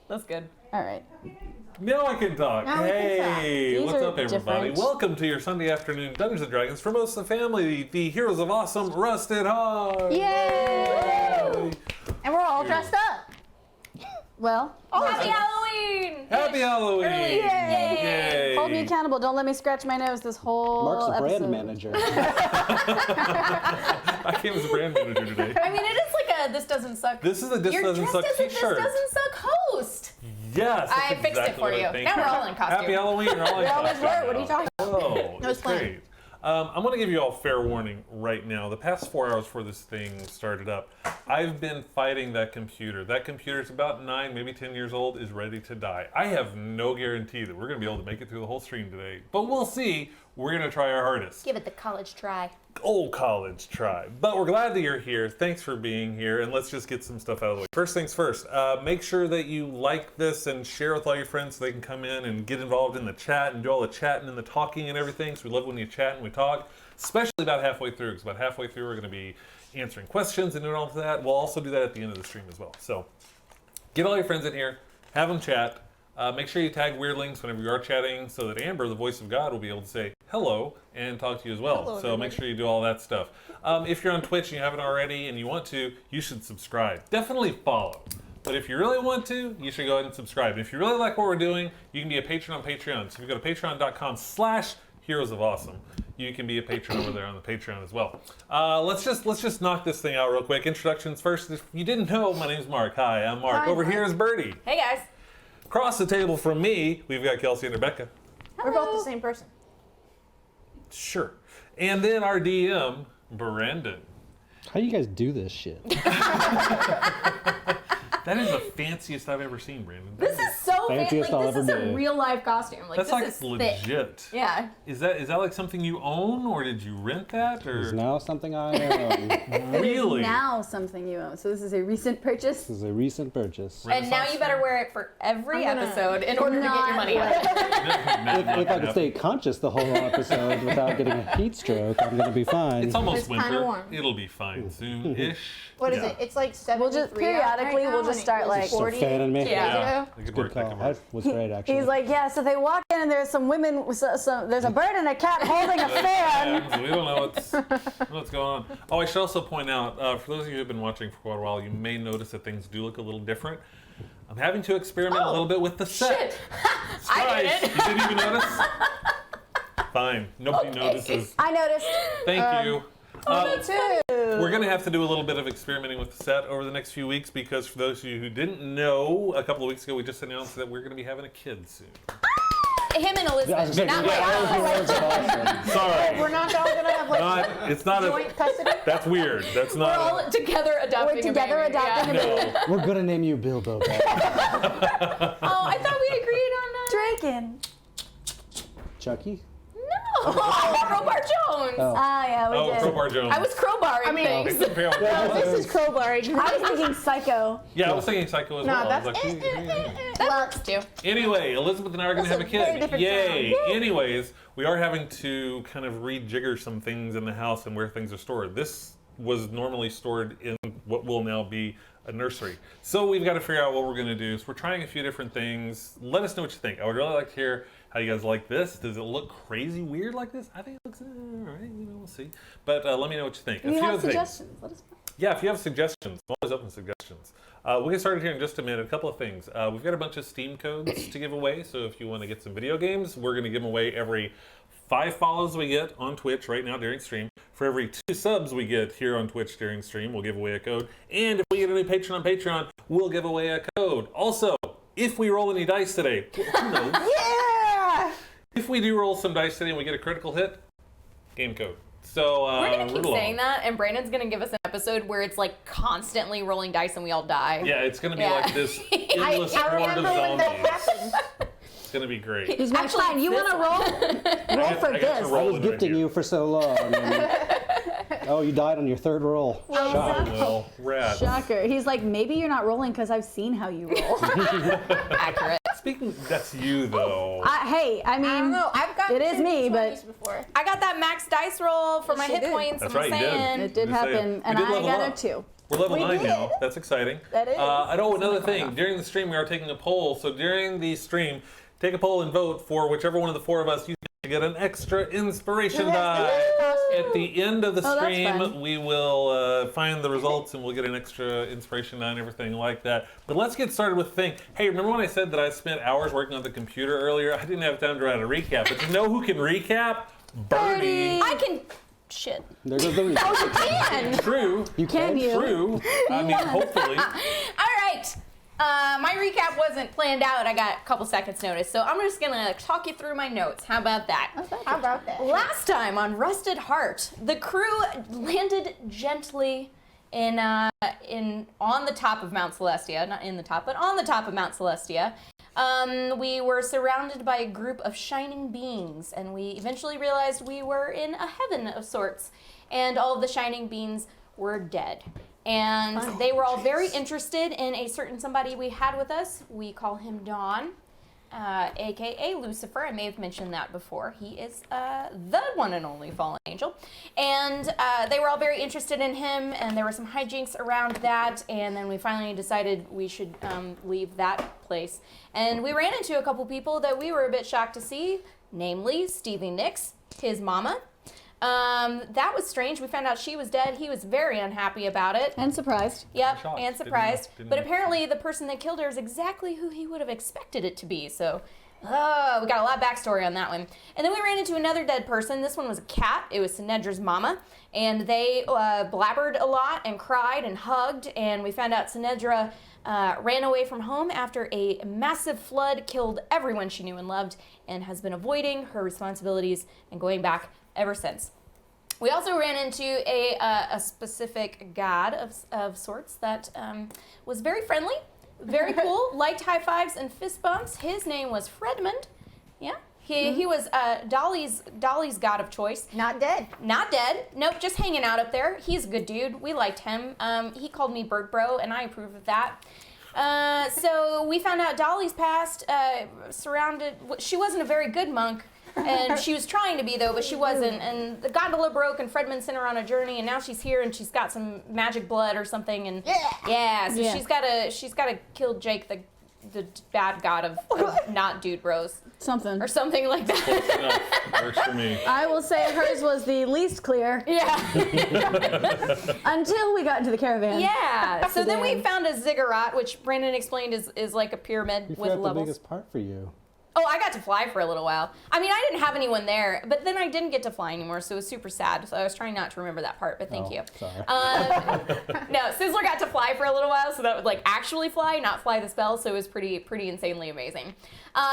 That's good. All right. Now I can talk. Now we can talk. Hey, These what's are up, everybody? different. Welcome to your Sunday afternoon Dungeons & Dragons for most of the family, the Heroes of Awesome Rusted Heart. Yay! And we're all dressed up. Well, Happy Halloween! Happy Halloween! Early. Yay! hold me accountable. Don't let me scratch my nose this whole Mark's the episode. brand manager. I came as a brand manager today. I mean, it is like a This Doesn't Suck. This is a This Doesn't Suck You're dressed as a t-shirt. This Doesn't Suck host. Yes, that's I fixed exactly it for what I you. think. Now we're all in costume. Happy Halloween. We're all in We always costume were. What are you now. talking Oh, No, it's it's fine. great. I'm going to give you all fair warning right now. The past 4 hours before this thing started up, I've been fighting that computer. That computer's about 9, maybe 10 years old, is ready to die. I have no guarantee that we're going to be able to make it through the whole stream today, but we'll see. We're going to try our hardest. Give it the college try. Old college try. But we're glad that you're here. Thanks for being here, and let's just get some stuff out of the way. First things first, make sure that you like this and share with all your friends so they can come in and get involved in the chat and do all the chatting and the talking and everything. So we love when you chat and we talk, especially about halfway through, because about halfway through we're going to be answering questions and doing all of that. We'll also do that at the end of the stream as well. So get all your friends in here, have them chat. Make sure you tag Weirdlings whenever you are chatting so that Amber, the voice of God, will be able to say hello and talk to you as well. Hello, so make sure you do all that stuff. If you're on Twitch and you haven't already and you want to, you should subscribe. Definitely follow. But if you really want to, you should go ahead and subscribe. And if you really like what we're doing, you can be a patron on Patreon. So if you go to patreon.com/Heroes of Awesome, you can be a patron over there on the Patreon as well. Let's just knock this thing out real quick. Introductions first. If you didn't know, my name's Mark. Hi, I'm Mark. Hi, Over Mark. here is Birdie. Hey, guys. Across the table from me, we've got Kelsey and Rebecca. We're both the same person. Sure. And then our DM, Brandon. How do you guys do this shit? That is the fanciest I've ever seen, Brandon. This is so Fanciest I'll this is ever a do. real life costume. Like, That's this like is legit. thick. Yeah. Is that like something you own, or did you rent that, It's or now something I own. really? Now something you own. So this is a recent purchase. This is a recent purchase. And now you better wear it for every I'm gonna episode in order to get your not money wear out. If I can stay conscious the whole episode without getting a heat stroke, I'm gonna be fine. It's almost It's kinda winter. warm. It'll be fine soon-ish. What is Yeah. it? It's like 73 We'll just periodically, out we'll right just now, start and it like was Start 40 fanning me. Yeah. Yeah, that could Good work. That call. could That work. was great, actually. He's like, yeah, so they walk in and there's some women, there's a bird and a cat holding a fan. We don't know what's going on. Oh, I should also point out, for those of you who have been watching for quite a while, you may notice that things do look a little different. I'm having to experiment a little bit with the set. Shit. I did Surprise! it. You didn't even notice? Fine. Nobody notices. I noticed. Thank you. Me too. We're going to have to do a little bit of experimenting with the set over the next few weeks because for those of you who didn't know, a couple of weeks ago we just announced that we're going to be having a kid soon. Him and Elizabeth. Not like Sorry. We're not all gonna have like It's not joint custody. That's weird. That's We're not. all together adopting We're together a baby. adopting a baby. No. We're gonna name you Bilbo. Oh, I thought we agreed on Draken. Chucky? No. Crowbar Jones. Oh. Ah, yeah, we Oh, did. Crowbar Jones. I was crowbarring things. This is crowbar. I was thinking Psycho. Yeah, I was thinking Psycho as well. I was like, That works too. Anyway, Elizabeth and I are going to have a That's a very kid. different Yay! Anyways, we are having to kind of rejigger some things in the house and where things are stored. This was normally stored in what will now be a nursery. So we've got to figure out what we're going to do. So we're trying a few different things. Let us know what you think. I would really like to hear how you guys like this. Does it look crazy weird like this? I think it looks all right. We'll see. But let me know what you think. If you have suggestions, let us know. Yeah, if you have suggestions, I'm always open to suggestions. We'll get started here in just a minute. A couple of things. We've got a bunch of Steam codes to give away, so if you want to get some video games, we're going to give them away every 5 follows we get on Twitch right now during stream. For every 2 subs we get here on Twitch during stream, we'll give away a code. And if we get a new patron on Patreon, we'll give away a code. Also, if we roll any dice today, who knows? Yeah. If we do roll some dice today and we get a critical hit, game code. So We're gonna keep roll saying on. that, and Brandon's gonna give us an episode where it's like constantly rolling dice and we all die. Yeah, it's gonna be Yeah. like this endless I horde of remember when that zombies. happened. It's gonna be great. He's like, fine, you want to roll? Roll for I got to this. roll I was it right gifting here. you for so long. Oh, you died on your 3rd roll. Oh, Shock. well, rats. Shocker. He's like, maybe you're not rolling because I've seen how you roll. Accurate. Speaking, that's you though. Hey, I mean, I don't know. I've gotten it is me, but before. I got that max dice roll for my Yes, hit you did. points. That's I'm right, you did. saying. it did Just saying. happen, We and did I level got up. a 2. We're level We 9 did. now. That's exciting. That is. I know another thing. During the stream, we are taking a poll. So during the stream, take a poll and vote for whichever one of the 4 of us you get an extra inspiration die. At the end of the Oh, that's stream, fun. we will find the results and we'll get an extra inspiration die and everything like that. But let's get started with the thing. Hey, remember when I said that I spent hours working on the computer earlier? I didn't have time to write a recap. But you know who can recap? Birdie. I can. Shit. There goes the recap. Man. True. You can. True. I mean, hopefully. All right. My recap wasn't planned out. I got a couple seconds notice, so I'm just gonna talk you through my notes. How about that? How about that? Last time on Rusted Heart, the crew landed gently on the top of Mount Celestia, not in the top, but on the top of Mount Celestia. We were surrounded by a group of shining beings, and we eventually realized we were in a heaven of sorts, and all of the shining beings were dead. And they were all very interested in a certain somebody we had with us. We call him Dawn, aka Lucifer. I may have mentioned that before. He is the one and only fallen angel. And they were all very interested in him, and there were some hijinks around that. And then we finally decided we should leave that place. And we ran into a couple people that we were a bit shocked to see, namely Stevie Nicks, his mama. That was strange. We found out she was dead. He was very unhappy about it. And surprised. Yep, Shocked. and surprised. Didn't- But apparently the person that killed her is exactly who he would have expected it to be. So, we got a lot of backstory on that one. And then we ran into another dead person. This one was a cat. It was Sinedra's mama. And they blabbered a lot and cried and hugged. And we found out Sinedra ran away from home after a massive flood killed everyone she knew and loved, and has been avoiding her responsibilities and going back ever since. We also ran into a specific god of sorts that was very friendly, very cool, liked high fives and fist bumps. His name was Fredmund. Yeah, he was Dolly's god of choice. Not dead. Not dead. Nope, just hanging out up there. He's a good dude. We liked him. He called me Bird Bro, and I approve of that. So we found out Dolly's past she wasn't a very good monk. And she was trying to be, though, but she wasn't. And the gondola broke, and Fredman sent her on a journey, and now she's here, and she's got some magic blood or something. And so Yeah. she's gotta kill Jake, the bad god of not dude bros Something. or something like that. Enough. Works for me. I will say hers was the least clear Yeah. until we got into the caravan. Yeah. So then we found a ziggurat, which Brandon explained is like a pyramid You with forgot the levels. biggest part for you. Oh, I got to fly for a little while. I mean, I didn't have anyone there, but then I didn't get to fly anymore, so it was super sad. So I was trying not to remember that part, but thank you. Sorry. No, Sizzler got to fly for a little while, so that would like actually fly, not fly the spell, so it was pretty insanely amazing.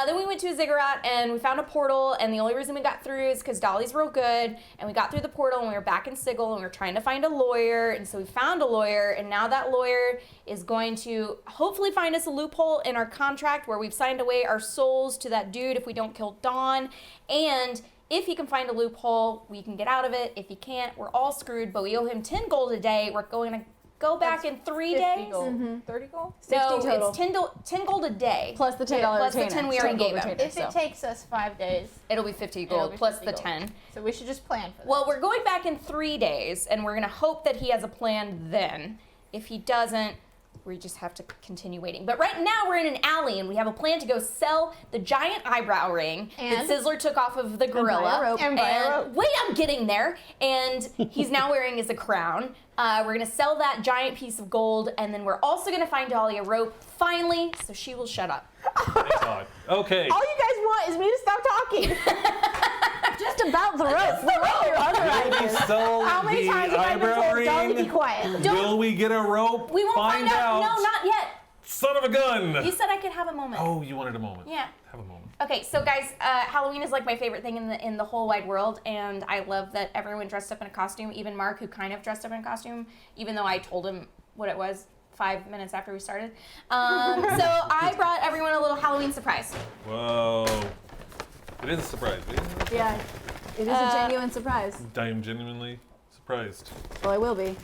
Then we went to a ziggurat and we found a portal, and the only reason we got through is because Dolly's real good, and we got through the portal and we were back in Sigil and we were trying to find a lawyer, and so we found a lawyer, and now that lawyer is going to hopefully find us a loophole in our contract where we've signed away our souls to that dude if we don't kill Dawn, and if he can find a loophole, we can get out of it. If he can't, we're all screwed, but we owe him 10 gold a day. We're going to go back in 3 days. Gold. 30 gold? 60 No, total. it's 10 gold a day. Plus the $10 Plus the retainer. 10 we already 10 gold gave him. retainer. If it takes us 5 days, It'll be 50 it'll gold be plus 50 the gold. 10. So we should just plan for that. Well, we're going back in 3 days, and we're going to hope that he has a plan then. If he doesn't, we just have to continue waiting. But right now we're in an alley, and we have a plan to go sell the giant eyebrow ring And? that Sizzler took off of the gorilla. buy a rope. And buy a rope. Wait, I'm getting there. And he's now wearing as a crown. We're going to sell that giant piece of gold, and then we're also going to find Dolly a rope, finally, so she will shut up. Thank God. Okay. All you guys want is me to stop talking. Just about the rope. The rope. Your other Will we ideas. sell How many the times have I been eyebrow told, Dolly, be ring? quiet? Will we get a rope? We won't find out. No, not yet. Son of a gun! You said I could have a moment. Oh, you wanted a moment. Yeah. Have a moment. Okay, so guys, Halloween is like my favorite thing in the whole wide world, and I love that everyone dressed up in a costume. Even Mark, who kind of dressed up in a costume, even though I told him what it was 5 minutes after we started. So I brought everyone a little Halloween surprise. Whoa. It is a surprise. Isn't it? Yeah. It is a genuine surprise. I am genuinely surprised. Well, I will be.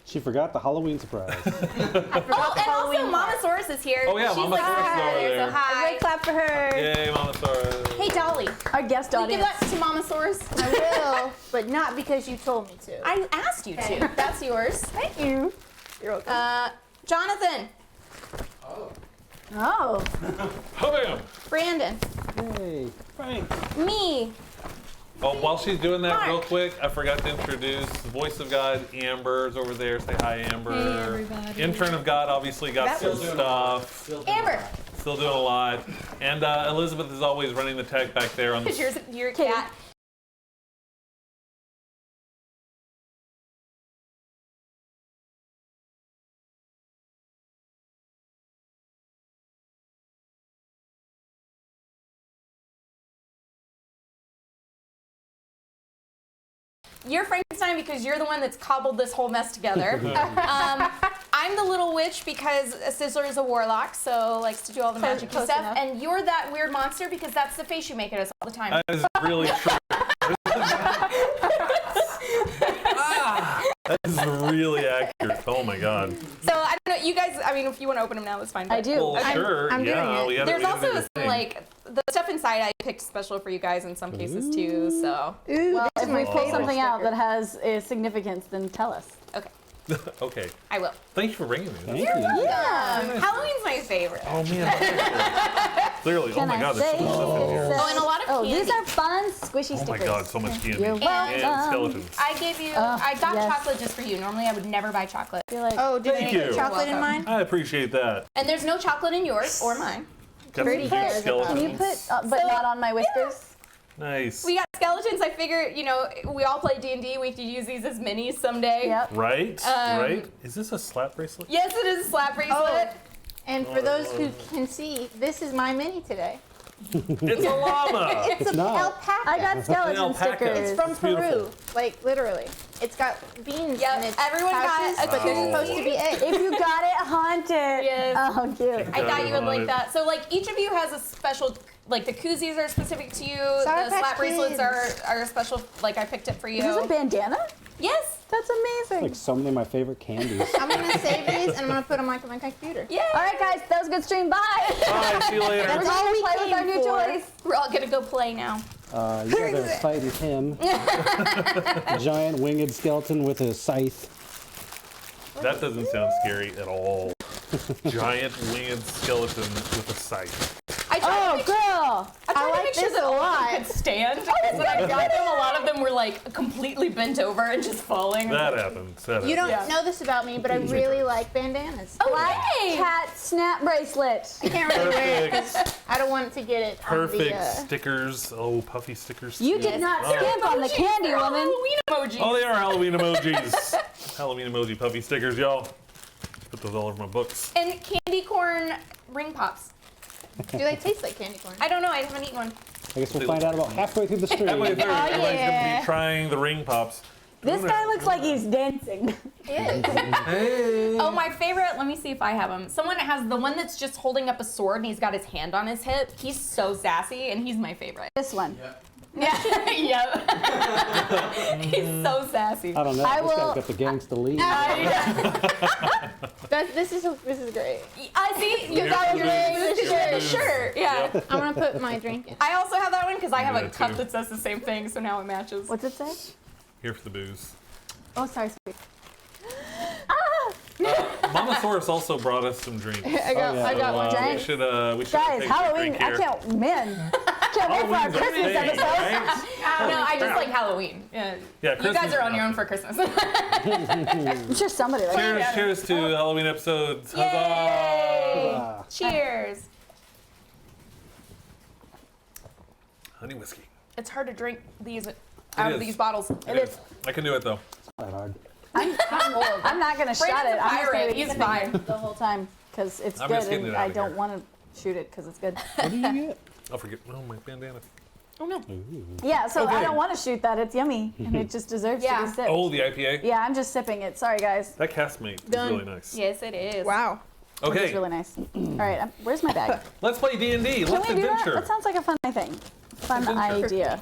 She forgot the Halloween surprise. Oh, and also Mama Saurus is here. Oh, yeah, She's Mama like, Saurus is hi, over there. So hi. Everybody clap for her. Yay, Mama Saurus. Hey, Dolly. Our guest Can you give audience. that to Mama Saurus? I will, but not because you told me to. I asked you to. That's yours. Thank you. You're welcome. Jonathan. Oh. Bam! Brandon. Hey, Frank. Me. Oh, while she's doing that, real Mark. quick, I forgot to introduce the voice of God, Amber's over there. Say hi, Amber. Hey, everybody. Intern of God, obviously got That some was- stuff. Amber. Still doing a lot. And Elizabeth is always running the tech back there on the. Here's your cat. You're Frankenstein because you're the one that's cobbled this whole mess together. I'm the little witch because Sizzler is a warlock, so likes to do all the magic close stuff. enough. And you're that weird monster because that's the face you make at us all the time. That is really true. That is really accurate. Oh my god. So I don't know, you guys. I mean, if you want to open them now, that's fine. I but- do. Well, sure. I'm doing yeah, it. we gotta, There's we gotta also do the some thing. like the stuff inside I picked special for you guys in some cases too. So Ooh, Well, this if is my we pull favorite something out sticker. that has a significance, then tell us. okay, Okay. I will. Thank you for bringing me. Thank This. you. Halloween's my favorite. Oh man. Clearly. Can oh my I god, there's so say much stuff in here. so? Oh, and a lot of Oh, candy. these are fun, squishy Oh my stickers. god, so much candy. You're And welcome. skeletons. I gave you. Oh, I got yes. chocolate just for you. Normally, I would never buy chocolate. You're like, Oh, did Thank you put you. chocolate in Welcome. mine? I appreciate that. And there's no chocolate in yours or mine. Got Pretty some good. big skeletons. can you put, but not on my whiskers? Nice. We got skeletons. I figure, we all play D&D. We could use these as minis someday. Yep. Right? Right? Is this a slap bracelet? Yes, it is a slap bracelet. And for those who can see, this is my mini today. It's a llama. It's an not. alpaca. I got skeleton alpaca. stickers. It's from It's beautiful. Peru, like literally. It's got beans Yep, in its everyone got pouches, a but they're Wow. supposed to be eggs. If you got it, haunt it. Yes. Oh, cute. I thought you would like Got it. that. So, each of you has a special, the koozies are specific to you. Sour The Patch slap bracelets Kids. are special, I picked it for you. Is this a bandana? Yes. That's amazing. Like so many of my favorite candies. I'm gonna save these and I'm gonna put them on my computer. Yay. All right, guys, that was a good stream. Bye. Bye. See you later. That's We're all gonna we play with our came new for. toys. We're all going to go play now. You guys are fighting him. Giant winged skeleton with a scythe. That doesn't sound scary at all. Giant winged skeleton with a scythe. I tried to Oh, make girl. I tried to like make sure this that a all of lot. them could stand. Because when I got them, a lot of them were completely bent over and just falling. That happens. That You don't happens. know this about me, but I really like bandanas. Oh, yay! Cat snap bracelet. I can't really wear it Perfect. 'cause I don't want it to get it Perfect on the, stickers. Oh, puffy stickers. You too. did not Oh. skimp on the Emojis, candy they're all woman. Halloween emojis. Oh, they are Halloween emojis. Halloween emoji puffy stickers, y'all. Put those all over my books. And candy corn ring pops. Do they taste like candy corn? I don't know. I haven't eaten one. I guess we'll find out about halfway through the stream. Halfway through, everybody's going to yeah. be trying the ring pops. This guy looks like he's dancing. It is. Hey. Oh, my favorite. Let me see if I have him. Someone has the one that's just holding up a sword and he's got his hand on his hip. He's so sassy and he's my favorite. This one. Yeah. Yep. He's so sassy. I don't know. I This will- guy's got the gangsta lead. This is great. I see. You Here's got the your booze. Here's the booze. shirt. Yeah. Yep. I'm gonna put my drink in. I also have that one because I have Yeah, a cup too. that says the same thing, so now it matches. What's it say? Here for the booze. Oh, sorry, sweet. Momosaurus also brought us some drinks. I got yeah. one. We Drinks. should Guys, take Halloween. a drink I here. can't, man. Can't wait for our Halloween's a Christmas thing, episode. right? No, I just crap. like Halloween. Yeah. Yeah, You guys Christmas- are on your own for Christmas. I'm sure somebody likes it. Cheers to Halloween episodes. Huzzah! Yay! Ah, Cheers. Honey whiskey. It's hard to drink these out of is. these bottles. It is. I can do it though. quite hard. I'm not gonna shut Brandon's it. a I'm just gonna pirate. be He's sipping fine. it the whole time because it's I'm good just getting and it I outta don't here. want to shoot it because it's good. What do you get? I'll forget. Oh, my bandana. Oh no. Yeah, so I Okay. don't want to shoot that. It's yummy and it just deserves Yeah. to be sipped. Oh, the IPA. Yeah, I'm just sipping it. Sorry, guys. That castmate is Done. really nice. Yes, it is. Wow. Okay, It's really nice. All right, where's my bag? let's play D&D. Can Let's we do that? adventure. That sounds like a fun thing. Fun Adventure. idea.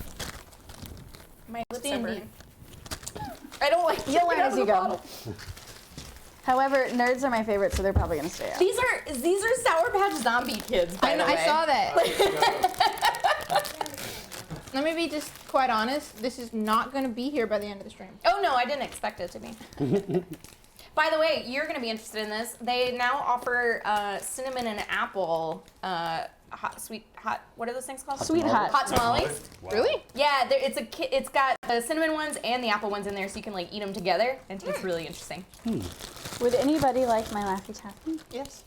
My lips are D&D. burning. I don't like. You'll learn drinking out as of you the go. bottle. However, nerds are my favorite, so they're probably gonna stay out. These are Sour Patch Zombie kids. By the way. I saw that. Let me be just quite honest. This is not going to be here by the end of the stream. Oh no, I didn't expect it to be. By the way, you're going to be interested in this. They now offer cinnamon and apple what are those things called? Sweet hot. Hot tamales. Wow. Really? Yeah, it's got the cinnamon ones and the apple ones in there, so you can like eat them together, and it tastes really interesting. Would anybody like my Laffy Taffy? Yes.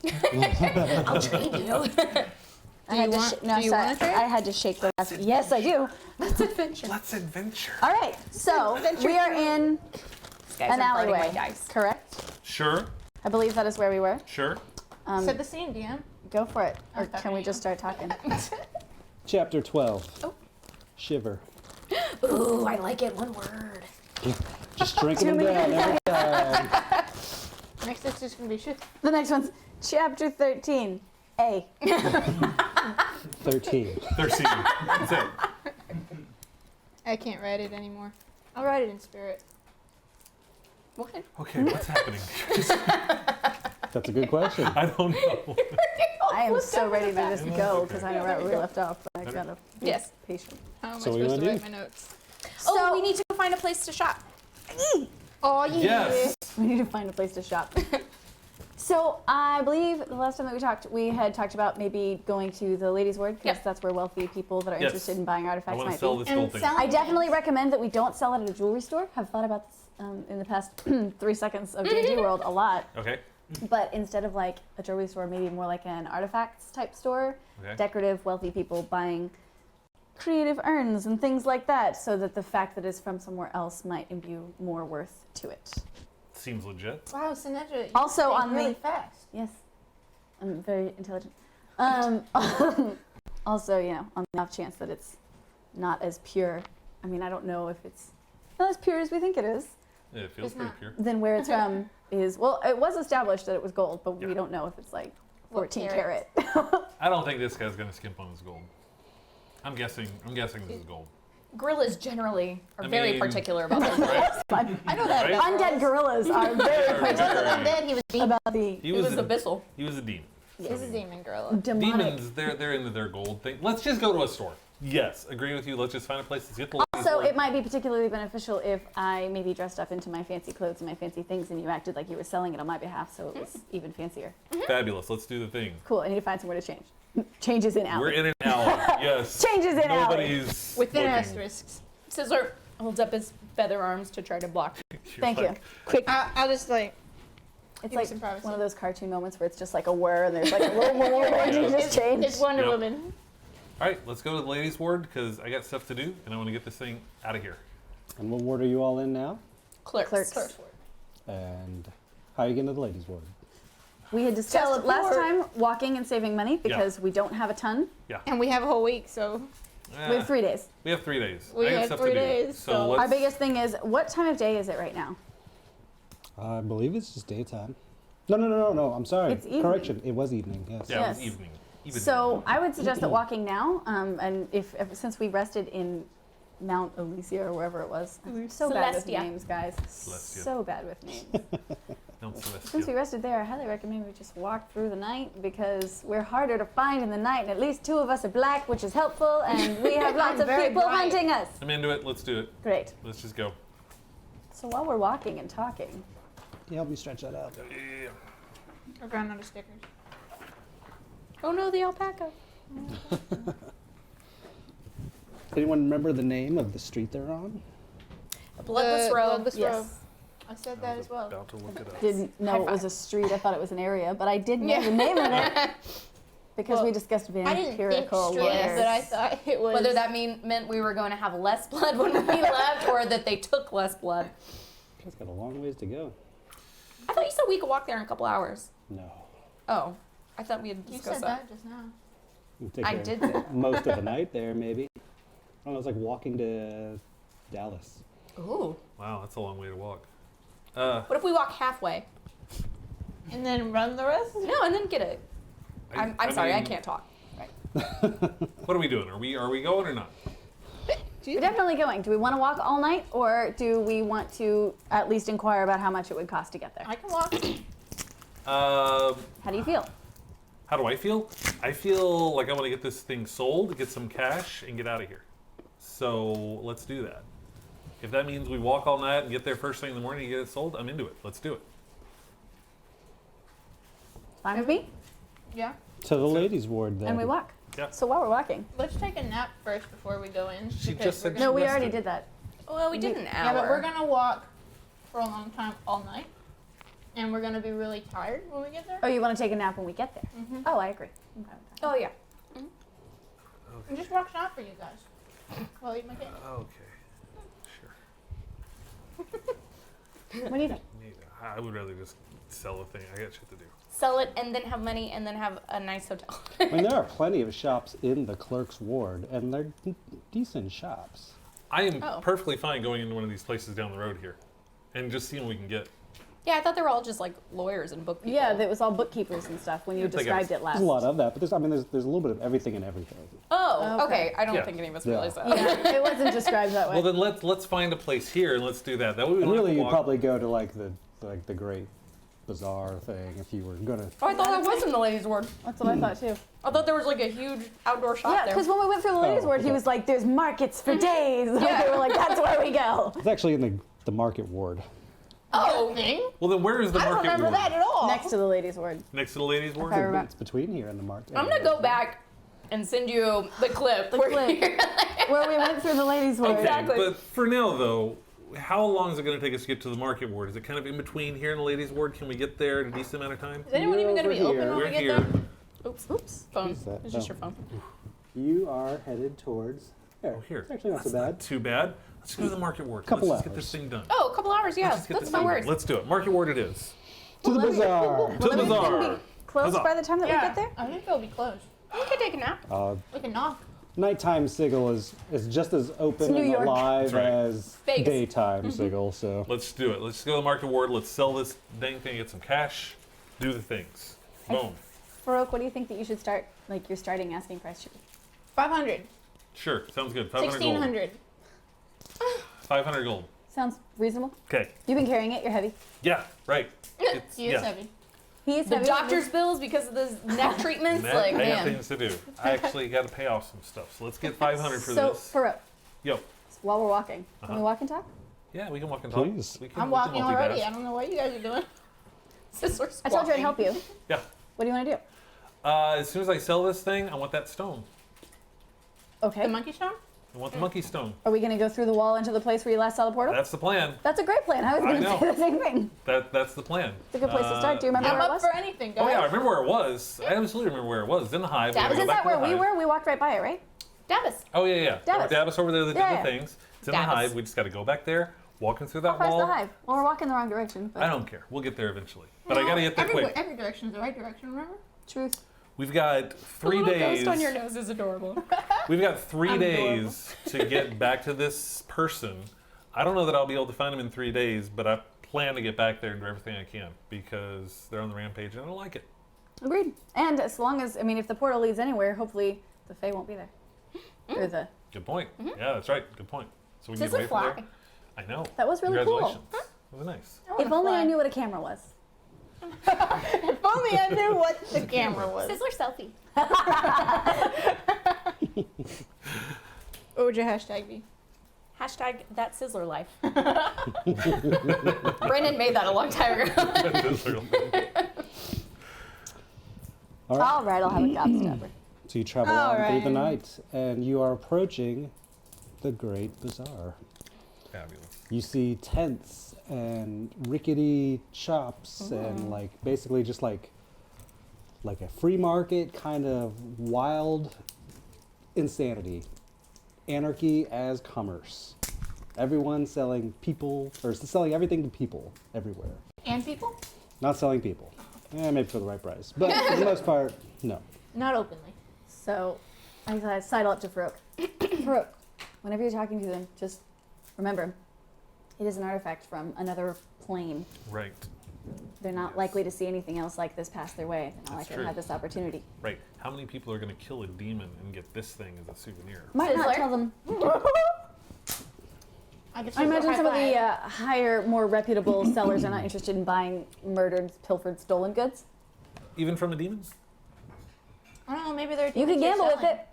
I'll trade you. I had do you want to trade? I had to shake the Laffy. Yes, I do. Let's adventure. Let's adventure. All right, so we are in These guys an are guarding alleyway, my dice. correct? Sure. I believe that is where we were. Sure. Set the scene, DM. Go for it. Or Okay. can we just start talking? Chapter 12. Oh. Shiver. Ooh, I like it. One word. Just drinking them down every time. Next it's just gonna be shit. The next one's chapter 13. A. 13. 13. That's it. I can't write it anymore. I'll write it in spirit. What? Okay, what's happening? That's a good question. I don't know. I am so ready to just go because I know where we left off, but I gotta be Yes. patient. How am I So what do you supposed to wanna write my notes? Oh, we need to go find a place to shop. Oh yeah. Yes. We need to find a place to shop. So I believe the last time that we had talked about maybe going to the ladies' ward because Yep. that's where wealthy people that are Yes. interested in buying I artifacts want to might sell be. this gold thing. I definitely recommend that we don't sell it at a jewelry store. I've thought about this in the past 3 seconds of D&D World a lot. Okay. But instead of like a jewelry store, maybe more like an artifacts type store. Okay. Decorative, wealthy people buying creative urns and things like that, so that the fact that it's from somewhere else might imbue more worth to it. Seems legit. Wow, Sinatra. You Also think on really the- fast. Yes, I'm very intelligent. Also, on the off chance that it's not as pure. I mean, I don't know if it's not as pure as we think it is. Yeah, it feels It's pretty not. pure. Then where it's from is, well, it was established that it was gold, but Yeah. we don't know if it's like What 14 carat? karat. I don't think this guy's gonna skimp on his gold. I'm guessing this is gold. Gorillas generally are I very mean- particular about their gorillas. Right? I know that. Right? about Undead gorillas. gorillas are very He particular wasn't undead, he was about the He It was was a, abyssal. he was a demon. He's a demon gorilla. demonic. Demons, they're into their gold thing. Let's just go to a store. Yes, agree with you. Let's just find a place to get the ladies' Also, ward. it might be particularly beneficial if I maybe dressed up into my fancy clothes and my fancy things and you acted like you were selling it on my behalf, so it was even fancier. Fabulous. Let's do the thing. Cool, I need to find somewhere to change. Changes in alley. We're in an alley. Yes. Changes in alley. Nobody's Within looking. asterisks. Scissor holds up his feather arms to try to block. You're Thank you. like, Quick. I'll just like. It's give me like some privacy. one of those cartoon moments where it's just like a whir and there's like a little more and you just change. It's Wonder Yep. Woman. All right, let's go to the ladies' ward because I got stuff to do and I want to get this thing out of here. And what ward are you all in now? Clerks. Clerks. And how are you getting to the ladies' ward? We had discussed last time walking and saving money because we don't have a ton. And we have a whole week, so We have 3 days. We have 3 days. We I got had stuff 3 to do. days, so- let's, Our biggest thing is, what time of day is it right now? I believe it's just daytime. No. I'm sorry. It's evening. Correction. It was evening. Yes. Yeah, it was Yes. evening. So I would suggest that walking now, and if since we rested in Mount Elysia or wherever it was, I'm so bad with Celestia. names, guys. Celestia. So bad with names. No, Since we rested there, I highly recommend we just walk through the night because we're harder to find in the night, and at least 2 of us are black, which is helpful, and we have lots of very people bright. hunting us. I'm into it. Let's do it. Great. Let's just go. So while we're walking and talking, Can you help me stretch that out? Yeah. I found out of stickers. Oh no, the alpaca. Anyone remember the name of the street they're on? A bloodless The road. Bloodless Row. yes, I said that as well. About to look it up. didn't know High it was five. a street. I thought it was an area, but I did know Yeah. the name of it because Well, we discussed I didn't think vampirical straight, wares. but I thought it was. Whether that meant we were going to have less blood when we left, or that they took less blood. It's got a long ways to go. I thought you said we could walk there in a couple hours. No. Oh, I thought we had You discussed said that just now. It'll take I you did say that. most of the night there, maybe. I don't know. It's like walking to Dallas. Ooh. Wow, that's a long way to walk. Uh, What if we walk halfway? And then run the rest? No, and then get it. I'm sorry, I mean, can't talk. What are we doing? Are we going or not? We're definitely going. Do we want to walk all night, or do we want to at least inquire about how much it would cost to get there? I can walk. How do you feel? How do I feel? I feel like I want to get this thing sold, get some cash, and get out of here. So let's do that. If that means we walk all night and get there first thing in the morning and get it sold, I'm into it. Let's do it. Fine with me. Yeah. To the ladies' ward then. And we walk. Yeah. So while we're walking. Let's take a nap first before we go in. She because just we're said gonna- No, we rested. already did that. Well, we did an hour. Yeah, but we're gonna walk for a long time all night, and we're gonna be really tired when we get there. Oh, you want to take a nap when we get there? Mhm. Oh, I agree. I'm fine with that. Oh, yeah. I'm just walking out for you guys. While I eat my cake. Okay. Sure. What do you think? I would rather just sell the thing. I got shit to do. Sell it and then have money and then have a nice hotel. I mean, there are plenty of shops in the clerk's ward, and they're decent shops. I am Oh. perfectly fine going into one of these places down the road here and just seeing what we can get. Yeah, I thought they were all just like lawyers and book people. Yeah, that was all bookkeepers and stuff when you They described got- it last. There's a lot of that, but there's a little bit of everything and everything. Oh, Okay. okay. I don't Yeah. think any of us Yeah. realized that. Yeah, it wasn't described that way. Well, then let's find a place here and let's do that. That way we And don't have really, to you'd walk. probably go to like the great bazaar thing if you were gonna. Oh, I thought that was in the ladies' ward. That's what I thought too. I thought there was like a huge outdoor shop Yeah, there. because when we went through the ladies' Oh, ward, he okay. was like, "There's markets for days." Yeah. We were like, "That's where we go." It's actually in the market ward. Oh, Thing? Well, then where is the I don't market remember ward? that at all. Next to the ladies' ward. Next to the ladies' ward? I remember. It's between here and the market. I'm gonna go back and send you the clip. where clip. you're like- Where we went through the ladies' ward. Okay, Exactly. but for now though, how long is it going to take us to get to the market ward? Is it kind of in between here and the ladies' ward? Can we get there in a decent amount of time? Is anyone even gonna be Over open here. when We're we get here. there? Oops. Phone. Who's that? It's just Oh. your phone. You are headed towards. There. Oh, here. It's actually not so That's bad. not too bad. Let's go to the market ward. Couple Let's just get this hours. thing done. Oh, a couple hours. Yeah, Let's just get that's this my thing done. word. Let's do it. Market ward it is. To the bazaar. To the bazaar. Closed Huzzah. by the time that we get there? I think it'll be closed. We could take a nap. We can knock. Nighttime Sigil is just as open New and York. alive That's right. as Vegas. daytime Sigil. So Let's do it. Let's go to the market ward. Let's sell this dang thing, get some cash, do the things. Boom. Farrokh, what do you think that you should start, like your starting asking price should be? 500. Sure, sounds good. 500 gold. 1600. 500 gold. Sounds reasonable. Okay. You've been carrying it, you're heavy. Yeah, right. It's, He is yeah. heavy. He is The heavy. doctor's bills because of the neck treatments. Matt, Like, I got man. things to do. I actually got to pay off some stuff. So let's get 500 for So, this. Farrokh, Yo. while we're walking, can we walk and talk? Yeah, we can walk and talk. Please. We can, I'm we can walking already. multitask. I don't know what you guys are doing. Sister I told you I'd squawking. help you. Yeah. What do you want to do? As soon as I sell this thing, I want that stone. Okay. The monkey stone? I want the monkey stone. Are we going to go through the wall into the place where you last saw the portal? That's the plan. That's a great plan. I was I going to know. say the same thing. That's the plan. It's a good place to start. Do you remember yeah. where I'm it up was? for anything, guys. Oh yeah, I remember where it was. I absolutely remember where it was. It's in the hive. We're gonna Isn't go back that to where the we hive. were? We walked right by it, right? Davis. Oh yeah, yeah. Davis. Davis over there that Yeah. did the things. It's in Davis. the hive. We just got to go back there, walking through that Across wall. the hive. Well, we're walking the wrong direction. But I don't care. We'll get there eventually. But I got to get there quick. Every direction is the right direction, remember? Truth. We've got 3 Little days. ghost on your nose is adorable. We've got 3 I'm days to get back to this person. I don't know that I'll be able to find him in 3 days, but I plan to get back there and do everything I can because they're on the rampage and I don't like it. Agreed. And as long as, I mean, if the portal leads anywhere, hopefully the Fae won't be there. Or the. Good point. Yeah, that's right. Good point. So we can Does get it away from fly? there. I know. That was really cool. Congratulations. That was nice. If only I knew what a camera was. If only I knew what the camera was. Sizzler selfie. What would your hashtag be? Hashtag that sizzler life. Brandon made that a long time ago. all right. All right, I'll have a gobstopper. So you travel All on through the right. night, and you are approaching the Great Bazaar. Fabulous. You see tents and rickety shops and like basically just like a free market kind of wild insanity. Anarchy as commerce. Everyone selling people or selling everything to people everywhere. And people? Not selling people. Maybe for the right price. But for the most part, no. Not openly. So I sidle up to Farrokh. Farrokh, whenever you're talking to them, just remember, it is an artifact from another plane. Right. They're not likely to see anything else like this pass their way. They're not That's likely true. to have this opportunity. Right. How many people are going to kill a demon and get this thing as a souvenir? Might not Sizzler? tell them. I I imagine some of the higher, more reputable sellers are not interested in buying murdered, pilfered, stolen goods. Even from the demons? I don't know, maybe they're You can demons you're gamble with selling. it.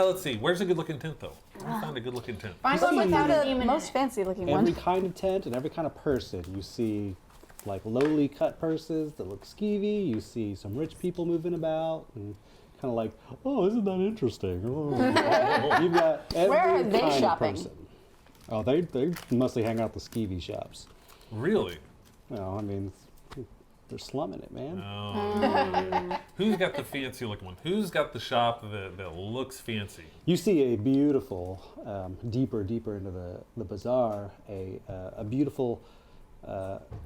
Let's see. Where's a good looking tent though? I find a good looking tent. Find You one see without a The demon in most it. fancy looking Every one. kind of tent and every kind of person. You see like lowly cut purses that look skeevy. You see some rich people moving about and kind of like, oh, isn't that interesting? Oh. You've got every Where are they kind of shopping? person. Oh, they mostly hang out at the skeevy shops. Really? No, I mean, they're slumming it, man. Oh. Who's got the fancy looking one? Who's got the shop that looks fancy? You see a beautiful, deeper into the bazaar, a beautiful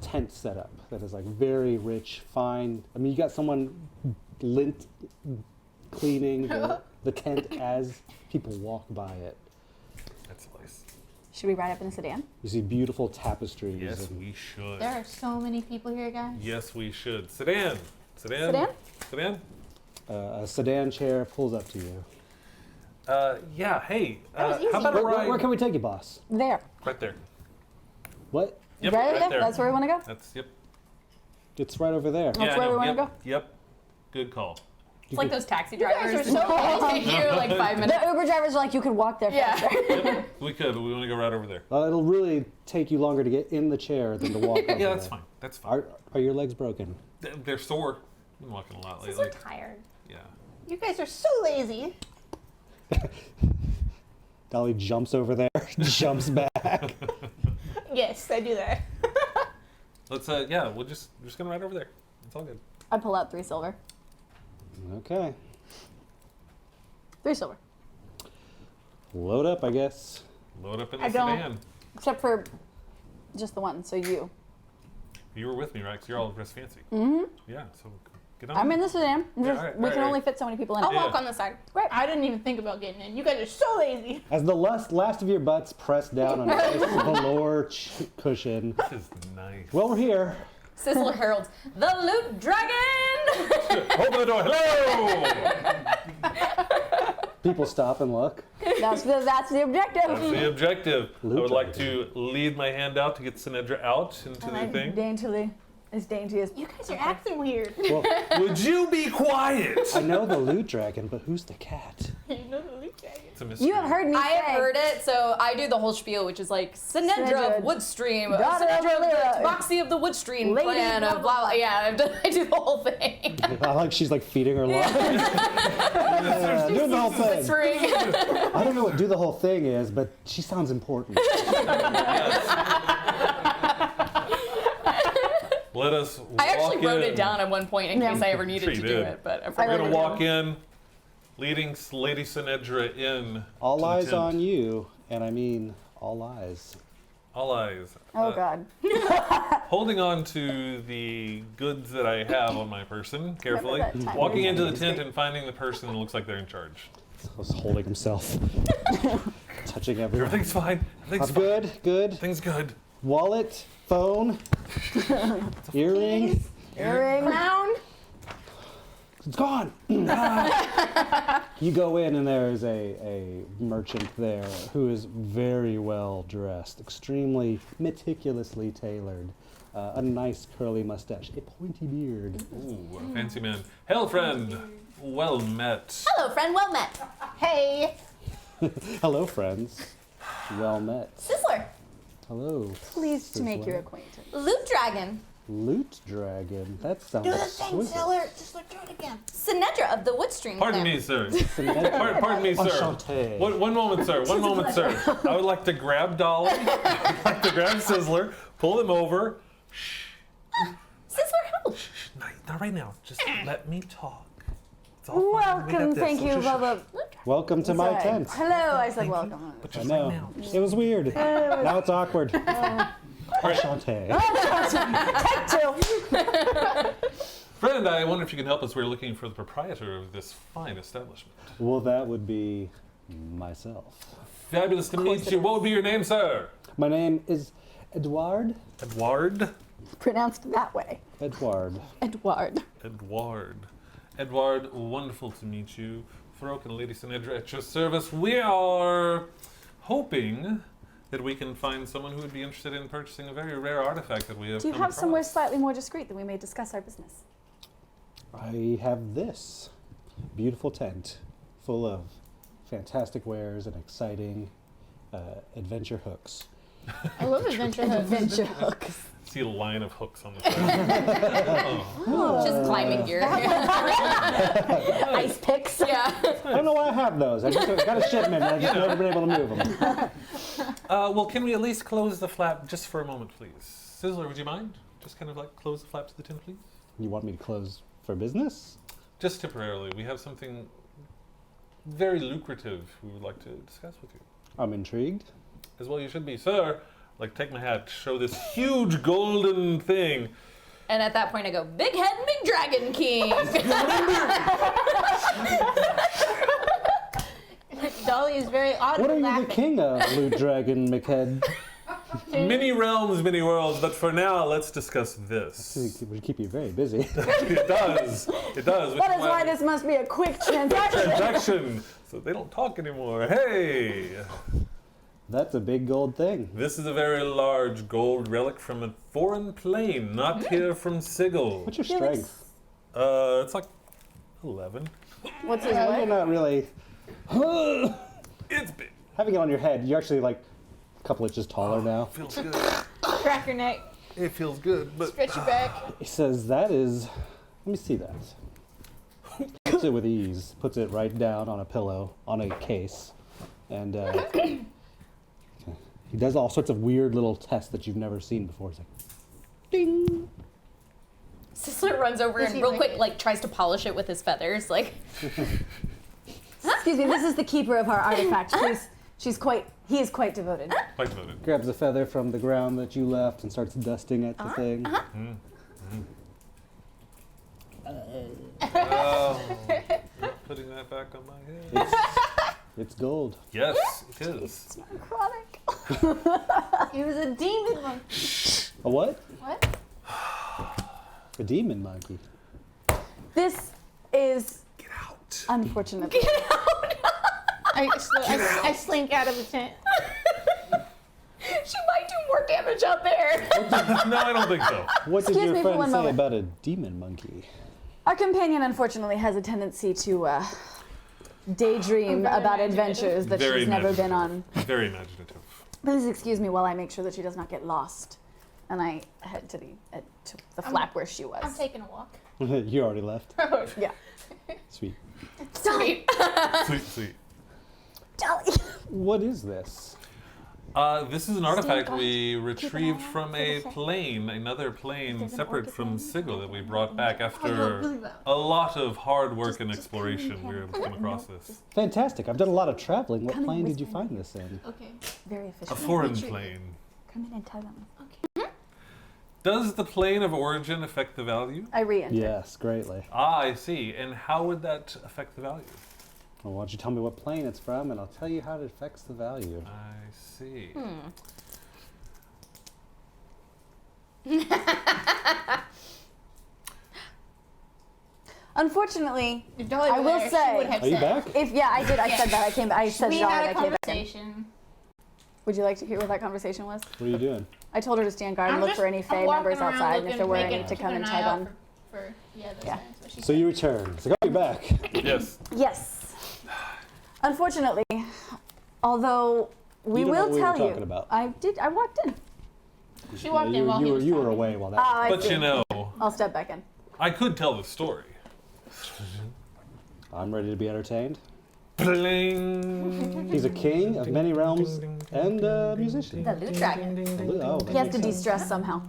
tent setup that is like very rich, fine. I mean, you got someone lint cleaning the tent as people walk by it. That's nice. Should we ride up in a sedan? You see beautiful tapestries. Yes, and we should. There are so many people here, guys. Yes, we should. Sedan. Sedan? Sedan? a sedan chair pulls up to you. Yeah, hey, was easy. how about a ride? Where can we take you, boss? There. Right there. What? Yep, right there? That's where we want to go? That's, yep. It's right over there. That's I where we know, wanna yep, go? Yep. Good call. It's like those taxi guys drivers are so that take you like 5 minutes. The Uber drivers are like, you could walk there faster. Yeah. We could, but we want to go right over there. It'll really take you longer to get in the chair than to walk over Yeah, that's there. fine. That's fine. Are your legs broken? They're sore. I've been walking a lot Because lately. we're tired. Yeah. You guys are so lazy. Dolly jumps over there, jumps back. Yes, I do that. Let's, yeah, we're just gonna ride over there. It's all good. I pull out 3 silver. Okay. 3 silver. Load up, I guess. Load up in the I don't- sedan. Except for just the one, so you. You were with me, right? Because you're all dressed fancy. Mm-hmm. Yeah, so get on. I'm in the sedan. Yeah, all right, We all can right. only fit so many people in I'll it. Yeah. walk on the side. I didn't even think about getting in. You guys are so lazy. As the last of your butts press down on a nice velour cushion. This is nice. Well, we're here. Sizzler heralds the loot dragon. Open the door. Hello! People stop and look. That's the objective. That's the objective. I Loot would like dragon. to lead my hand out to get Sinedra out into the thing. Daintily. As dainty as. You guys are acting weird. Well, Would you be quiet? I know the loot dragon, but who's the cat? You know the leak dragon. It's a mystery. You have heard me I say. have heard it, so I do the whole spiel, which is like Sinedra Sinedra, of Woodstream, daughter of Sinedra of the Valyria, Tabaxi of the Woodstream lady clan blah, of blah blah. Yeah, I do the whole thing. I like she's like feeding her lunch. Doing the whole thing. Whispering. I don't know what do the whole thing is, but she sounds important. Let us walk I actually wrote in. it down at one point in Yeah. case I ever needed Sure to you do did. it, but I We're forgot. gonna walk in, leading Lady Sinedra in. All to the eyes tent. on you, and I mean all eyes. All eyes. Oh God. Holding on to the goods that I have on my person carefully, Remember that time walking we into the went tent and finding the person that looks like they're in charge. I was holding himself, touching everyone. Everything's fine. Everything's I'm fine. good, good. Everything's good. Wallet, phone, earring. Earring. Crown. It's gone. You go in and there's a merchant there who is very well dressed, extremely meticulously tailored, a nice curly mustache, a pointy beard. Ooh, a fancy man. Hail, friend. Well met. Hello, friend. Well met. Hey. Hello, friends. Well met. Sizzler, Hello. Pleased to make Sizzler. your acquaintance. loot dragon, Loot dragon. That sounds Do the thing, exquisite. Seller. Just look, do it again. Sinedra of the Woodstream Pardon clan. me, sir. Enchanté. Pardon me, sir. Enchanté. One moment, sir. One moment, sir. I would like to grab Dolly. I'd like to grab Sizzler, pull him over. Sizzler, help. Not right now. Just let me talk. It's all fine. We got Welcome, this. thank you, Shush, shush, Bubba. Welcome to my Sorry. tent. Hello, I said welcome. But I just know. right now. It was weird. Now it's awkward. Enchanté. Take 2. Friend, I wonder if you can help us. We're looking for the proprietor of this fine establishment. Well, that would be myself. Fabulous to meet you. What would be your name, sir? My name is Edouard. Edward? Pronounced that way. Edouard. Edward. Edward. Edward, wonderful to meet you. Farrokh and Lady Sinedra at your service. We are hoping that we can find someone who would be interested in purchasing a very rare artifact that we have Do you come have somewhere across. slightly more discreet that we may discuss our business? I have this beautiful tent full of fantastic wares and exciting adventure hooks. I love adventure hooks. Adventure hooks. See a line of hooks on the side. Just climbing gear. Ice picks. Yeah. I don't know why I have those. I just got a shipment and I just never been able to move them. Well, can we at least close the flap just for a moment, please? Sizzler, would you mind? Just kind of like close the flap to the tin, please? You want me to close for business? Just temporarily. We have something very lucrative we would like to discuss with you. I'm intrigued. As well you should be. Sir, like take my hat, show this huge golden thing. And at that point I go, big head, big dragon king. Dolly is very odd. What are you the laughing. king of, Blue Dragon McHead? Many realms, many worlds, but for now, let's discuss this. It would keep you very busy. It does. It does. which That is why this must be a quick transaction. transaction. So they don't talk anymore. Hey! That's a big gold thing. This is a very large gold relic from a foreign plane, not here from Sigil. What's your Felix. strength? It's like 11. What's his You're what? not really. It's big. Having it on your head, you're actually like a couple inches taller now. Feels good. Crack your neck, It feels good, but stretch your back. He says that is. Let me see that. Puts it with ease. Puts it right down on a pillow, on a case, and he does all sorts of weird little tests that you've never seen before. He's like, ding. Sizzler runs over Is and he real like- quick like tries to polish it with his feathers. Like, Excuse me, this is the keeper of our artifact. He is quite devoted. quite devoted. Grabs a feather from the ground that you left and starts dusting at the thing. Oh, putting that back on my head. It's gold. Yes, it is. Chronic. He was a demon monkey. A what? What? A demon monkey. This is Get out. unfortunate. I slink out of the tent. she might do more damage out there. No, I don't think so. What did Excuse your me for friend one say moment. about a demon monkey? Our companion, unfortunately, has a tendency to daydream Very about imaginative. adventures that Very she's never been on. imaginative. Very imaginative. Please excuse me while I make sure that she does not get lost. And I head to the flap where she was. I'm taking a walk. You already left. Yeah. Sweet. Dolly! Sweet, sweet. Dolly! What is this? This is an artifact guard. we Keep an retrieved eye out from for a the set. plane, another plane There's an separate orchid from one. Sigil that we brought back Oh, after really well. a lot of hard work and Just come in exploration. We were able to come across this. Fantastic. I've done a lot of traveling. What Come and plane did you whisper. find this in? Okay. Very A efficient. foreign Retreat. plane. Come in and tell them. Does the plane of origin affect the value? I re-enter. Yes, greatly. Ah, I see. And how would that affect the value? Well, why don't you tell me what plane it's from, and I'll tell you how it affects the value. I see. Unfortunately, If Dolly I were will there, say- she would have Are you said. back? I did. I said that. I came. I said We Dolly. had I a came back in. conversation. Would you like to hear what that conversation was? What are you doing? I told her to stand guard and I'm look just- for any I'm Fae walking members around outside, and if looking, there were making- any to come keeping and an tag eye out on. For those Yeah. things, what she So said. you return. It's like, oh, you're back. Yes. Yes. Unfortunately, although we You don't know will what we tell were you, talking about. I did. I walked in. She walked you in while he was you were talking. away while that. I But see. you know, I'll step back in. I could tell the story. I'm ready to be entertained. Bling. He's a king of many realms and a musician. The loot dragon. Oh, He has to de-stress somehow.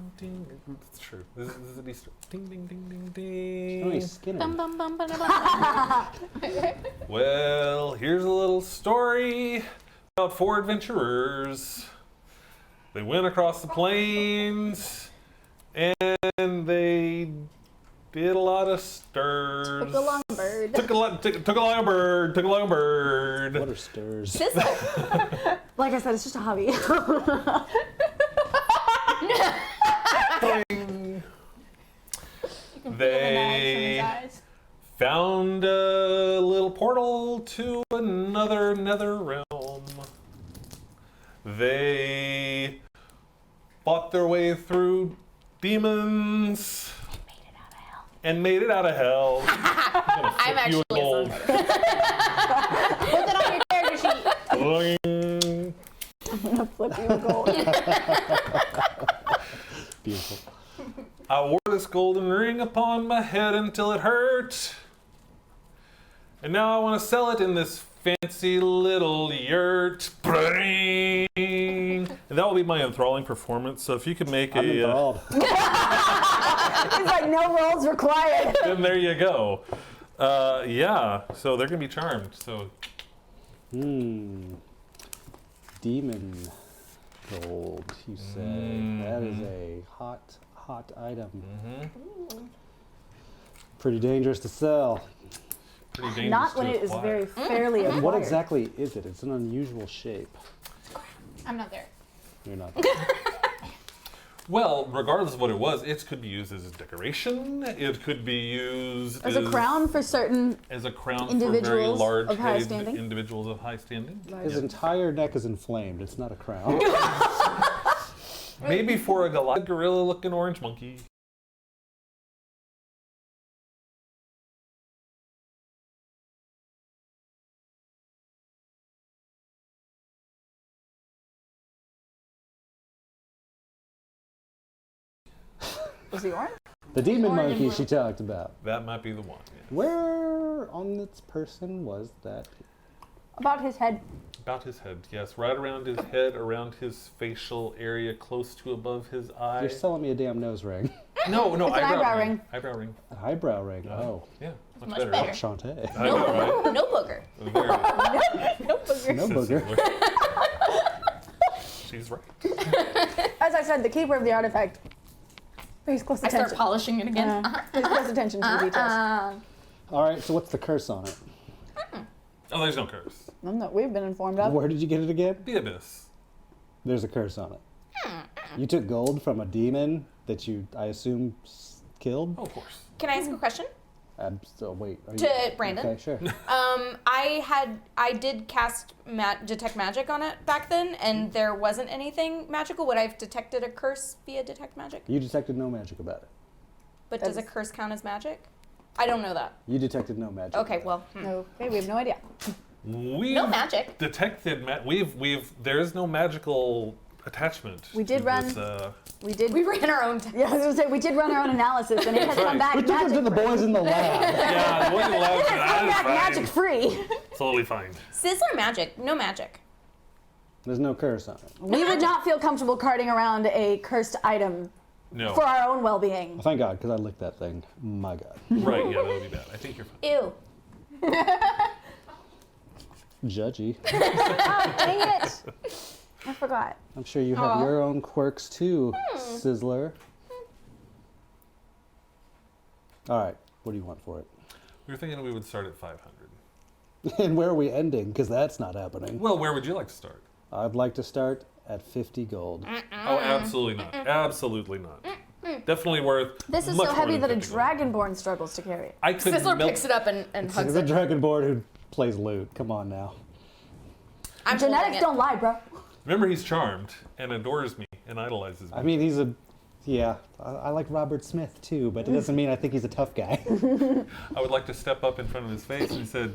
That's true. This is a Easter. Ding, ding, ding, ding, oh, ding. he's skinny. Bum, bum, bum, ba, da, ba. Well, here's a little story about 4 adventurers. They went across the plains and they did a lot of stirs. Took a long bird. Took a long bird. Took a long bird. What are stirs? Sizzler. Like I said, it's just a hobby. You can feel the nags in his They eyes. found a little portal to another nether realm. They fought their way through demons and made it out of hell. I'm actually a gold. son. Put that on your character sheet. Boing. I'm gonna flip you a gold. Beautiful. I wore this golden ring upon my head until it hurt. And now I want to sell it in this fancy little yurt. Bring. And that will be my enthralling performance. So if you could make I'm enthralled. He's like, no rolls required. then there you go. Yeah, so they're going to be charmed. So Demon gold, you say. That is a hot item. Pretty dangerous to sell. pretty dangerous Not when to it is acquire. very fairly acquired. What exactly is it? It's an unusual shape. I'm not there. You're not. Well, regardless of what it was, it could be used as a decoration. It could be used As a crown for certain as a crown for very individuals large of high headed standing? individuals of high standing. His entire neck is inflamed. It's not a crown. Maybe for a Goliath gorilla looking orange monkey. Was he orange? The demon Orange monkey and she talked about. That might be the one. Yeah. Where on this person was that? About his head. About his head, yes. Right around his head, around his facial area, close to above his eye. You're selling me a damn nose ring. No, It's an eyebrow ring. Eyebrow ring. An eyebrow ring. Oh. Yeah, much, Much better. better. Shantae. I know, right? No booger. Very No booger. No booger. She's right. As I said, the keeper of the artifact pays close I start attention. polishing it again. Pays close attention to the details. All right, so what's the curse on it? Oh, there's no curse. None that we've been informed of. Where did you get it again? The abyss. There's a curse on it. You took gold from a demon that you, I assume, killed? Oh, of course. Can I ask a question? So wait. Are you, To Brandon? Okay, sure. I did cast detect magic on it back then, and there wasn't anything magical. Would I have detected a curse via detect magic? You detected no magic about it. But does a curse count as magic? I don't know that. You detected no magic. Okay, about well, Okay, we have no idea. We've no magic. detected. There is no magical attachment. We did to run- This, We did. We ran our own. Yeah, I was gonna say we did run our own analysis, and it has come back it. We took him to the magic. boys in the lab. yeah, the one you love. Come back magic free. Totally fine. Sizzler magic. No magic. There's no curse on it. We would not feel comfortable carting around a cursed item No. for our own well-being. Well, thank God, because I licked that thing. My God. Right, yeah, that would be bad. I think you're fine. Ew. Judgy. Dang it! I forgot. I'm sure you have your own quirks too, Sizzler. All right, what do you want for it? We were thinking we would start at 500. And where are we ending? Because that's not happening. Well, where would you like to start? I'd like to start at 50 gold. Oh, absolutely not. Absolutely not. Definitely worth. This is much so more heavy than that a 50 gold. dragonborn struggles to carry it. I could Sizzler melt- picks it up and hugs He's a it. dragonborn who plays lute. Come on now. I'm Genetics holding it. don't lie, bro. Remember, he's charmed and adores me and idolizes me. I mean, he's a. Yeah, I like Robert Smith too, but it doesn't mean I think he's a tough guy. I would like to step up in front of his face and he said,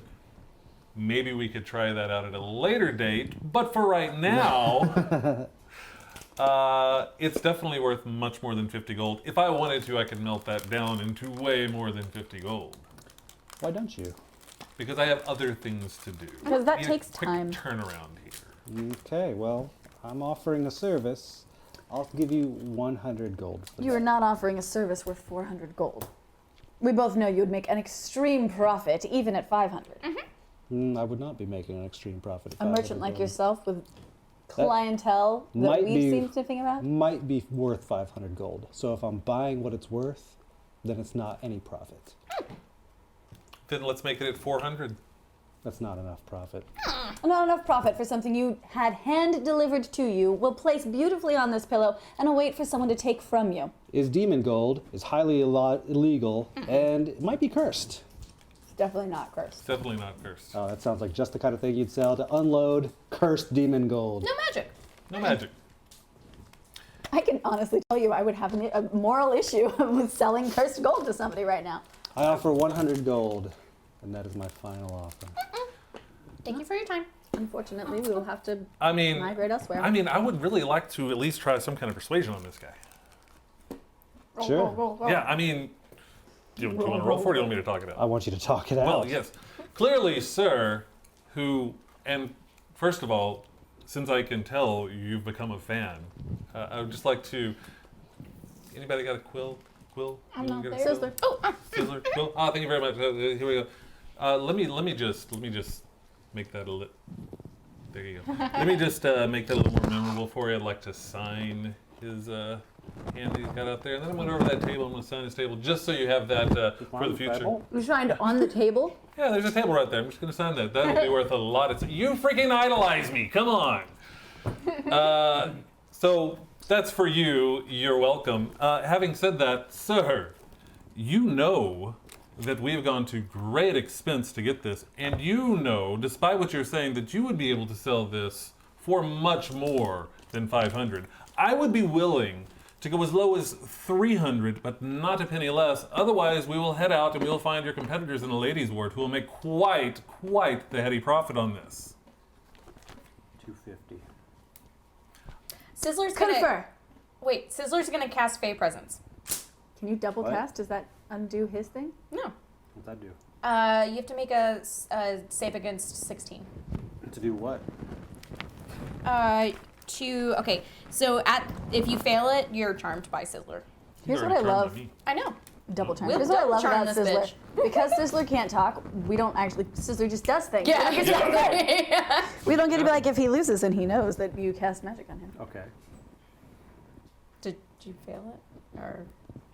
maybe we could try that out at a later date, but for right now, it's definitely worth much more than 50 gold. If I wanted to, I could melt that down into way more than 50 gold. Why don't you? Because I have other things to do. Because that Need a takes quick time. turnaround here. Okay, well, I'm offering a service. I'll give you 100 gold for You are that. not offering a service worth 400 gold. We both know you would make an extreme profit, even at 500. I would not be making an extreme profit. If A 500 merchant like gold. yourself with clientele that might we be- seem sniffing about? Might be worth 500 gold. So if I'm buying what it's worth, then it's not any profit. Then let's make it at 400. That's not enough profit. Not enough profit for something you had hand delivered to you, will place beautifully on this pillow, and await for someone to take from you. Is demon gold, is highly illegal, and it might be cursed. It's definitely not cursed. It's definitely not cursed. Oh, that sounds like just the kind of thing you'd sell to unload cursed demon gold. No magic. No magic. I can honestly tell you I would have a moral issue with selling cursed gold to somebody right now. I offer 100 gold, and that is my final offer. Thank you for your time. Unfortunately, we will have to I mean, migrate elsewhere. I would really like to at least try some kind of persuasion on this guy. Sure. Yeah, I mean, do you want to roll for it or do you want me to talk it out? I want you to talk it out. Well, yes. Clearly, sir, and first of all, since I can tell you've become a fan, I would just like to, anybody got a quill? I'm You not got a there. quill? Sizzler. Oh, Sizzler? Quill? Ah, thank you very much. Here we go. Let me just make that a little, there you go. Let me just make that a little more memorable for you. I'd like to sign his hand that he's got out there. And then I'm going to go over to that table. I'm going to sign his table just so you have that for the future. You signed on the table? Yeah, there's a table right there. I'm just going to sign that. That'll be worth a lot of You freaking idolize me. Come on. So that's for you. You're welcome. Having said that, sir, you know that we have gone to great expense to get this. And you know, despite what you're saying, that you would be able to sell this for much more than 500. I would be willing to go as low as 300, but not a penny less. Otherwise, we will head out and we will find your competitors in the ladies' ward who will make quite the heady profit on this. 250. Sizzler's gonna Confer. wait. Sizzler's gonna cast Fey Presence. Can you double What? cast? Does that undo his thing? No. What's that do? You have to make a save against 16. To do what? Okay. So if you fail it, you're charmed by Sizzler. Here's You're what I charmed by love. me. I know. Double charm. We'll Here's what I double love charm about this Sizzler. bitch. Because Sizzler can't talk, we don't actually. Sizzler just does things. Yeah. We don't get to, Yeah. we don't get to be like, if he loses, and he knows that you cast magic on him. Okay. Did you fail it? Or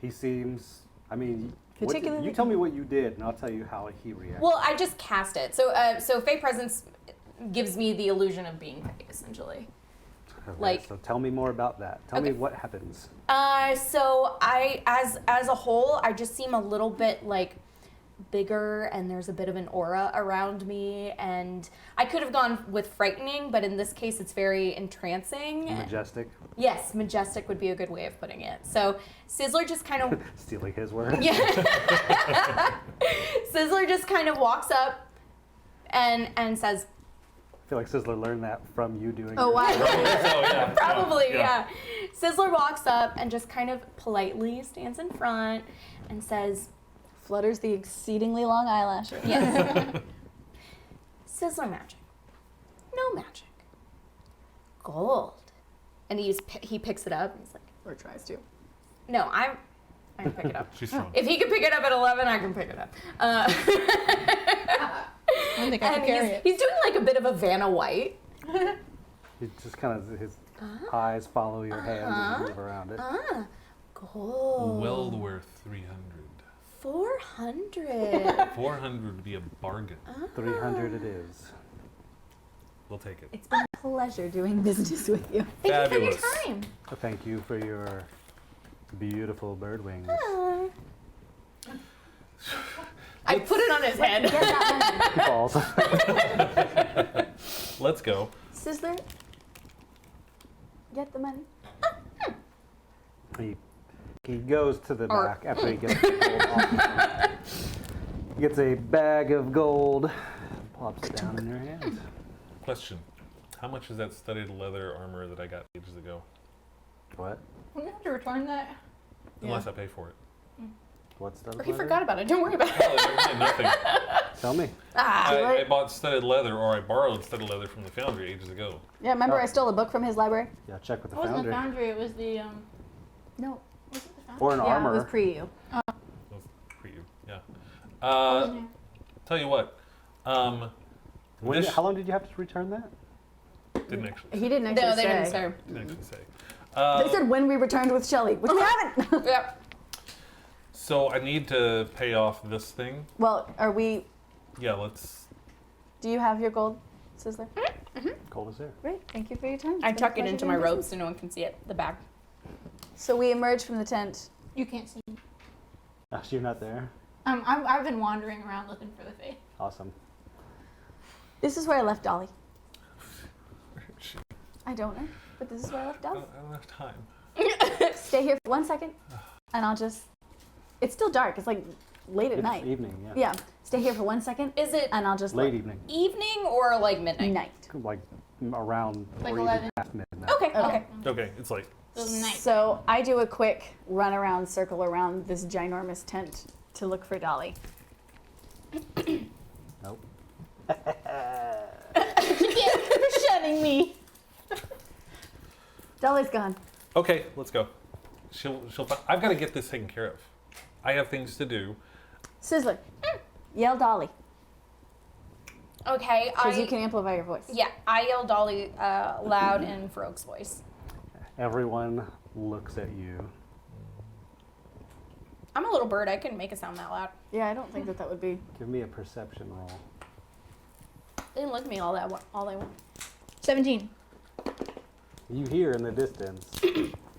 He seems. I mean, Particularly- you tell me what you did, and I'll tell you how he reacts. well, I just cast it. So Fey Presence gives me the illusion of being Fey, essentially. Okay, like- so tell me more about that. Tell me Okay. what happens. So I, as a whole, I just seem a little bit like bigger, and there's a bit of an aura around me, and I could have gone with frightening, but in this case, it's very entrancing. Majestic. Yes, majestic would be a good way of putting it. So Sizzler just kind of, Stealing his word. yeah. Sizzler just kind of walks up and says, I feel like Sizzler learned that from you doing. Oh, your- wow. So, yeah, probably, yeah. yeah. Sizzler walks up and just kind of politely stands in front and says, Flutters the exceedingly long eyelashes. yes. Sizzler magic. No magic. Gold. And he picks it up and he's like, Or tries to. no, I can pick it up. She's strong. If he can pick it up at 11, I can pick it up. I don't think I And can carry it. he's doing like a bit of a Vanna White. He just kind of his eyes follow your hand and you move around it. Gold. Well worth 300. 400. 400 would be a bargain. 300 it is. We'll take it. It's been a pleasure doing business with you. Thank Fabulous. you for your time. So thank you for your beautiful bird wings. I put it on his head. Get that money. Balls. Let's go. Sizzler, get the money. He goes to the Or- back after he gets the gold off. He gets a bag of gold, and plops it down in your hands. Question. How much is that studded leather armor that I got ages ago? What? Wouldn't you have to return that? Unless I pay for it. What's that? Or he forgot about it. Don't worry about it. Oh, there's really nothing. Tell me. I bought studded leather, or I borrowed studded leather from the foundry ages ago. Yeah, remember Oh. I stole a book from his library? Yeah, check with It the wasn't the foundry. foundry, it was the, No. was it the foundry? Or an Yeah, armor. it was pre you. That was for you. Yeah. Wasn't it? Tell you what. When, this how long did you have to return that? didn't actually He didn't actually No, say. they didn't say. They said when we returned with Shelley, which we haven't. Yep. So I need to pay off this thing. Well, are we? Yeah, let's. Do you have your gold, Sizzler? Gold is there. Great. Thank you for your time. It's I been a tuck it pleasure into doing my business. robes so no one can see it. The bag. So we emerge from the tent. You can't see me. Oh, so you're not there? I've been wandering around looking for the Fae. Awesome. This is where I left Dolly. Where is she? I don't know, but this is where I left I Dolly. don't have time. Stay here for 1 second, and I'll just. It's still dark. It's like late at It's night. evening, yeah. Yeah. Stay here for 1 second, Is it and I'll just. Late evening. evening or like midnight? Night. like around Like or 11. even past midnight. Okay. Okay, it's like It was nice. So I do a quick run around, circle around this ginormous tent to look for Dolly. Nope. You're shutting me. Dolly's gone. okay. Let's go. She'll. I've got to get this taken care of. I have things to do. Sizzler, yell Dolly, Okay. because you can amplify your voice. Yeah, I yell Dolly loud in Farrokh's voice. Everyone looks at you. I'm a little bird. I can make it sound that loud. Yeah, I don't think that would be. Give me a perception roll. They didn't look at me all they want. 17. You hear in the distance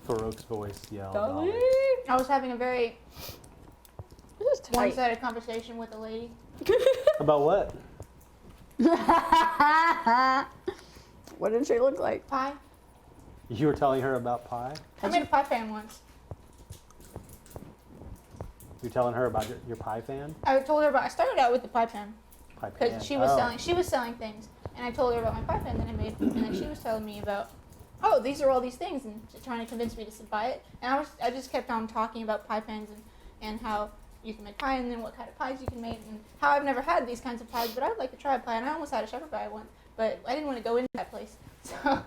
Farrokh's voice yell, Dolly. I was having a very This is tight. one-sided conversation with a lady. About what? What did she look like? Pie. You were telling her about pie? I made a pie fan once. You're telling her about your pie fan? I told her about. I started out with the pie pan Pie pan. because she was Oh. selling. She was selling things, and I told her about my pie pan that I made, and then she was telling me about, oh, these are all these things, and trying to convince me to buy it. And I just kept on talking about pie pans and how you can make pie, and then what kind of pies you can make, and how I've never had these kinds of pies, but I would like to try a pie, and I almost had a shepherd pie once, but I didn't want to go into that place. So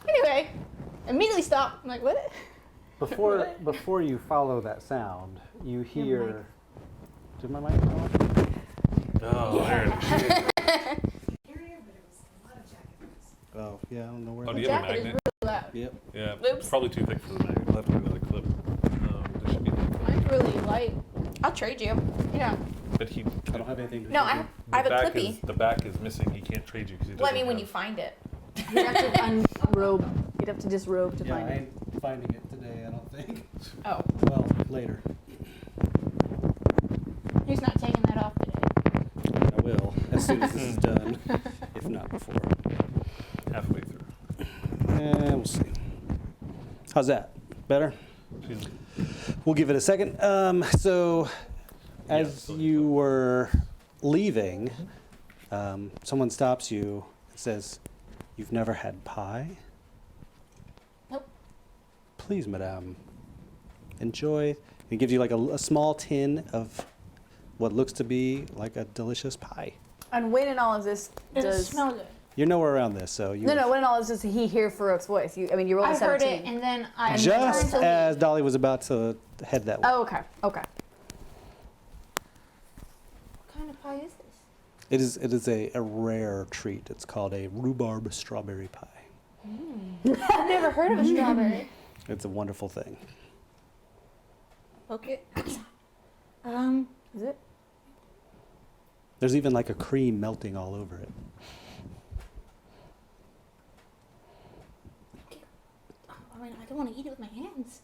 anyway, immediately stopped. I'm like, what? Before you follow that sound, you hear. Did my mic go on? Oh, there it is. Oh, yeah, I don't know where. Oh, that- do you have a Jacket is magnet? really loud. Yep. Yeah, Oops. it's probably too thick for the magnet. We'll have to get another clip. There should be, Mine's really light. I'll trade you. Yeah. but he. I don't have anything to No, do. I have a back clippy. the back is missing. He can't trade you because he doesn't. Well, I mean, when have- you find it. You'd have to unrobe. You'd have to disrobe to Yeah, I find it. ain't finding it today, I don't think. Oh. Well, later. He's not taking that off today. I will, as soon as this is done, if not before. halfway through. We'll see. How's that? Better? She's, We'll give it a second. So, as so you were leaving, someone stops you and says, "You've never had pie?" Nope. Please, madame, enjoy. It gives you like a small tin of what looks to be like a delicious pie. And when in all of this Does it does smell good? You're nowhere around this, so you. no, when in all of this does he hear Farrokh's voice? You rolled a I heard 17. it, and then I Just turned to as leave. Dolly was about to head that way. Oh, okay. What kind of pie is this? It is a rare treat. It's called a rhubarb strawberry pie. I've never heard of a strawberry. It's a wonderful thing. Poke it. Is it? There's even like a cream melting all over it. I mean, I don't want to eat it with my hands.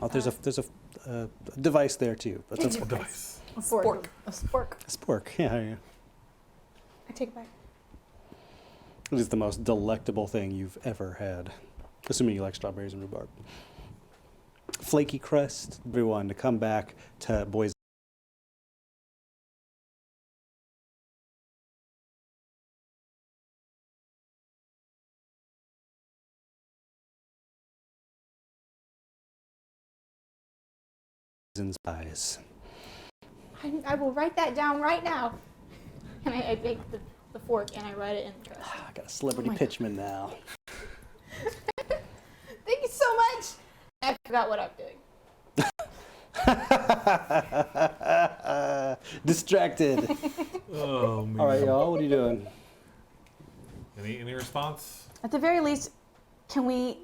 Oh, there's a device there too. But that's device. A spork. A spork. a spork. Yeah. I take it back. It is the most delectable thing you've ever had, assuming you like strawberries and rhubarb. Flaky crust. Everyone to come back to Boys. Pies. I will write that down right now. And I take the fork and I write it in the crust. I got a celebrity pitchman now. Thank you so much. I forgot what I'm doing. Distracted. Oh man. All right, y'all. What are you doing? Any response? At the very least, can we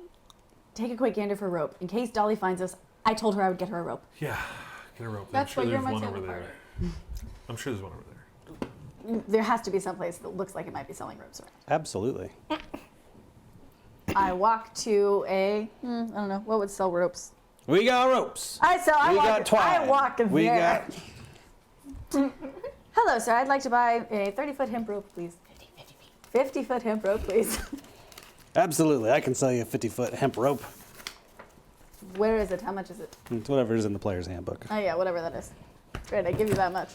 take a quick gander for a rope in case Dolly finds us? I told her I would get her a rope. Yeah. Get a rope. That's I'm sure why you're there's my one table over there. partner. I'm sure there's one over there. There has to be some place that looks like it might be selling ropes around. Absolutely. I walk to a I don't know what would sell ropes. We got ropes. I We got twine. I walk there. We got. Hello, sir. I'd like to buy a 30-foot hemp rope, please. 50-foot hemp rope, please. Absolutely. I can sell you a 50-foot hemp rope. Where is it? How much is it? It's whatever is in the player's handbook. Oh yeah, whatever that is. Great, I give you that much.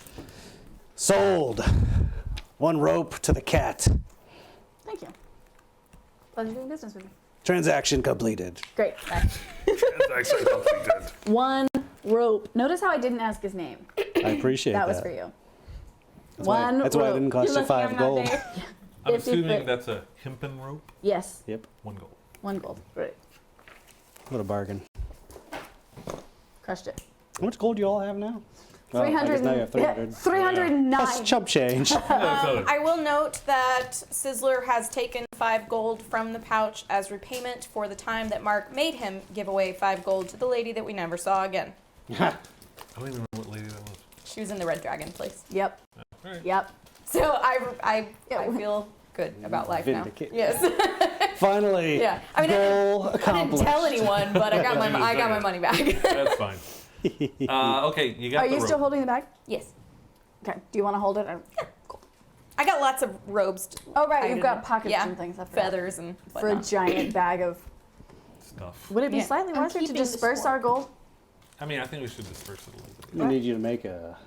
Sold. One rope to the cat. Thank you. Pleasure doing business with you. Transaction completed. Great. Bye. Transaction completed. 1 rope. Notice how I didn't ask his name. I appreciate that. That was for you. That's why, that's why it didn't cost you 5 gold. I'm 50 assuming foot. that's a hempen rope. Yes. Yep. 1 gold. 1 gold. Right. What a bargain. Crushed it. How much gold do you all have now? Well, I guess 300. now you have 300. 309. Plus chump change. I will note that Sizzler has taken 5 gold from the pouch as repayment for the time that Mark made him give away 5 gold to the lady that we never saw again. I don't even know what lady that was. She was in the Red Dragon place. Yep. All right. Yep. So I feel good about life Vindicate. now. Yes. Finally, Yeah. I mean, goal I didn't accomplished. tell anyone, but I got my money back. That's fine. Okay, you got Are the you rope. still holding the bag? Yes. Okay. Do you want to hold it? Or? I got lots of robes. Oh, right. You've items. got pockets Yeah. and things. I forgot. Feathers and For a whatnot. giant bag of. Stuff. Would it be Yeah. slightly I'm wiser to keeping this disperse one. our gold? I mean, I think we should disperse it a little bit. I'm gonna need you to make a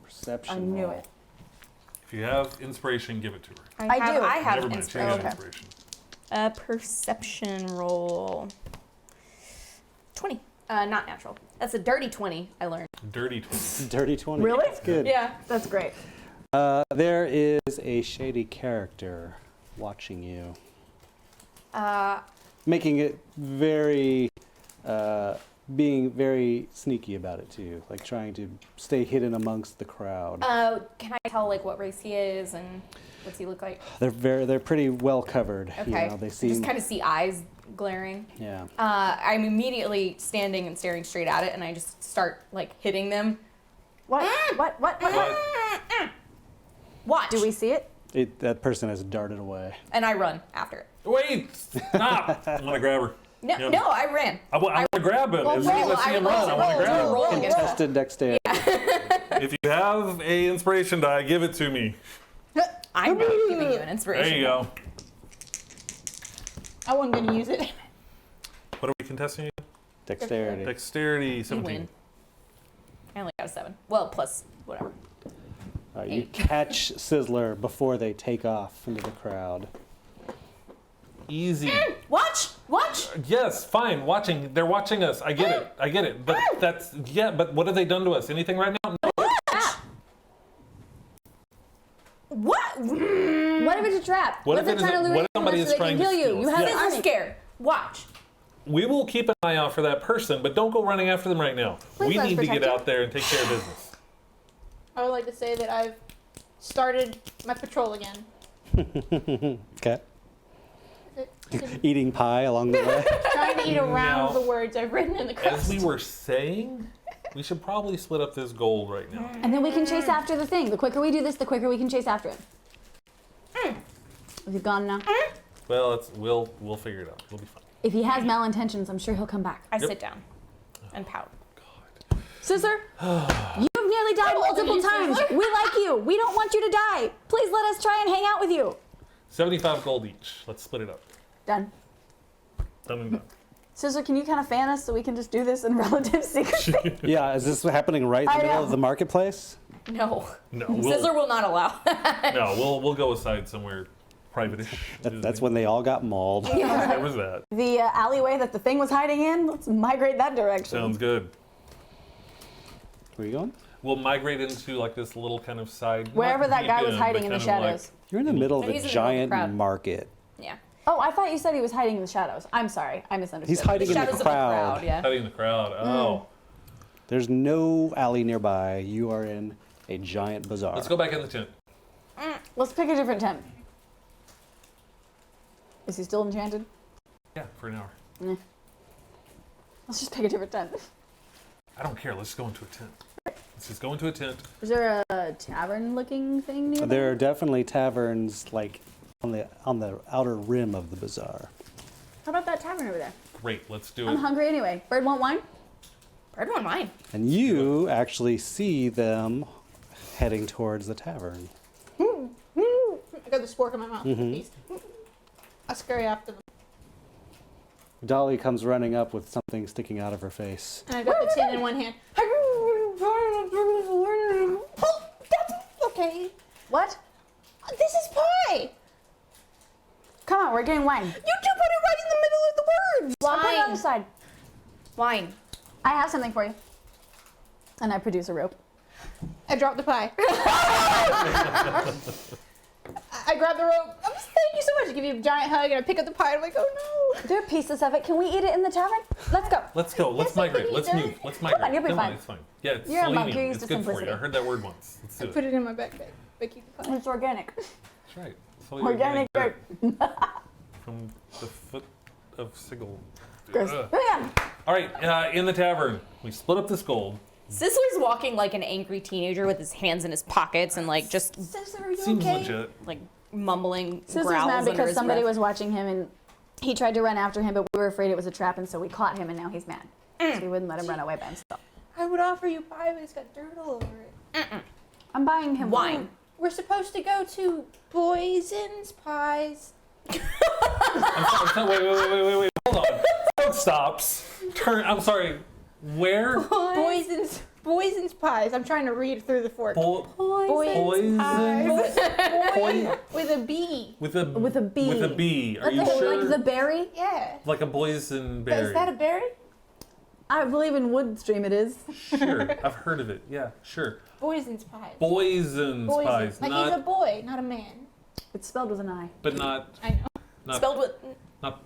perception I knew roll. it. If you have inspiration, give it to her. I do. I have Never mind, she got inspiration. inspiration. Perception roll. 20. Not natural. That's a dirty 20. I learned. Dirty 20. Dirty 20. Really? That's good. Yeah. That's great. There is a shady character watching you, making it very, being very sneaky about it too, like trying to stay hidden amongst the crowd. Can I tell like what race he is and what's he look like? They're pretty well covered. Okay. You know, they I seem, just kind of see eyes glaring. yeah. I'm immediately standing and staring straight at it, and I just start like hitting them. What? What? What? Watch. Do we see it? That person has darted away. And I run after it. Wait! Stop! I want to grab her. No, Yep. no, I ran. I want to grab him. Well, As soon as roll. I see I him would run, like I to want to roll. grab him. Roll against that. Contested dexterity. If you have a inspiration die, give it to me. I'm not giving you an inspiration. There you go. I wasn't going to use it. What are we contesting? Dexterity. Dexterity, You 17. win. I only got a 7. Well, plus whatever. You catch Sizzler before they take off into the crowd. Easy. Watch! Watch! Yes, fine. Watching. They're watching us. I get it. I get it. But that's, yeah, but what have they done to us? Anything right now? No. What? What if it's a trap? What if if it they're trying is- to lure what you if somebody so is they trying can to kill you? steal You us? have Yes. an I'm army. scared. Watch. We will keep an eye out for that person, but don't go running after them right now. Please We let us need to protect get you. out there and take care of business. I would like to say that I've started my patrol again. Okay. Is it- Eating pie along the way. Trying to eat around Now, the words I've written in the crust. As we were saying, we should probably split up this gold right now. And then we can chase after the thing. The quicker we do this, the quicker we can chase after him. Is he gone now? Well, we'll figure it out. We'll be fine. If he has malintentions, I'm sure he'll come back. I Yep. sit down and pout. Scissor, you've nearly died multiple you, times. Scissor. We like you. We don't want you to die. Please let us try and hang out with you. 75 gold each. Let's split it up. Done. Done and done. Scissor, can you kind of fan us so we can just do this in relative secrecy? Yeah, is this happening right in I the middle know. of the marketplace? No. No, Scissor will not allow. we'll go aside somewhere private-ish. That's when they all got mauled. There was that. The alleyway that the thing was hiding in, let's migrate that direction. Sounds good. Where are you going? We'll migrate into like this little kind of side. Wherever not that deep guy was in, hiding but in the kind of shadows. You're in the middle of He's a in the middle of the giant crowd. market. Yeah. Oh, I thought you said he was hiding in the shadows. I'm sorry. I misunderstood. He's hiding in Shadows the of the crowd. crowd, yeah. hiding in the crowd. Oh. There's no alley nearby. You are in a giant bazaar. Let's go back in the tent. Let's pick a different tent. Is he still enchanted? Yeah, for an hour. Let's just pick a different tent. I don't care. Let's just go into a tent. Let's just go into a tent. Is there a tavern-looking thing near There are definitely taverns like on the outer rim of the bazaar. How about that tavern over there? Great. Let's do I'm it. hungry anyway. Bird want wine? Bird want mine. And you actually see them heading towards the tavern. I got the spork in my mouth. Please. I scurry after them. Dolly comes running up with something sticking out of her face. And I got the tin in one hand. Oh, that's okay. What? This is pie. Come on, we're getting wine. You two I'll put it on Wine. the side. Wine. I have something for you. And I produce a rope. I dropped the pie. I grab the rope. Thank you so much. I give you a giant hug and I pick up the pie. I'm like, oh no. There are pieces of it. Can we eat it in the tavern? Let's go. Let's go. Let's Yes, I migrate. can Let's eat move. it. Let's migrate. on, you'll be fine. It's fine. Yeah, it's You're a monk, selenium. you're used It's to good for you. simplicity. I heard that word once. Let's do I it. put it in my backpack. But keep the pie. It's organic. That's right. So you're Organic getting dirt. from the foot of Sigil. Gross. Ugh. Moving on. All right, in the tavern, we split up this gold. Sizzler's walking like an angry teenager with his hands in his pockets and like just Sister, are you Seems okay? legit. like mumbling Sister's growls mad under because his somebody breath. was watching him and he tried to run after him, but we were afraid it was a trap, and so we caught him, and now he's mad. So we wouldn't let him run away by himself. I would offer you pie, but it's got dirt all over it. I'm buying him Wine. We're supposed to go to Boysen's Pies. I'm sorry, wait. Hold on. Road stops. Turn. I'm sorry. Where? Boysen's Pies. I'm trying to read through the fork. Poison. Boy with a B. With a With a B. With a B. Are Like you the, sure? like the berry? Yeah. Like a boysenberry. But is that a berry? I believe in Woodstream it is. Sure. I've heard of it. Yeah. Sure. Boysen's Pies. Boysen's pies. Like Not. he's a boy, not a man. It's spelled with an I. But not. I know. Not. Spelled with Not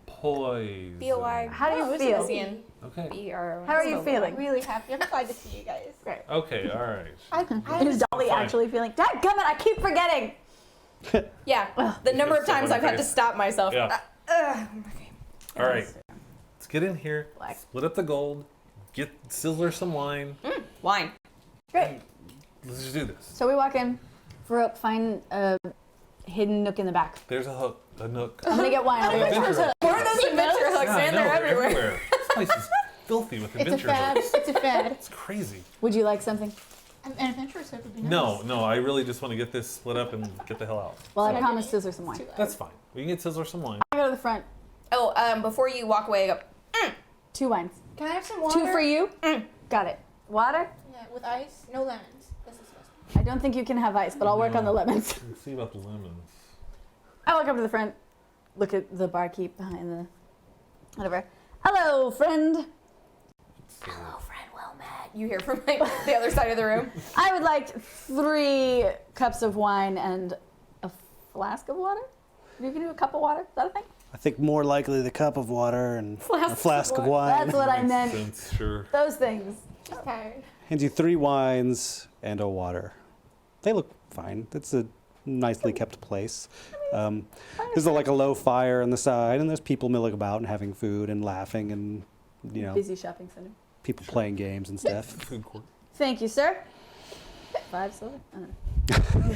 poison. B-O-I. How do you Oh, feel? isn't it? Okay. B-R-O-N. How are you I'm feeling? really happy. I'm glad to see you guys. Great. Okay. All right. Is Dolly Fine. actually feeling? Dadgummit, I keep forgetting. Yeah. The number of so times I've had to crazy. stop myself. Yeah. Okay. All right. Let's get in here. Black. Split up the gold. Get Sizzler some wine. Wine. Great. Let's just do this. So we walk in, Farrokh, find a hidden nook in the back. There's a nook. I'm gonna get wine. I'll be right back. Adventure hook. More of those adventure hooks, Yeah, man. no, They're everywhere. This place is filthy with It's a adventure fad. hooks. It's a fad. It's crazy. Would you like something? An adventurous hook would be nice. No, I really just want to get this split up and get the hell out. Well, I So- promised Sizzler some wine. Too loud. That's fine. We can get Sizzler some wine. I go to the front. Oh, before you walk away, I go, 2 wines. Can I have some water? 2 for you. Got it. Water? Yeah, with ice. No lemons. That's disgusting. I don't think you can have ice, but I'll work on the lemons. Let's see about the lemons. I walk up to the front, look at the barkeep behind the whatever. Hello, friend. hello, friend, well met. You hear from like the other side of the room. I would like 3 cups of wine and a flask of water. You can do a cup of water. Is that a thing? I think more likely the cup of water and a Flask of flask of wine. That's what I Makes meant. sense, sure. Those things. Just tired. Hands you 3 wines and a water. They look fine. It's a nicely kept place. There's like a low fire on the side, and there's people milling about and having food and laughing, and Busy shopping center. people playing games and stuff. Food court. Thank you, sir. 5 silver. I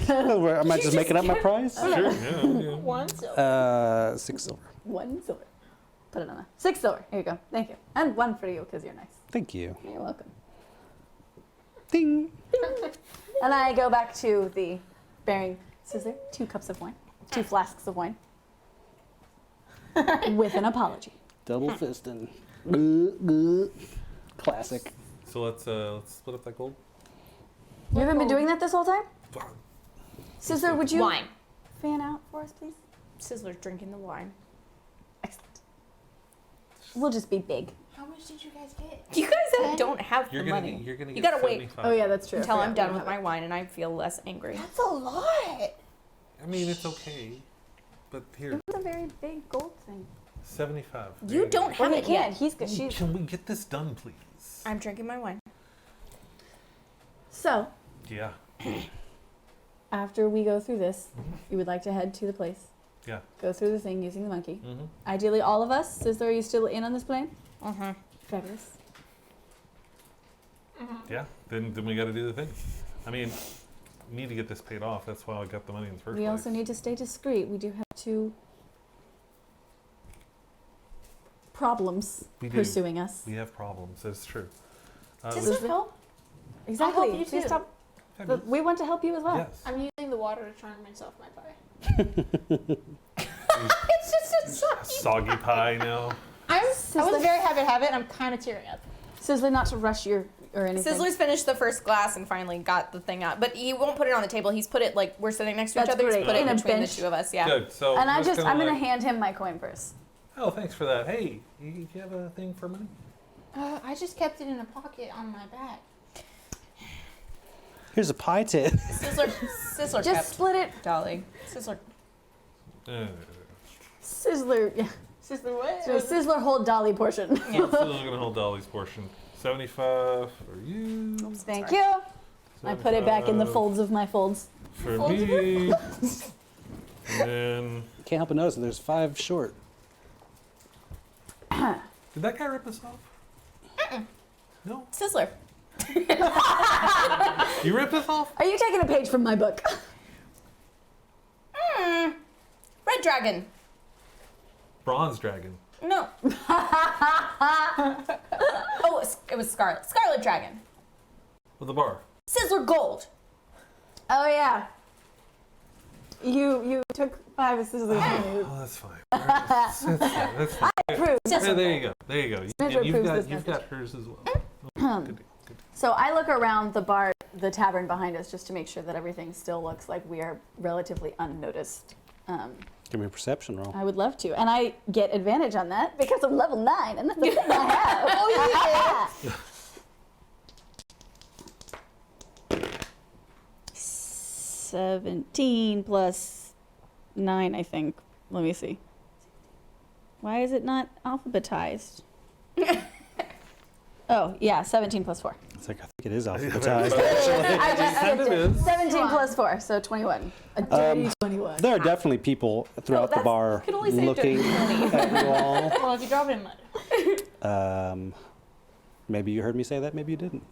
don't know. I might just making up my price. Sure, yeah. One silver. 6 silver. 1 silver. Put it on there. 6 silver. Here you go. Thank you. And 1 for you because you're nice. Thank you. You're welcome. Ding. And I go back to the bearing Sizzler 2 cups of wine, 2 flasks of wine, with an apology. Double fisting. Classic. So let's split up that gold. You haven't been doing that this whole time? Sizzler, would you Wine. fan out for us, please? Sizzler's drinking the wine. Excellent. We'll just be big. How much did you guys get? You guys don't have You're the gonna money. get, you're gonna You get gotta wait 75. Oh yeah, that's true. until I I'm forgot done we with don't my wine and I feel less angry. That's a lot. I mean, it's okay. But here, have it. It's a very big gold thing. 75. There You go. don't Well, have he it can't. yet. He's good. She's Can we get this done, please? I'm drinking my wine. so. Yeah. After we go through this, you would like to head to the place. Yeah. Go through the thing using the monkey. Mm-hmm. Ideally, all of us. Sizzler, are you still in on this plan? Uh-huh. Fabulous. Yeah. Then we got to do the thing. I mean, we need to get this paid off. That's why I got the money in the first We place. also need to stay discreet. We do have 2 problems We do. pursuing us. We have problems. That's true. Does this help? Exactly. I'll help you Please too. stop. fabulous. We want to help you as well. Yes. I'm using the water to try and rinse off my pie. It's just a Soggy pie now. I was very happy to have it. I'm kind of tearing up. Sizzler, not to rush your or anything. Sizzler's finished the first glass and finally got the thing out, but he won't put it on the table. He's put it like we're sitting next to That's each other. He's great. put it In a between bench. the 2 of us. Yeah. Good. So And I'm I'm gonna like, hand him my coin purse. Oh, thanks for that. Hey, you have a thing for money? I just kept it in a pocket on my bag. Here's a pie tin. Sizzler Just kept. split it. Dolly. Sizzler. Sizzler. Yeah. Sizzler, what? So Sizzler hold Dolly portion. Yeah. Still gonna hold Dolly's portion. 75 for you. Thank you. I put it back in the 75 folds of my folds. For me. And then, Can't help but notice that there's 5 short. did that guy rip us off? No. Sizzler. You ripped us off? Are you taking a page from my book? Red dragon. Bronze dragon. No. Oh, it was Scarlet. Scarlet dragon. With the bar. Sizzler gold. Oh yeah. You took 5 of Sizzler's from me. Oh, that's fine. All right. That's fine. Approve. Hey, there you go. There you go. Measure You've approves got, this you've message. got hers as well. Good. So I look around the bar, the tavern behind us, just to make sure that everything still looks like we are relatively unnoticed. Give me a perception roll. I would love to, and I get advantage on that because I'm level 9, and that's the thing I have. Oh yeah. 17 plus 9, I think. Let me see. Why is it not alphabetized? Oh, yeah, 17 plus 4. It's like, I think it is alphabetized. Kind of is. 17 plus 4, so 21. A dirty 21. There are definitely people throughout the that's- bar you can only say looking dirty. at you all. Well, if you drop it in mud. Maybe you heard me say that, maybe you didn't.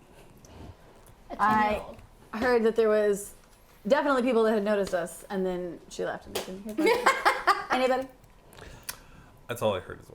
A I 10-year-old. heard that there was definitely people that had noticed us, and then she left and I didn't hear from her. Anybody? That's all I heard as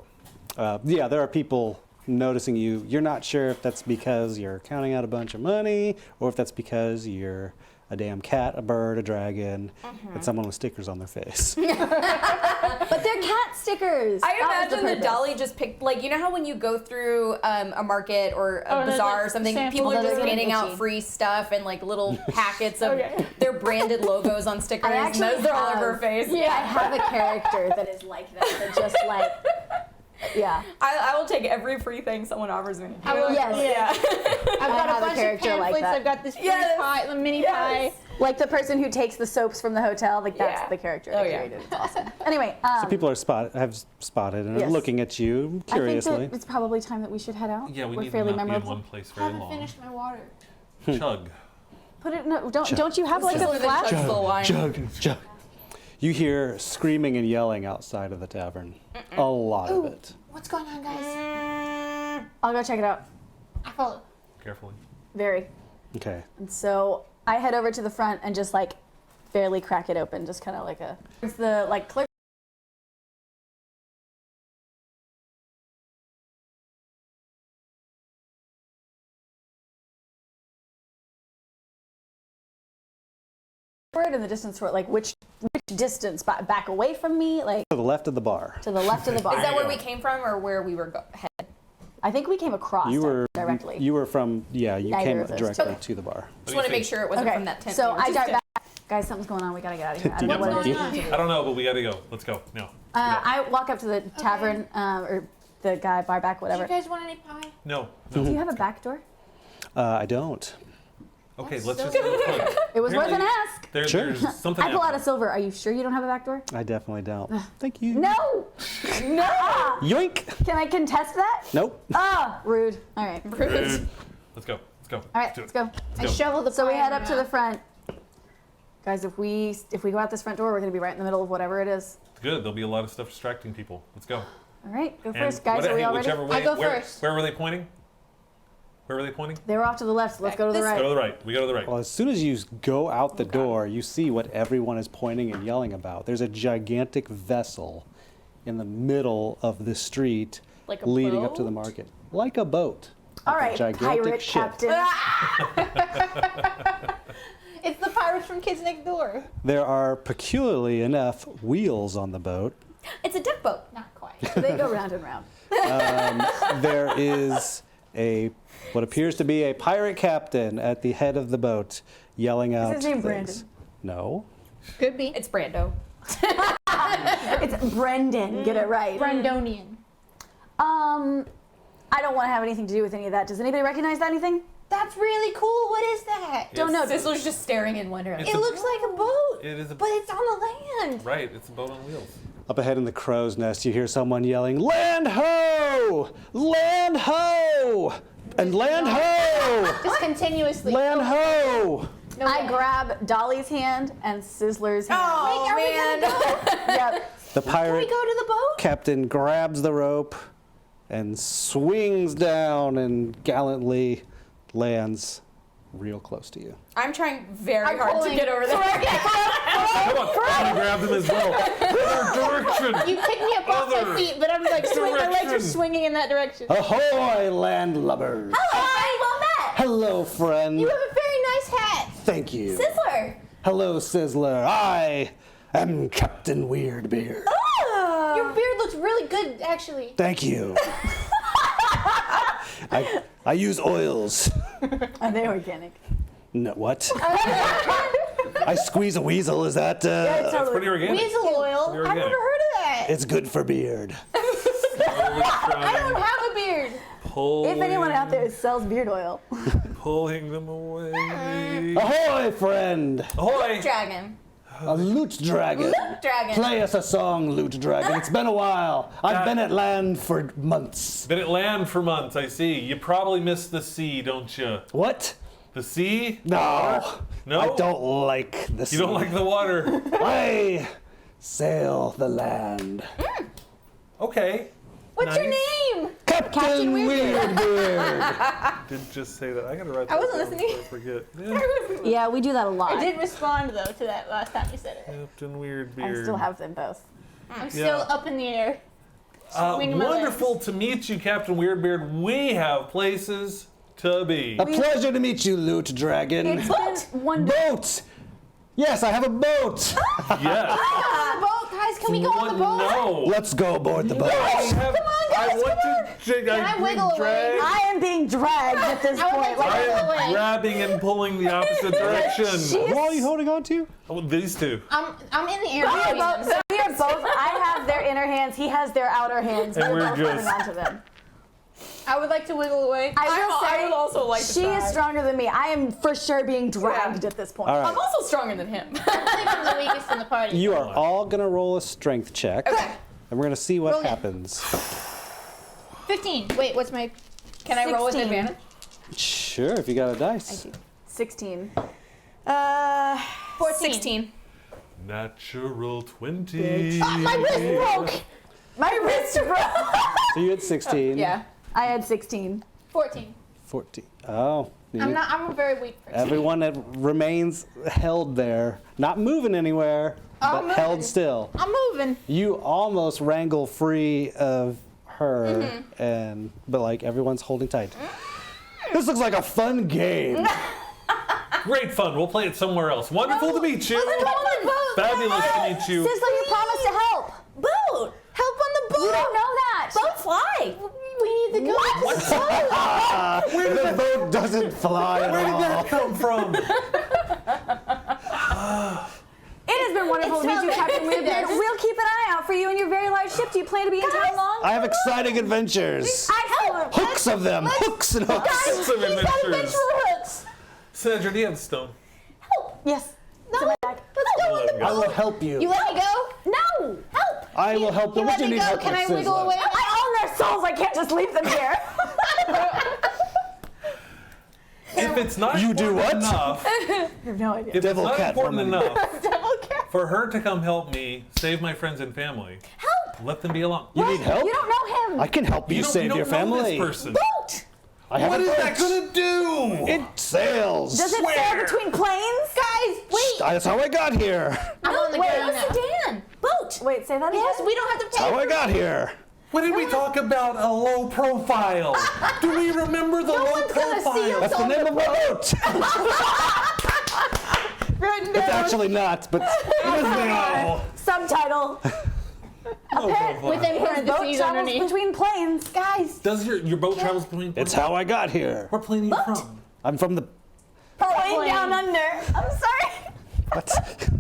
well. Yeah, there are people noticing you. You're not sure if that's because you're counting out a bunch of money or if that's because you're a damn cat, a bird, a dragon, and someone with stickers on their face. But they're cat stickers. I That was imagine the that purpose. Dolly just picked, like, you know how when you go through a market or a there's, bazaar or like, something, samples people are of just it. handing out Itchy. free stuff and like little packets of Okay. their branded logos on stickers, I and actually those are all over her have- face. I have a character that is like that just like, yeah. I will take every free thing someone offers me. I will, Yes. Yeah. I've got have a a bunch of character like pamphlets. that. I've got this free Yes. pie, the mini Yes. pie. Like the person who takes the soaps from the hotel, like that's Yeah. the character Oh, I yeah. created. It's awesome. Anyway, So people are have spotted and are Yes. looking at you I think curiously. that it's probably time that we should head out. Yeah, we We're need to fairly not be in memorable. one place I very haven't long. finished my water. Chug. Put it. No, don't you have like Just a with flash? chugs full of wine. Chug. You hear screaming and yelling outside of the tavern. A lot of it. What's going on, guys? I'll go check it out. I follow. Carefully. Very. Okay. And so I head over to the front and just like barely crack it open, just kind of like a. It's the like clerk. In the distance for like which distance back away from me, like To the left of the bar. to the left of the bar. Is that where we came from or where we were headed? I think we came across You were directly. You were from you Neither came of those. directly Okay. to the bar. Just want to make sure it wasn't Okay, from that tent. so we were I just got in. back. Guys, something's going on. We gotta get out of here. I don't know What's what it going is. on? I don't know, but we gotta go. Let's go. No. I walk up to the tavern or the guy bar back, Do whatever. you guys want any pie? No. Do you have a back door? I don't. Okay, That's let's so just move on. It was worth an Apparently- ask. Sure. There's something I pull out a happening. silver. Are you sure you don't have a back door? I definitely don't. Thank you. No. No. Yoink. Can I contest that? Nope. Ah, rude. All right. Rude. Let's go. Let's go. All right, let's go. I shovel the pie. So we head in up my to the mouth. front. Guys, if we go out this front door, we're gonna be right in the middle of whatever it is. Good. There'll be a lot of stuff distracting people. Let's go. All right, go And first, guys. what- Are we hey, all ready? whichever way, I go where, first. Where were they pointing? Where were they pointing? They were off to the left. So let's go to the This- right. Go to the right. We go to the right. Well, as soon as you go out the door, you see what everyone is pointing and yelling about. There's a gigantic vessel in the middle of the street Like a leading up to the boat? market. Like a boat. All Like a right, gigantic pirate ship. captain. It's the pirates from Kids Next Door. There are peculiarly enough wheels on the boat. It's a duck boat. Not quite. They go round and round. There is what appears to be a pirate captain at the head of the boat yelling out his name things. Brandon? No. Could be. It's Brando. It's Brendan. Get it right. Brandonian. I don't want to have anything to do with any of that. Does anybody recognize anything? That's really cool. What is that? Don't know. Sizzler's just staring in wonder. It's It looks like a boat. It is a But it's on the land. right. It's a boat on wheels. Up ahead in the crow's nest, you hear someone yelling, "Land ho! Land ho! And land ho! Just continuously. Land ho!" No I way. grab Dolly's hand and Sizzler's hand. Oh, Wait, are we gonna go? Yep. The Can we pirate go to the boat? captain grabs the rope and swings down and gallantly lands real close to you. I'm trying very I'm hard to pulling. get over there. Come on, I'm gonna grab them as well. Other direction. You pick me up off Other my feet, but I'm like swinging. My legs are direction. swinging in that direction. Ahoy, landlubbers! Hi, well met. Hello, friend. You have a very nice hat. Thank you. Sizzler. Hello, Sizzler. I am Captain Weirdbeard. Your beard looks really good, actually. Thank you. I use oils. Are they organic? No, what? I squeeze a weasel. Is that? Oh, That's pretty organic. Weasel oil. Very I've good. never heard of that. It's good for beard. I don't have a beard. If anyone out there sells beard oil. Pulling them away. Ahoy, friend! Ahoy! Dragon. A loot dragon. Dragon. Play us a song, loot dragon. It's been a while. I've been at land for months. Been at land for months, I see. You probably miss the sea, don't you? What? The sea? No. No? I don't like the sea. You don't like the water. I sail the land. Okay. What's your Nice. name? Captain Weirdbeard. Did just say that. I gotta write that I wasn't down listening. before I forget. Yeah. Yeah, we do that a lot. I did respond though to that last time you said it. Captain Weirdbeard. I still have them both. I'm still up in the air. swinging my Wonderful legs. to meet you, Captain Weirdbeard. We have places to be. A pleasure to meet you, loot dragon. It's been one Boat! Yes, I have a boat. Yes. On the boat, guys. Can we go on the boat? No. Let's go aboard the boat. Come on, guys, I want to. Can I wiggle away? I am being dragged at this I would point. like to I wiggle am away. grabbing and pulling the opposite direction. Who are you holding on to? Oh, these two. I'm in the air. We are between both, them. we are both. I have their inner hands. He has their outer hands. And we're both holding just- onto them. I would like to wiggle away. I would also like to she try. is stronger than me. I am for sure being dragged at this point. All right. I'm also stronger than him. I think I'm the weakest in the party. You are all going to roll a strength check. Okay. And we're going to see what Roll it. happens. 15. Wait, what's my... Can I roll with 16. advantage? Sure, if you got a dice. 16. 14. 16. Natural 20. My wrist broke. My wrist broke. So you had 16. Yeah. I had 16. 14. 14. Oh. I'm a very weak person. Everyone that remains held there, not moving anywhere, but moving. held still. I'm moving. You almost wrangle free of her, Mm-hmm. but like everyone's holding tight. This looks like a fun game. Great fun. We'll play it somewhere else. Wonderful to meet you. Let's go on the boat. Fabulous to meet you. Sizzler, you promised to help. Boat. Help on the boat. You don't know that. Boat fly. We need to go. The boat doesn't fly at Where did all. that come from? It has been wonderful to meet you, Captain Weirdbeard. Yes. We'll keep an eye out for you and your very large ship. Do you plan to be in town long? I have exciting adventures. Excellent. Hooks of them. Hooks and hooks. Some He's got adventures. adventure hooks. Sandra, do you have the stone? Yes. No, let's go on the I boat. will help you. You let me go? No. Help. I will help You them. let What do you me need go? help Can I with, wiggle Sizzler? away? I own their souls. I can't just leave them here. If it's not You do important what? enough, I have no idea. if it's Devil not cat important woman. enough Devil cat. for her to come help me save my friends and family, Help. let them be alone. You need help? You don't know him. I can help you, don't- save don't your know family. This person. Boat. I have What a is boat. that gonna do? It sails. Does it sail between planes? Guys, wait. That's how I got here. I'm on the Wait, ground what's now. Dan. Boat. Wait, say that again. Yes, we don't have to That's how pay. I got here. When did we talk about a low profile? Do we remember the low one's gonna see profile? you. That's the name of my boat. It's actually not, but No. Subtitle. Low profile. Within His boat parentheses travels underneath. between planes. Guys, Does your boat travels between? it's how I got here. Where plane are you from? I'm from the. Plane down under. I'm sorry. What?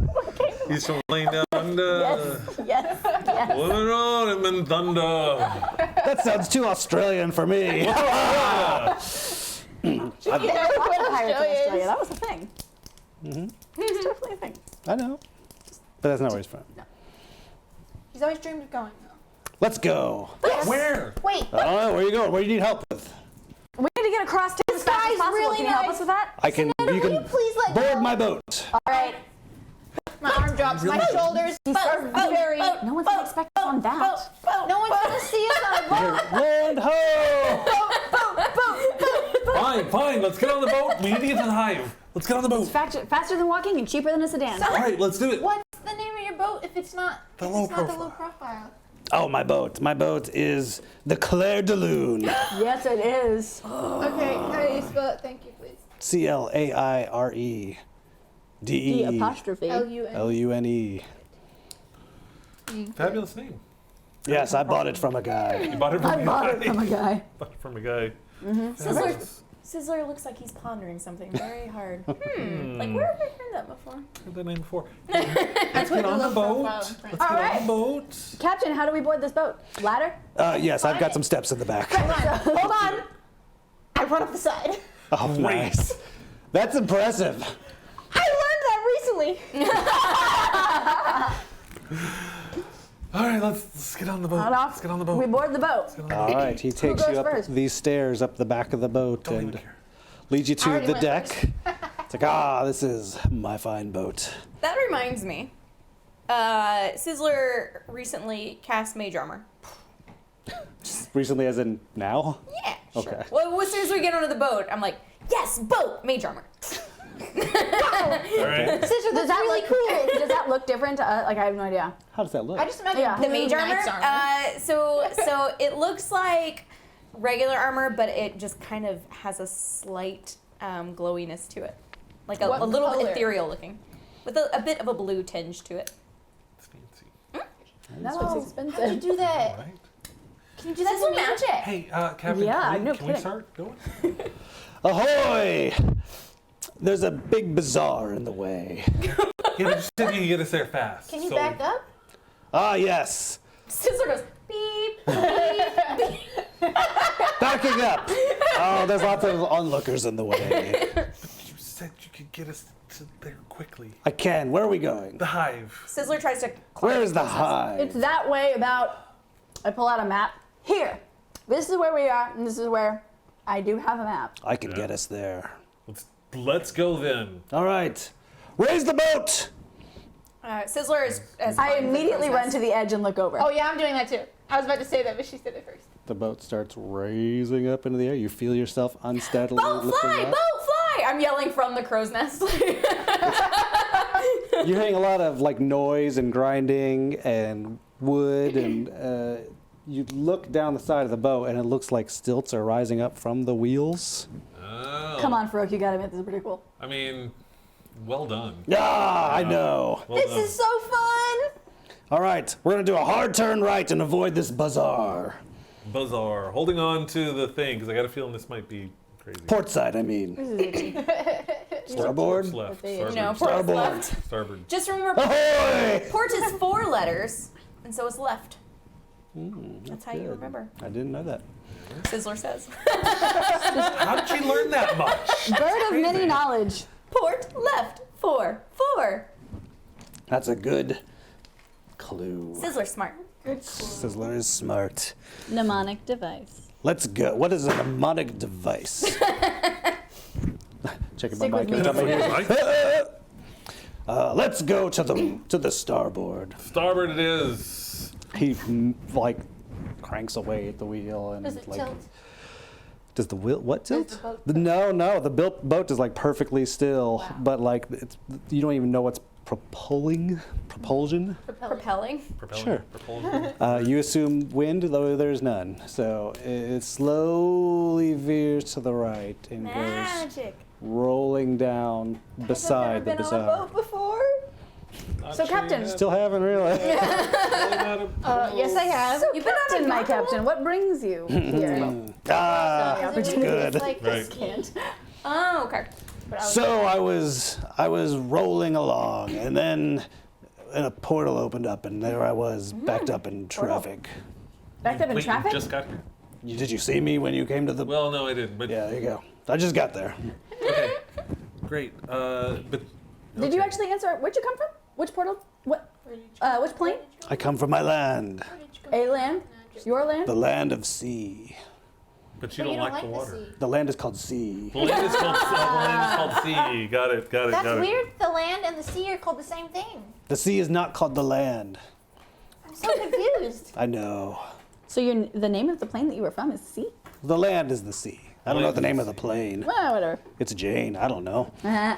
He's from plane down under. Yes. Living on him in thunder. That sounds too Australian for me. Lots of pirates in Australia. That was a thing. It's definitely a thing. I know. But that's not where he's from. He's always dreamed of going though. Let's go. Where? Wait, I don't know. Where are you going? What do you need help with? We need to get across town as fast as guy's possible. really Can you help nice. us with that? I can. You will you can please let board go? my boat. All right. My arm drops. My shoulders are very. No one's gonna expect us on that. No one's gonna see us on a boat. Land ho! Fine. Let's get on the boat. We need to get to the hive. Let's get on the boat. Faster than walking and cheaper than a sedan. All right, let's do it. What's the name of your boat if it's not The if low it's not the profile. low profile? Oh, my boat. My boat is the Claire de Lune. Yes, it is. Okay, how do you spell it? Thank you, please. CLAIRE The apostrophe. L-U-N. LUNE. Fabulous name. Yes, I bought it from a guy. You bought it from I a bought guy. it from a guy. Bought it from a guy. Sizzler looks like he's pondering something very hard. Like, where have I heard that before? Heard that name before. Let's Get on the boat. Let's get on right. the boat. Captain, how do we board this boat? Ladder? Yes, I've got some steps in the back. Hold on. I run up the side. Oh, nice. That's impressive. I learned that recently. All right, let's get on the boat. On off. Let's get on the boat. We board the boat. All right, he takes goes you up first? these stairs up the back of the boat Don't even and care. leads you I to already the went deck. first. It's like, this is my fine boat. That reminds me. Sizzler recently cast Mage Armor. Recently, as in now? Yeah, sure. Okay. Well, as soon as we get onto the boat, I'm like, yes, boat, Mage Armor. All right. Sister, that's really cool. Does that look different to us? Like, I have no idea. How does that look? I just imagine Yeah. The blue Mage Armor. knight's armor. So it looks like regular armor, but it just kind of has a slight glowiness to it, like a What little color? ethereal looking, with a bit of a blue tinge to it. It's fancy. That Oh, looks how do you expensive. do that? Right. Can you do that Sizzler to me? magic. Hey, Captain, Yeah, can no we kidding. start going? Ahoy! There's a big bazaar in the way. Yeah, but you said you could get us there fast. Can you so- back up? Ah, yes. Sizzler goes beep. Backing up. Oh, there's lots of onlookers in the way. You said you could get us to there quickly. I can. Where are we going? The hive. Sizzler tries to. climb Where is the closest. hive? It's that way about, I pull out a map. Here. This is where we are, and this is where I do have a map. I can get us there. Let's go then. All right. Raise the boat! Sizzler is. I immediately run to the edge and look over. Oh yeah, I'm doing that too. I was about to say that, but she said it first. The boat starts raising up into the air. You feel yourself unsteadily Boat lifting fly! up. Boat fly! I'm yelling from the crow's nest. You're hearing a lot of like noise and grinding and wood, and you look down the side of the boat, and it looks like stilts are rising up from the wheels. Oh. Come on, Farrokh, you gotta admit this is pretty cool. I mean, well done. Ah, I know. Well This done. is so fun. All right, we're gonna do a hard turn right and avoid this bazaar. Bazaar. Holding on to the thing, because I got a feeling this might be crazy. Port side, I mean. Starboard. Port's left. They- Starboard. No, port's Starboard. left. Starboard. Just remember, Ahoy! port is 4 letters, and so is left. That's how you good. remember. I didn't know that. Sizzler says. How did she learn that much? Bird of many knowledge. Port left 4 4. That's a good clue. Sizzler smart. Sizzler is smart. Mnemonic device. Let's go. What is a mnemonic device? Checking my Stick mic. with Top of me. here. Let's go to the starboard. Starboard it is. He like cranks away at the wheel and Does it like. tilt? Does the wheel what Does tilt? the boat No. The boat is like perfectly still, Wow. but like you don't even know what's propulsion. Propelling. Propelling. Sure. Propulsion. You assume wind, though there's none. So it slowly veers to the right and goes Magic. rolling down beside the I've never been on a bazaar. boat before. Not So, sure Captain. yet. Still haven't really. Really not a- Yes, I have. You've been captain, my captain. What brings you here? Ah, Is it really good. just like Right. this? Oh, okay. But I was So I was rolling along, and then and a portal opened up, and there I was, backed up in traffic. Backed up in Wait, you traffic? just got here? Did you see me when you came to the? Well, no, I didn't. But Yeah, there you go. I just got there. okay, great. But Did you okay. actually answer? Where'd you come from? Which portal? What? Which plane? I come from my land, A land? Your land? the land of sea. But you don't like the water. sea. The land is called sea. The land is called sea. Got it. That's got it. weird. The land and the sea are called the same thing. The sea is not called the land. I'm so confused. I know. So the name of the plane that you were from is Sea? The land is the sea. I don't know the name of the plane. Well, whatever. It's Jane. I don't know. Uh,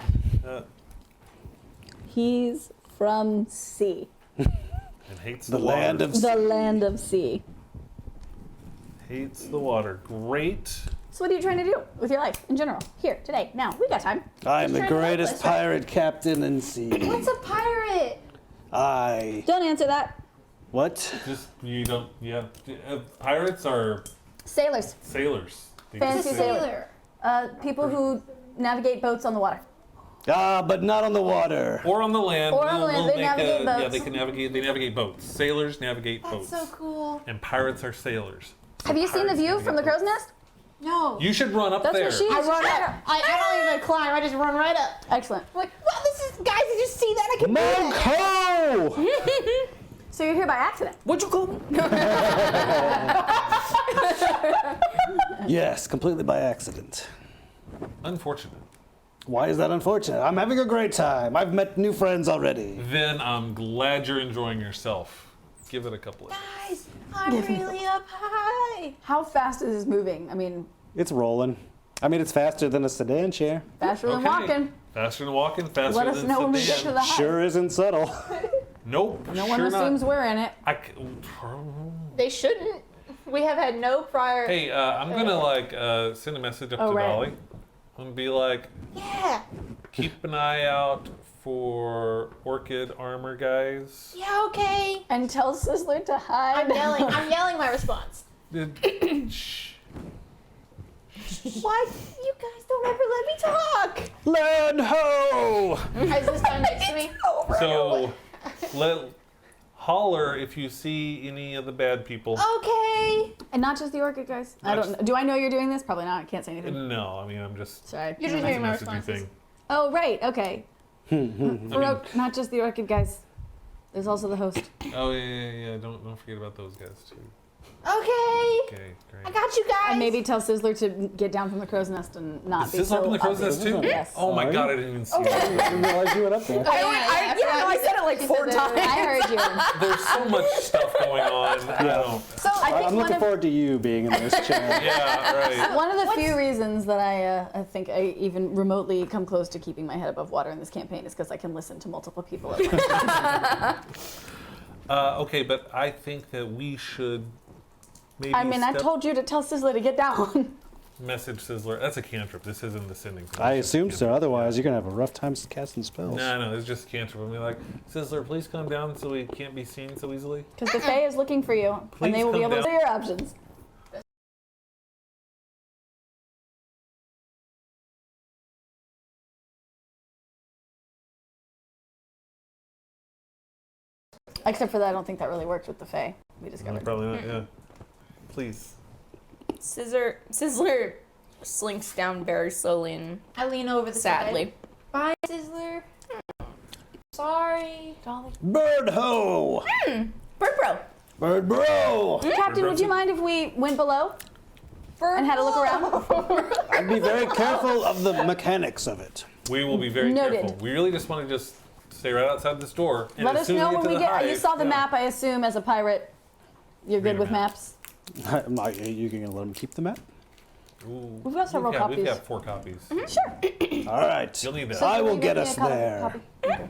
He's from Sea. and hates The the land water. of The land of Sea. Hates the water. Great. So what are you trying to do with your life in general? Here, today, now. We got time. I am the trying to help greatest us, right? pirate captain in sea. What's a pirate? I. Don't answer that. What? Just you don't. Yeah. Pirates are Sailors. sailors. They Fancy just sailor. People who navigate boats on the water. Ah, but not on the water. Or on the land. Or on the land, they navigate Yeah, boats. they can navigate. They navigate boats. Sailors navigate That's boats. so cool. And pirates are sailers. So Have you seen the pirates view navigate from the boats. crow's nest? No. You should run up That's there. where she I is. run up. I don't even climb. I just run right up. Excellent. I'm like, wow, this is, guys, did you see that? I can do that. Monk-ho! So you're here by accident. What'd you call me? Yes, completely by accident. Unfortunate. Why is that unfortunate? I'm having a great time. I've met new friends already. Then I'm glad you're enjoying yourself. Give it a couple of. Guys, I'm really up high. How fast is this moving? I mean, It's rolling. I mean, it's faster than a sedan chair. faster than Okay. walking. Faster than walking. Faster Let us than know when we get sedan. to the high. Sure isn't subtle. Nope. No one sure assumes not. we're in it. They shouldn't. We have had no prior. Hey, I'm gonna send a message up Oh, to right. Dolly. I'm gonna be like, Yeah. keep an eye out for orchid armor guys. Yeah, okay. And tell Sizzler to hide. I'm yelling my response. Shh. What? You guys don't ever let me talk. Land ho! Is this guy next to me? So, holler if you see any of the bad people. Okay. And not just the orchid guys. I don't know. Do I know you're doing this? Probably not. I can't say anything. No, I mean I'm just Sorry. You're just hearing my messaging responses. thing. Oh, right. Okay. Farrokh, not just the orchid guys. There's also the host. Oh yeah. Don't forget about those guys too. Okay. Okay, great. I got you guys. And maybe tell Sizzler to get down from the crow's nest and not Is be this so up in the crow's obvious. nest too? Yes. Oh my Sorry. god, I didn't even see I that. didn't realize you went up there. I said it like She 4 said that. times. I heard you. There's so much stuff going on. I don't. So I think I'm one looking of, forward to you being in this chat. Yeah, right. one of the few reasons that I think I even remotely come close to keeping my head above water in this campaign is because I can listen to multiple people at once. Okay, but I think that we should maybe I mean, I step- told you to tell Sizzler to get down. message Sizzler. That's a cantrip. This isn't the sending. I It's just a assume so. cantrip. Otherwise, you're going to have a rough time casting spells. No, it's just a cantrip. I'm like, Sizzler, please come down so we can't be seen so easily. Because the Fae is looking for you, Please and they will be come able to down. see your options. Except for that, I don't think that really worked with the Fae. We discovered. Probably not. Yeah. Please. Sizzler slinks down very slowly and I lean over the sadly. side. Bye, Sizzler. Sorry. Bird ho! Bird bro. Bird bro! Captain, would you mind if we went below and had a look around? I'd be very careful of the mechanics of it. We will be very Noted. careful. We really just want to just stay right outside this door. And Let as us soon as know when to we the get. hive, You saw the yeah. map, I assume, as a pirate. You're Read good a with map. maps. Are you going to let him keep the map? Ooh. We've got several We've copies. got 4 copies. Sure. All right. You'll need that. I will you get make me us a copy- there. copy? Okay.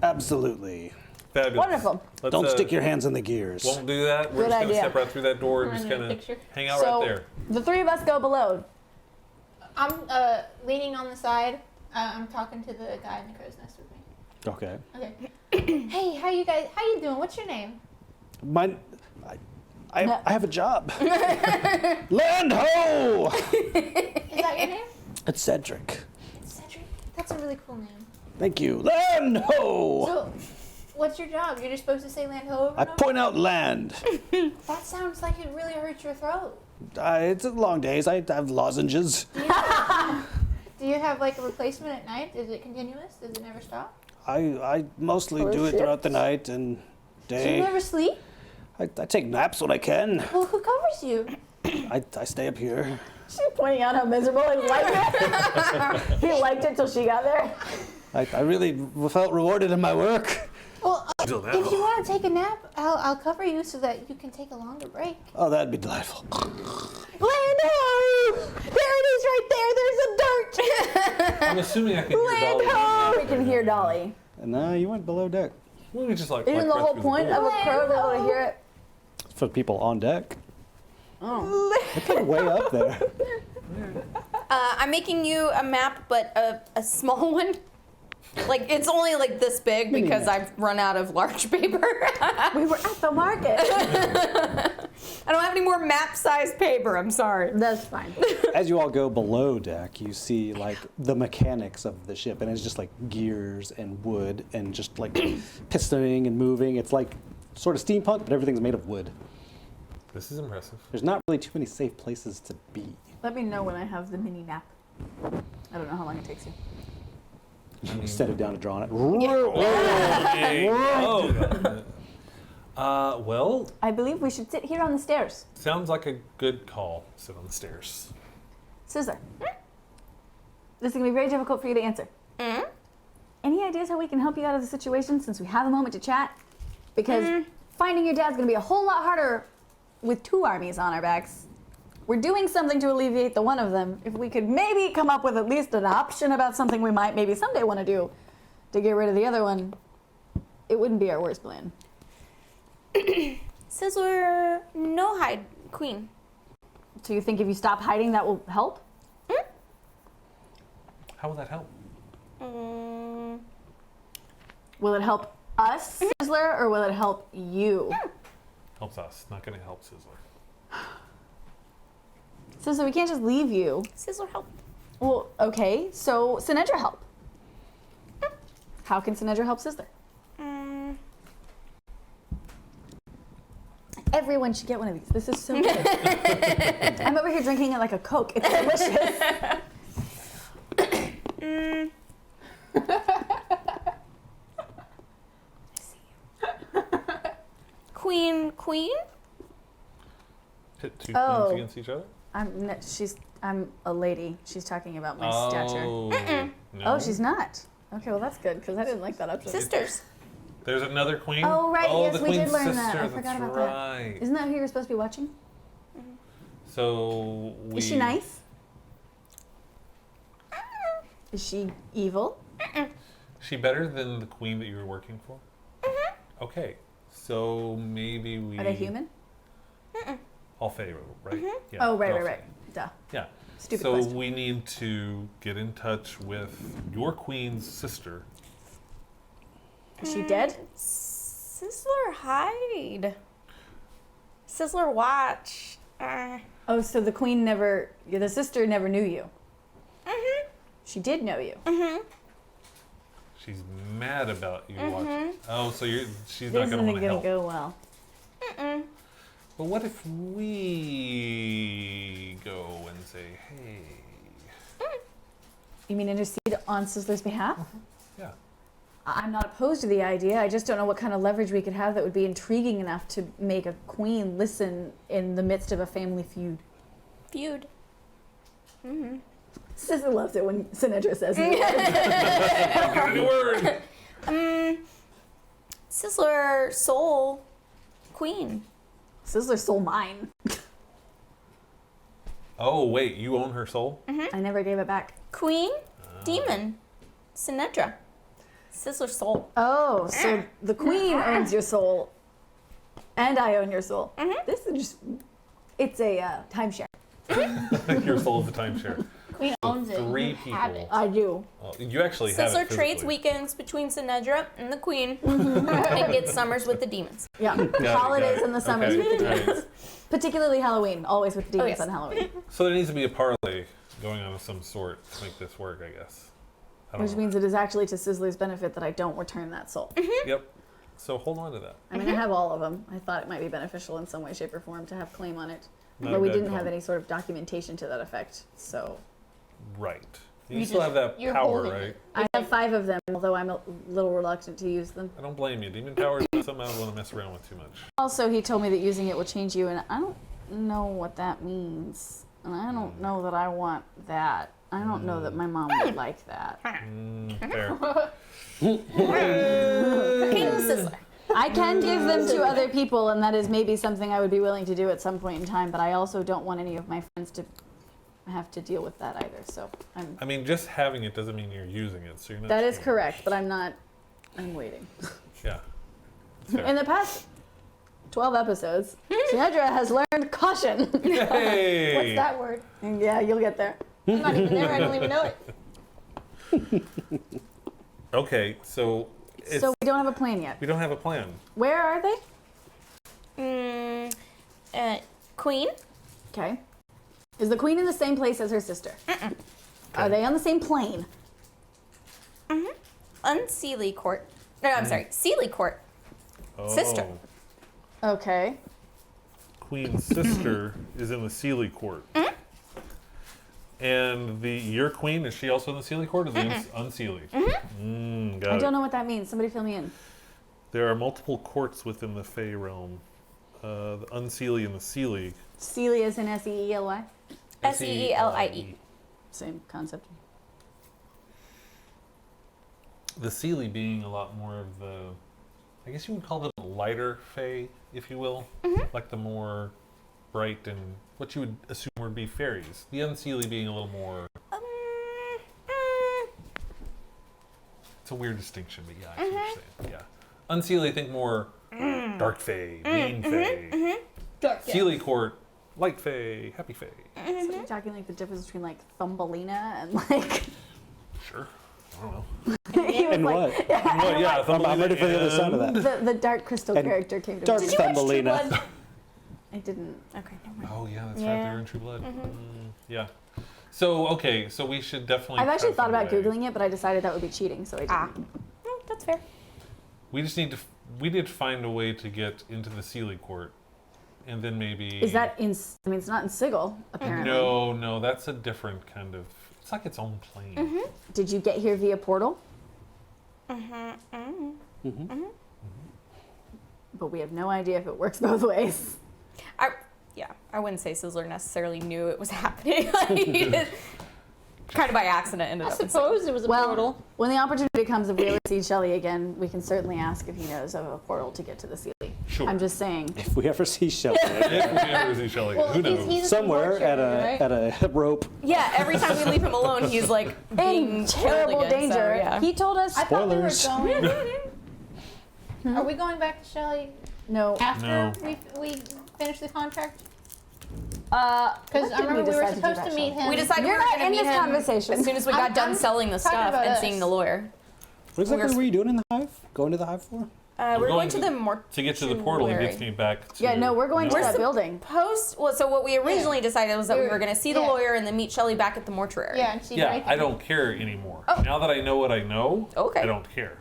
Absolutely. Fabulous. Wonderful. Let's, Don't stick your hands in the gears. Won't do that. We're Good just going to idea. step right through that door and just Wanna kind do a of picture? hang out So right there. the 3 of us go below. I'm leaning on the side. I'm talking to the guy in the crow's nest with me. Okay. Okay. Hey, how you doing? What's your name? Mine. I have a job. Land ho! Is that your name? It's Cedric. Cedric. That's a really cool name. Thank you. Land ho! So, What's your job? You're just supposed to say land over I and over? point out land. That sounds like it really hurts your throat. It's long days. I have lozenges. Do you have like a replacement at night? Is it continuous? Does it never stop? I mostly do it throughout the night and Do you day. never sleep? I take naps when I can. Well, who covers you? I stay up here. She's pointing out how miserable he liked it. He liked it till she got there. I really felt rewarded in my work. Well, Till now. if you want to take a nap, I'll cover you so that you can take a longer break. Oh, that'd be delightful. Lando! There it is right there. There's a dirt. I'm assuming I can hear Dolly. We can hear Dolly. No, you went below deck. Let me just like. Isn't the right whole through point door. of a crow to be able to hear it? For people on deck. Oh. It's like way up there. I'm making you a map, but a small one. Like, it's only like this big Mini because map. I've run out of large paper. We were at the market. I don't have any more map-sized paper. I'm sorry. That's fine. As you all go below deck, you see like the mechanics of the ship, and it's just like gears and wood and just like pistoning and moving. It's like sort of steampunk, but everything's made of wood. This is impressive. There's not really too many safe places to be. Let me know when I have the mini nap. I don't know how long it takes you. Instead of down to draw on it. Well, I believe we should sit here on the stairs. sounds like a good call. Sit on the stairs. Scissor. This is going to be very difficult for you to answer. Any ideas how we can help you out of the situation since we have a moment to chat? Because finding your dad's going to be a whole lot harder with 2 armies on our backs. We're doing something to alleviate the one of them. If we could maybe come up with at least an option about something we might maybe someday want to do to get rid of the other one, it wouldn't be our worst plan. Sizzler, no hide, queen. So you think if you stop hiding that will help? How will that help? Will it help us, Sizzler, or will it help you? Helps us. Not going to help Sizzler. Sizzler, we can't just leave you. Sizzler, help. Well, okay, so Sinedra help. How can Sinedra help Sizzler? Everyone should get one of these. This is so good. I'm over here drinking it like a Coke. It's delicious. Queen? Hit 2 Oh. queens against each other? I'm a lady. She's talking about my stature. No. Oh, she's not. Okay, well that's good because I didn't like that option. Sisters. There's another queen? Oh, right, yes, the we did queen's learn that. sister, I that's forgot about that. right. Isn't that who you're supposed to be watching? So we... Is she nice? Is she evil? She better than the queen that you were working for? Okay. So maybe we... Are they human? All Fae, right? Yeah, Oh, right, all right, right. Fae. Duh. Yeah. Stupid so question. we need to get in touch with your queen's sister. Is she dead? Sizzler, hide. Sizzler, watch. Oh, so the queen the sister never knew you. She did know you. She's mad about you watching. Oh, so she's This not going to want isn't to gonna help. go well. But what if we go and say, hey, You mean intercede on Sizzler's behalf? yeah, I'm not opposed to the idea. I just don't know what kind of leverage we could have that would be intriguing enough to make a queen listen in the midst of a family feud. Feud. Sizzler loves it when Sinedra says it. got a new word. Sizzler, soul, queen. Sizzler's soul mine. Oh, wait, you own her soul? I never gave it back. Queen, demon, Sinedra. Sizzler, soul. Oh, so the queen owns your soul, and I own your soul. This is just, it's a timeshare. Your soul is the timeshare. Queen owns it. 3 You have people. it. I do. Oh, you actually have Sizzler it trades physically. weekends between Sinedra and the queen and gets summers with the demons. Yeah. Got it, Holidays got it. and the summers Okay, with the right. demons. Particularly Halloween. Always with the demons yes. on Halloween. So there needs to be a parlay going on of some sort to make this work, I guess. I don't Which know. means it is actually to Sizzler's benefit that I don't return that soul. Yep. So hold on to that. I mean, I have all of them. I thought it might be beneficial in some way, shape, or form to have claim on it. Not But a we bad didn't call. have any sort of documentation to that effect. So Right. You, You still just- have that you're power, holding right? it. I have 5 of them, although I'm a little reluctant to use them. I don't blame you. Demon power is not something I want to mess around with too much. Also, he told me that using it will change you, and I don't know what that means. And I don't know that I want that. I don't know that my mom would like that. Fair. King Sizzler. I can give them to other people, and that is maybe something I would be willing to do at some point in time, but I also don't want any of my friends to have to deal with that either. So I mean, just having it doesn't mean you're using it. So you're not. that is changing. correct, but I'm waiting. Yeah. It's fair. In the past 12 episodes, Sinedra has learned caution. Hey! What's that word? And yeah, you'll get there. I'm not even there. I don't even know it. Okay, so it's, So we don't have a plan yet. we don't have a plan. Where are they? Queen? Okay. Is the queen in the same place as her sister? Are they on the same plane? Unseelie Court. No, I'm sorry. Sealy Court. Oh, Sister. Okay. Queen's sister is in the Sealy court. And your queen, is she also in the Sealy court? Or is the Unseelie? Got I it. don't know what that means. Somebody fill me in. There are multiple courts within the Fey realm. The Unseelie and the Sealy. Seely is in Seely. Seelie. Same concept. The Sealy being a lot more of the, I guess you would call them lighter Fey, if you will. Like the more bright and what you would assume would be fairies. The Unseelie being a little more, it's a weird distinction, but yeah, I see what you're saying. Yeah. Unseelie, I think more dark Fey, mean Fey. Dark. Yeah. Sealy court, light Fey, happy Fey. So you're talking like the difference between like Thumbelina and like. Sure. I don't know. He was And like, what? Well, yeah, I'm ready for the other side of that. The Dark Crystal And character came to Dark me. Thumbelina. I didn't. Okay, never mind. Oh yeah, that's right. Yeah. They're in True Blood. Yeah. So okay, so we should definitely. I've actually try to thought about find a way. Googling it, but I decided that would be cheating, so I didn't. That's fair. We just need to. We need to find a way to get into the Sealy court, and then maybe. Is that in? I mean, it's not in Sigil, apparently. No, that's a different kind of. It's like its own plane. Did you get here via portal? But we have no idea if it works both ways. I wouldn't say Sizzler necessarily knew it was happening. Like, he just kind of by accident ended I up in suppose it was a Well, portal. when the opportunity comes, if we ever see Shelley again, we can certainly ask if he knows of a portal to get to the Sealy. Sure. I'm just saying. If we ever see Shelley If we ever see Shelley, Well, who knows? he's somewhere at a rope, Yeah, every time we leave him alone, he's like being In killed terrible again, so, danger. yeah. He told us. I thought we were Spoilers. going. Are we going back to Shelley No. after No. we finish the contract? Because Because I remember we were supposed to meet him. We decided You're we were not going to in meet this him conversation. as soon as we got done I'm selling the talking stuff about and us. seeing the lawyer. what exactly We're- were you doing in the hive? Going to the hive for? We're going to the to get to the portal. It gets me back to. Yeah, no, we're going to Where's that the- building. So what we originally decided was that we We're- were going to see the yeah. lawyer and then meet Shelley back at the mortuary. Yeah, and see Yeah, right I don't care anymore. Oh. Now that I know what I know, Okay. I don't care.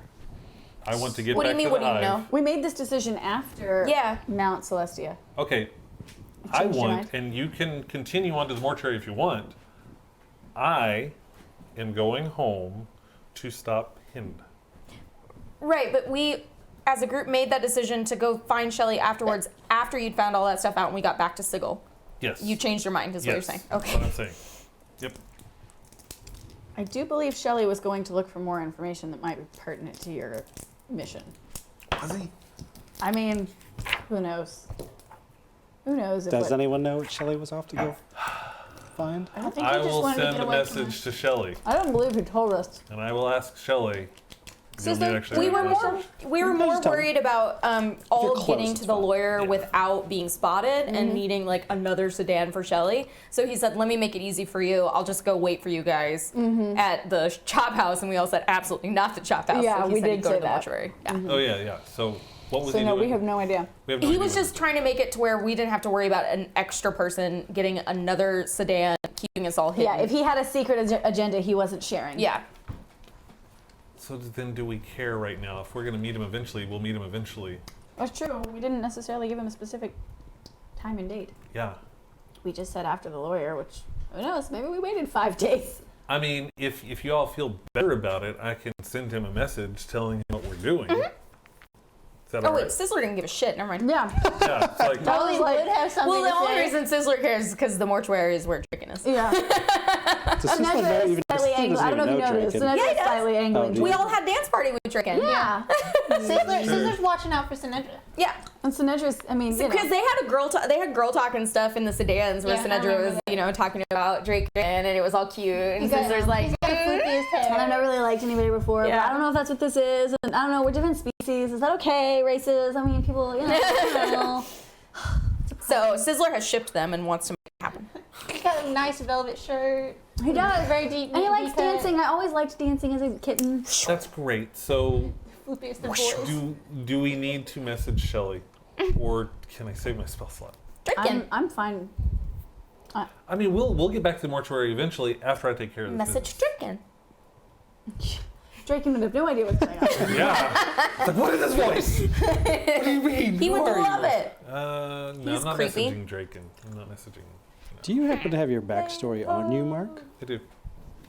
I want to get What do back you mean, to the what do you hive. know? We made this decision after Yeah. Mount Celestia. Okay, I Changed your want, mind? and you can continue on to the mortuary if you want. I am going home to stop Hind. Right, but we, as a group, made that decision to go find Shelley afterwards, after you'd found all that stuff out and we got back to Sigil. Yes. You changed your mind, is what you're Yes, saying. That's Okay. what I'm saying. Yep. I do believe Shelley was going to look for more information that might be pertinent to your mission. Was he? I mean, who knows? Who knows if Does what- anyone know what Shelley was off to go find? I don't think I he just will wanted to send get a away from message to Shelley, I don't believe he told us. and I will ask Shelley. You'll Sister, need extra We were information. more Just tell me. worried about all close, getting it's to the fine. lawyer Yeah. without being spotted and needing like another sedan for Shelley. So he said, "Let me make it easy for you. I'll just go wait for you guys at the chop house." And we all said, "Absolutely not the chop house." Yeah, so he we said he'd did go say to the that. mortuary. Yeah. Oh yeah. So what was So he no, doing? we have no idea. We have no He idea was what just trying to make it to where we didn't have to worry about an extra person getting another sedan, keeping us all hidden. Yeah, if he had a secret agenda he wasn't sharing. Yeah. So then do we care right now? If we're going to meet him eventually, we'll meet him eventually. That's true. We didn't necessarily give him a specific time and date. Yeah. We just said after the lawyer, which, who knows, maybe we waited 5 days. I mean, if you all feel better about it, I can send him a message telling him what we're doing. Is that Oh all wait, right? Sizzler didn't give a shit. Never mind. Yeah. Yeah, it's like, Probably would have something Well, the to only say. reason Sizzler cares is because the mortuary is where Draken is. Yeah. So Sizzler Sinedra doesn't is even- slightly Sizzler angled. I don't know if you doesn't noticed. even know Sinedra Yeah, he is does. slightly angling. dude. We all had dance party with Draken. Yeah. Sizzler's watching out for Sinedra. Yeah. And Sinedra's, I mean, you Because know. they had they had girl talk and stuff in the sedans where Yeah, I Sinedra remember was, talking about Draken and it was all cute. And He's got- Sizzler's like, he's got the floopiest hair. And I've never really liked anybody before, Yeah. but I don't know if that's what this is. And I don't know, we're different species. Is that okay? Races? I mean, people, I don't know. so Sizzler has shipped them and wants to make it happen. He's got a nice velvet shirt. He does. Very deep. And he likes V-cut. dancing. I always liked dancing as a kitten. that's great. So Floopiest of boys. do we need to message Shelley? Or can I save my spell slot? Draken. I'm fine. I mean, we'll get back to the mortuary eventually after I take care of this Message Draken. Draken would have no idea what's going on. business. Yeah. It's like, what is this voice? What do you mean? He Who would are you? love it. No, He's I'm not creepy. messaging Draken. I'm not messaging. Do you happen to have your backstory on you, Mark? I do.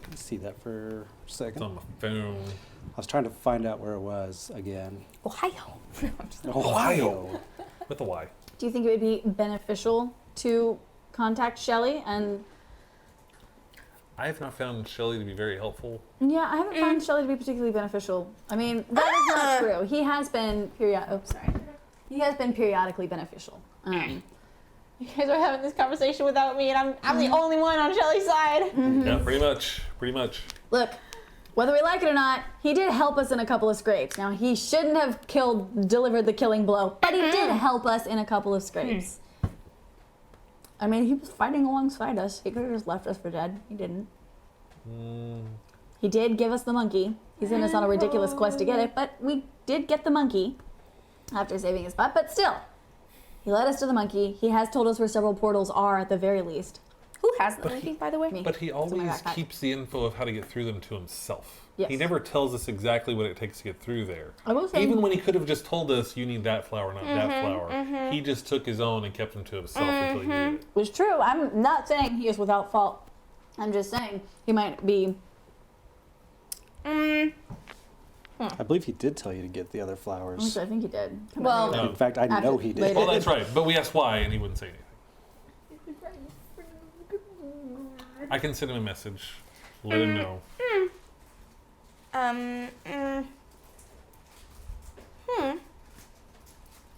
Let's see that for a It's second. on my phone. I was trying to find out where it was again. Ohio. Ohio. With a Y. Do you think it would be beneficial to contact Shelley? And I have not found Shelley to be very helpful. yeah, I haven't found Shelley to be particularly beneficial. I mean, that is not true. He has been He has been periodically beneficial. You guys are having this conversation without me, and I'm the only one on Shelley's side. Yeah, pretty much. Pretty much. Look, whether we like it or not, he did help us in a couple of scrapes. Now, he shouldn't have delivered the killing blow, but he did help us in a couple of scrapes. I mean, he was fighting alongside us. He could have just left us for dead. He didn't. He did give us the monkey. He sent us on a ridiculous quest to get it, but we did get the monkey after saving his butt. But still, he led us to the monkey. He has told us where several portals are at the very least. Who has the monkey, by the way? Me. But he in my always backpack. keeps the info of how to get through them to himself. Yes. He never tells us exactly what it takes to get through there. I will say, Even when he could have just told us, you need that flower, not that flower. He just took his own and kept them to himself until he needed it. was true. I'm not saying he is without fault. I'm just saying he might be. I believe he did tell you to get the other flowers. Actually, I think he did. Well, No. In fact, I After- know he did. later. Well, that's right. But we asked why, and he wouldn't say anything. I can send him a message. Let him know.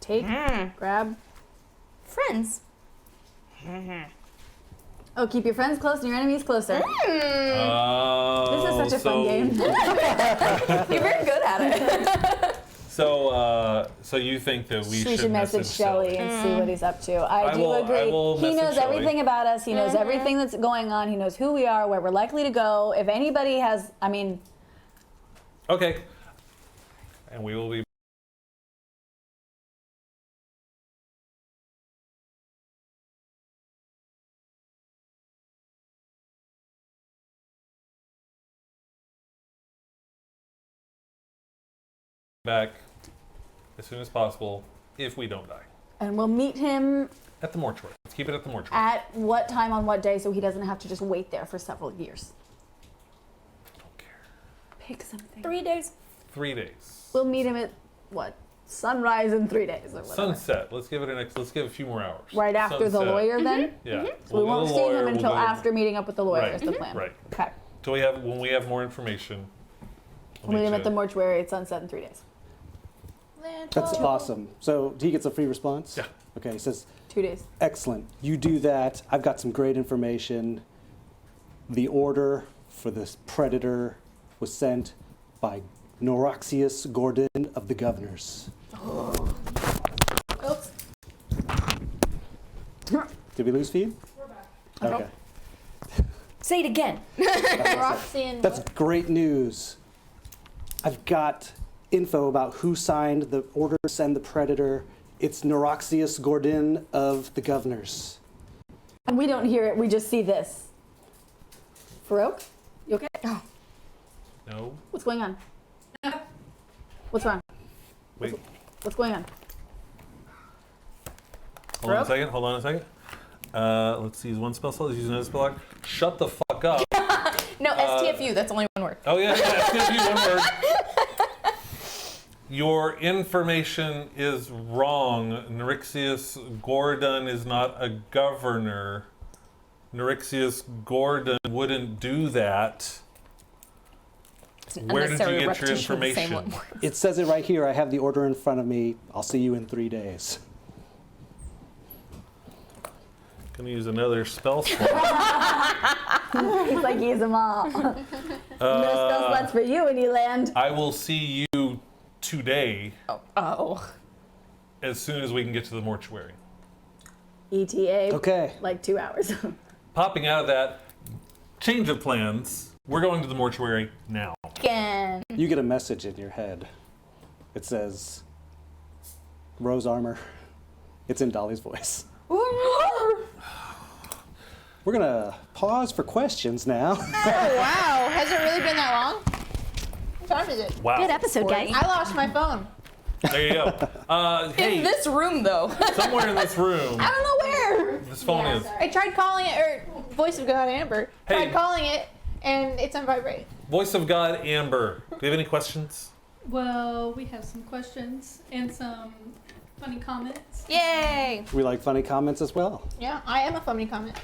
Take, grab. Friends. Oh, keep your friends close and your enemies closer. Oh, This is such a fun game. You're very good at it. So you think that we should message Shelley and see what he's up to. I do will- I agree. will He message knows Shelley. everything about us. He knows everything that's going on. He knows who we are, where we're likely to go. If anybody has, I mean, Okay. And we will be back as soon as possible if we don't die. and we'll meet him At the mortuary. Let's keep it at the mortuary. at what time on what day so he doesn't have to just wait there for several years. Don't care. Pick something. 3 days. 3 days. We'll meet him at what? Sunrise in 3 days or whatever. Sunset. Let's give it let's give it a few more hours. Right after the Sunset. lawyer then? Yeah. So we won't see him until go- after meeting up with the lawyer Right. is the plan. Right. Okay. Till when we have more information. We'll meet him at the mortuary at sunset in 3 days. That's awesome. So he gets a free response? Yeah. Okay, he says, 2 days. excellent. You do that. I've got some great information. The order for this predator was sent by Noroxius Gordon of the Governors. Oops. Did we lose feed? We're back. Okay. Say it again. Roxy and That's what? great news. I've got info about who signed the order to send the predator. It's Noroxius Gordon of the Governors. And we don't hear it, we just see this. Farrokh? You okay? No. What's going on? What's wrong? Wait, What's going on? hold on a second. Hold on a second. Let's use one spell slot. Let's use another spell slot. Shut the fuck up. No, STFU. That's only one word. Oh yeah, STFU, one word. Your information is wrong. Nerexius Gordon is not a governor. Nerexius Gordon wouldn't do that. Where did you get your information? It says it right here. I have the order in front of me. I'll see you in 3 days. Gonna use another spell slot. He's like, use them all. No spell slots for you when you land. I will see you today Oh. as soon as we can get to the mortuary. ETA. Okay. Like 2 hours. Popping out of that, change of plans. We're going to the mortuary now. Again. You get a message in your head. It says, Rose Armor. It's in Dolly's voice. We're gonna pause for questions now. Oh wow! Has it really been that long? What time is it? Wow. Good episode, guys. I lost my phone. There you go. Hey, In this room, though. somewhere in this room, I don't know where. this phone is. I tried calling it, or Voice of God Amber. Hey. Tried calling it, and it's on vibrate. Voice of God, Amber. Do you have any questions? Well, we have some questions and some funny comments. Yay. We like funny comments as well. Yeah, I am a funny comment.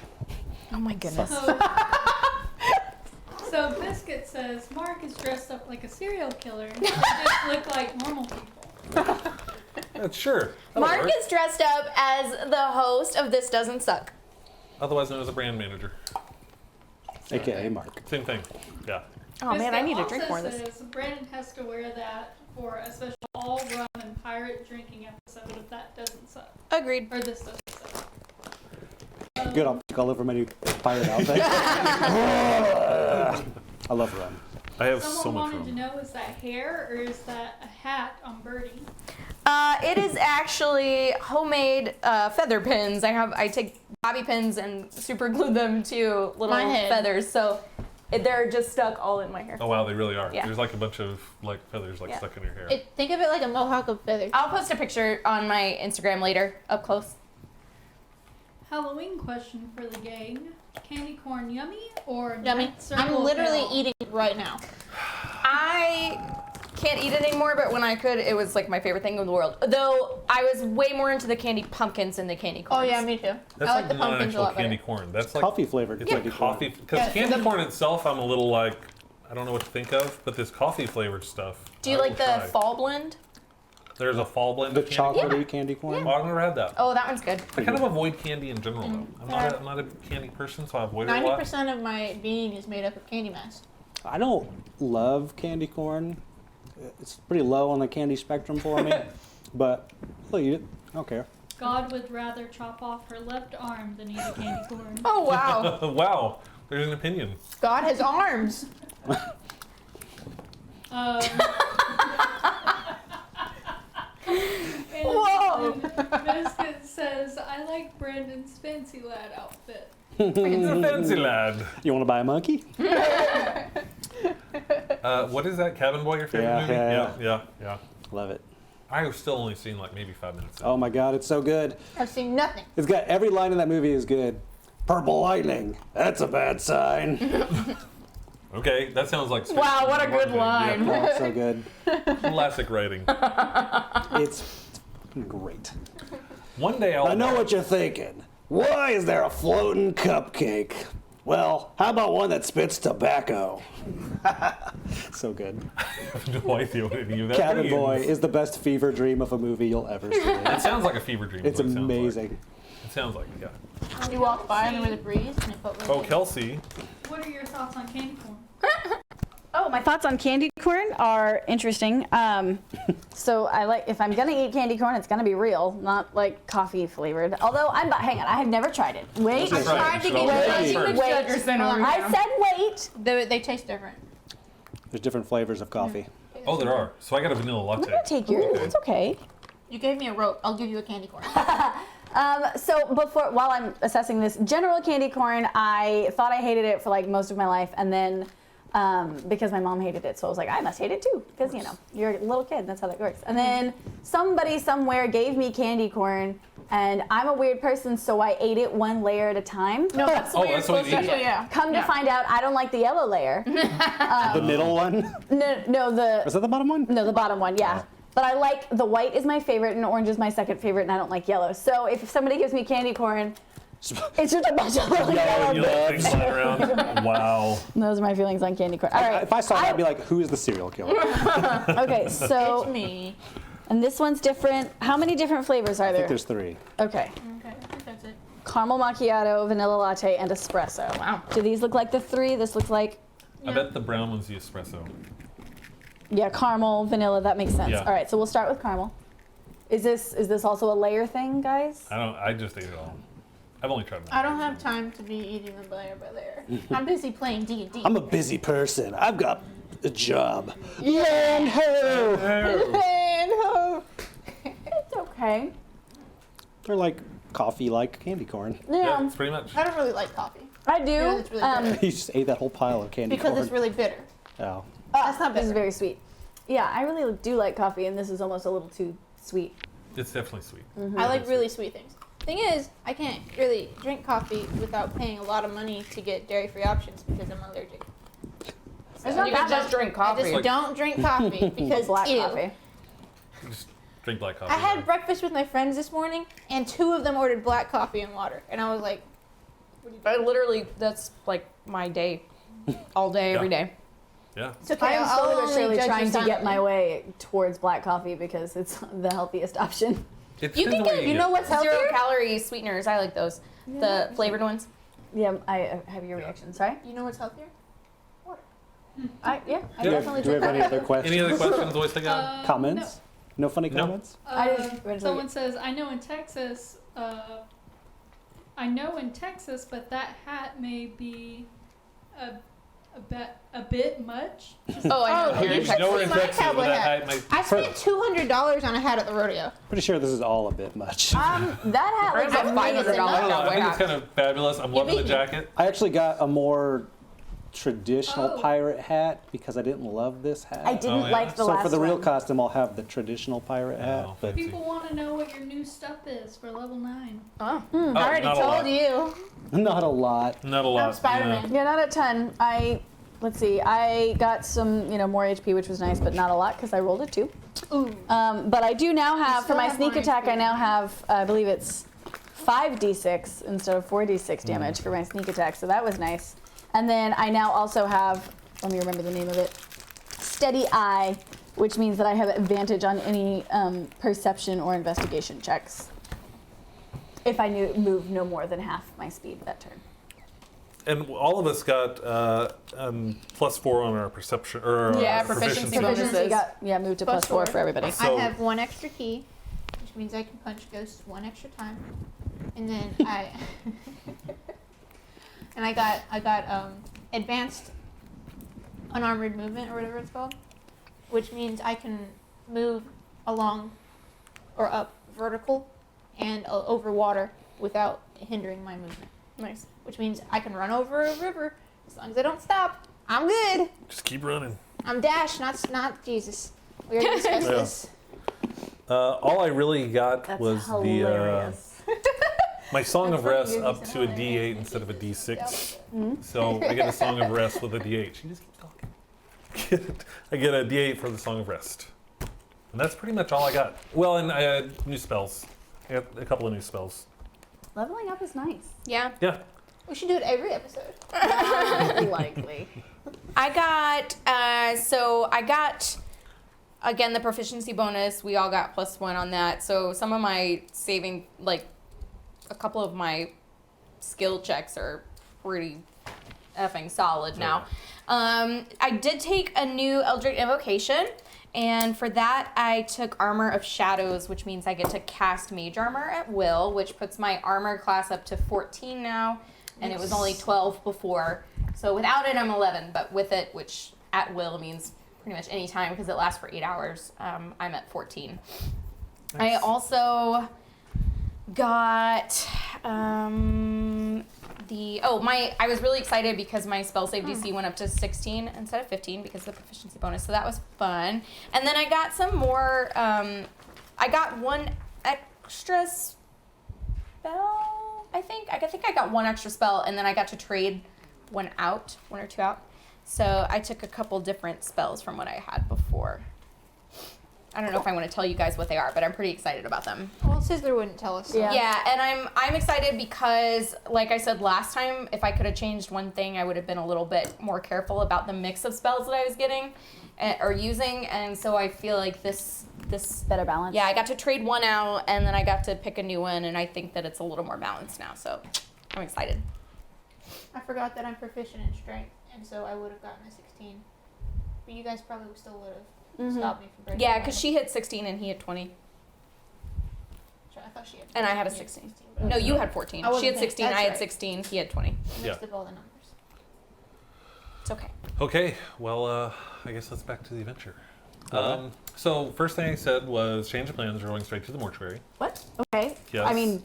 Oh my goodness. So Biscuit says Mark is dressed up like a serial killer. And just look like normal people. Sure. Mark is dressed up as the host of This Doesn't Suck. Otherwise known as a brand manager. AKA Mark. Same thing. Yeah. Oh man, I Biscuit need to drink more of also this. says Brandon has to wear that for a special all rum and pirate drinking episode if that doesn't suck. Agreed. Or this doesn't suck. Good, I'll pick all over my new pirate outfit. I love rum. I have so Someone much wanted to room. know, is that hair or is that a hat on Birdie? It is actually homemade feather pins. I take bobby pins and super glue them to little My head. feathers, so they're just stuck all in my hair. Oh wow, they really are. Yeah. There's like a bunch of like feathers like Yeah. stuck in your hair. Think of it like a mohawk of feathers. I'll post a picture on my Instagram later, up close. Halloween question for the gang. Candy corn yummy or Yummy. nut circle I'm literally hell? eating it right now. I can't eat it anymore, but when I could, it was like my favorite thing in the world. Though I was way more into the candy pumpkins than the candy corns. Oh yeah, me too. That's I like like the not an pumpkins a actual lot candy better. corn. That's like Coffee flavored it's candy like corn. coffee because Yeah, candy the- corn itself I'm a little like I don't know what to think of, but this coffee flavored stuff. Do you I like will the try. fall blend? There's a fall blend The of candy corn. chocolatey candy corn. Oh, I've never had that. Oh, that one's good. I kind of avoid candy in general though. I'm not a candy person, so I avoid it a lot. 90% of my being is made up of candy mass. I don't love candy corn. It's pretty low on the candy spectrum for me, but I'll eat it. I don't care. God would rather chop off her left arm than eat a candy corn. Oh wow. Wow, there's an opinion. God has arms. Whoa. Biscuit says, I like Brandon's fancy lad outfit. It's a fancy lad. You want to buy a monkey? What is that? Cabin Boy, your favorite Yeah, movie? yeah. Yeah. Love it. I've still only seen like maybe 5 minutes. Oh my god, it's so good. I've seen nothing. It's got every line in that movie is good. Purple lightning. That's a bad sign. Okay, that sounds like Wow, what a good marketing. line. Oh, it's so good. Yeah, classic writing. It's great. One day I'll. I know what you're thinking. Why is there a floating cupcake? Well, how about one that spits tobacco? So good. I have no idea what any of that Cabin means. Boy is the best fever dream of a movie you'll ever see. It sounds like a fever dream. It's is what it sounds like. amazing. It sounds like, yeah. You walk by and there was a breeze and it felt really Oh, good. Kelsey. What are your thoughts on candy corn? Oh, my thoughts on candy corn are interesting. So I like, if I'm gonna eat candy corn, it's gonna be real, not like coffee flavored. Although hang on, I have never tried it. Wait, That's I right. tried to You get should always you try it to first. I said wait. They taste different. There's different flavors of coffee. Oh, there are. So I got a vanilla I'm latte. gonna take yours. It's okay. You gave me a rope. I'll give you a candy corn. So while I'm assessing this general candy corn, I thought I hated it for like most of my life, and then because my mom hated it. So I was like, I must hate it too, because you know, you're a little kid. That's how that works. And then somebody somewhere gave me candy corn, and I'm a weird person, so I ate it one layer at a time. No, that's the way you're that's what supposed you to eat. do it. Yeah. Come to find out, I don't like the yellow layer. The middle one? No, Is that the bottom one? the bottom one, yeah. But I like, the white is my favorite, and orange is my second favorite, and I don't like yellow. So if somebody gives me candy corn, it's just a bunch of little yellow You let things flying around. Wow. Those are my feelings on candy corn. All right. If I saw that, I'd be like, who is the serial killer? Okay, so, It's me. and this one's different. How many different flavors are I think there? there's 3. Okay. Okay, I think that's it. Caramel macchiato, vanilla latte, and espresso. Wow. Do these look like the 3? This looks like, I bet the brown one's the espresso. yeah, caramel, vanilla, that makes sense. Yeah. All right, so we'll start with caramel. Is this also a layer thing, guys? I just ate it all. I've only tried one. I don't have time to be eating them layer by layer. I'm busy playing D&D. I'm a busy person. I've got a job. And ho! Oh. It's okay. They're like coffee, like candy corn. Yeah, Yeah, it's pretty much. I don't really like coffee I do. Yeah, it's really You just ate that whole pile of candy because corn. it's really bitter. Oh. That's not This is bitter. very sweet. Yeah, I really do like coffee, and this is almost a little too sweet. It's definitely sweet. I like really sweet things. Thing is, I can't really drink coffee without paying a lot of money to get dairy-free options because I'm allergic. It's not You that can just bad. drink I coffee. just don't drink coffee because Black ew. coffee. Just drink black coffee. I had breakfast with my friends this morning, and 2 of them ordered black coffee and water, and I was like, I literally, that's like my day. All day, every day. Yeah. "It's okay." I am I'll slowly but only surely judge you trying to get silently." my way towards black coffee because it's the healthiest option. It You depends can on what get, you know what's healthier? 0 calorie sweeteners. I like those. The flavored ones. Yeah, I have your reaction. Sorry. You know what's healthier? I Yeah. definitely Do we drink have any that. other questions? Any other questions, voice thing on? Comments? No funny No. comments? I just read Someone says, I know in Texas, but that hat may be a bit much. Oh, I know. Oh, Here in you Texas. Nowhere in My Texas, cowboy but that hat. hat might. I spent $200 on a hat at the rodeo. Pretty sure this is all a bit much. That hat Or looks is it $500 amazing. I don't know. I cowboy think it's hat? kind of fabulous. I'm loving the beat me. jacket. I actually got a more traditional Oh. pirate hat because I didn't love this hat. I didn't Oh, yeah. like the So last for the real one. costume, I'll have the traditional pirate hat. Oh, But People want to know what your new stuff is for level 9. Oh. Oh, I already not a told lot. you. not a lot. Not a lot. I'm Spider-Man. Yeah, not a ton. Let's see. I got some, more HP, which was nice, but not a lot because I rolled a 2. Ooh. But I do now have, for still my have sneak more attack, HP. I now have, I believe it's 5d6 instead of 4d6 damage for my sneak attack, so that was nice. And then I now also have, let me remember the name of it, Steady Eye, which means that I have advantage on any perception or investigation checks if I move no more than half my speed that turn. And all of us got +4 on our perception or Yeah, our proficiency proficiency. bonuses. Moved to Plus +4 4. for everybody. So- I have 1 extra key, which means I can punch ghosts 1 extra time. And then I got advanced unarmored movement or whatever it's called, which means I can move along or up vertical and over water without hindering my movement. Nice. Which means I can run over a river as long as I don't stop. I'm good. Just keep running. I'm Dash, not Jesus. We already discussed Yeah. this. All I really got That's was hilarious. my Song of That's Rest funny, up to a you're D8 instead of a D6. So I get a Song of Rest with a D8. She just keeps talking. I get a D8 for the Song of Rest. And that's pretty much all I got. Well, and I had new spells. I got a couple of new spells. Leveling up is nice. Yeah. Yeah. We should do it every episode. Likely. I got, again, the proficiency bonus. We all got +1 on that. So some of my saving, like, a couple of my skill checks are pretty effing solid now. I did take a new Eldritch Invocation, and for that I took Armor of Shadows, which means I get to cast Mage Armor at will, which puts my armor class up to 14 now, and it was only 12 before. So without it, I'm 11, but with it, which at will means pretty much any time because it lasts for 8 hours, I'm at 14. I also got I was really excited because my spell save DC went up to 16 instead of 15 because of the proficiency bonus, so that was fun. And then I got some more, I got one extra spell, I think I got one extra spell, and then I got to trade one or two out. So I took a couple different spells from what I had before. I don't know if I want to tell you guys what they are, but I'm pretty excited about them. Well, Sizzler wouldn't tell us. So. Yeah, and I'm excited because, like I said last time, if I could have changed one thing, I would have been a little bit more careful about the mix of spells that I was getting or using, and so I feel like this better balance. Yeah, I got to trade one out, and then I got to pick a new one, and I think that it's a little more balanced now, so I'm excited. I forgot that I'm proficient in strength, and so I would have gotten a 16. But you guys probably still would have. Stop me from breaking. Yeah, because she hit 16 and he had 20. I thought she had 14. And I had a 16. No, you had 14. She had 16, I had 16, he had 20. I mixed up all the numbers. It's okay. Okay, well, I guess let's back to the adventure. So first thing I said was change of plans, we're going straight to the mortuary. What? Okay. Yes. I mean,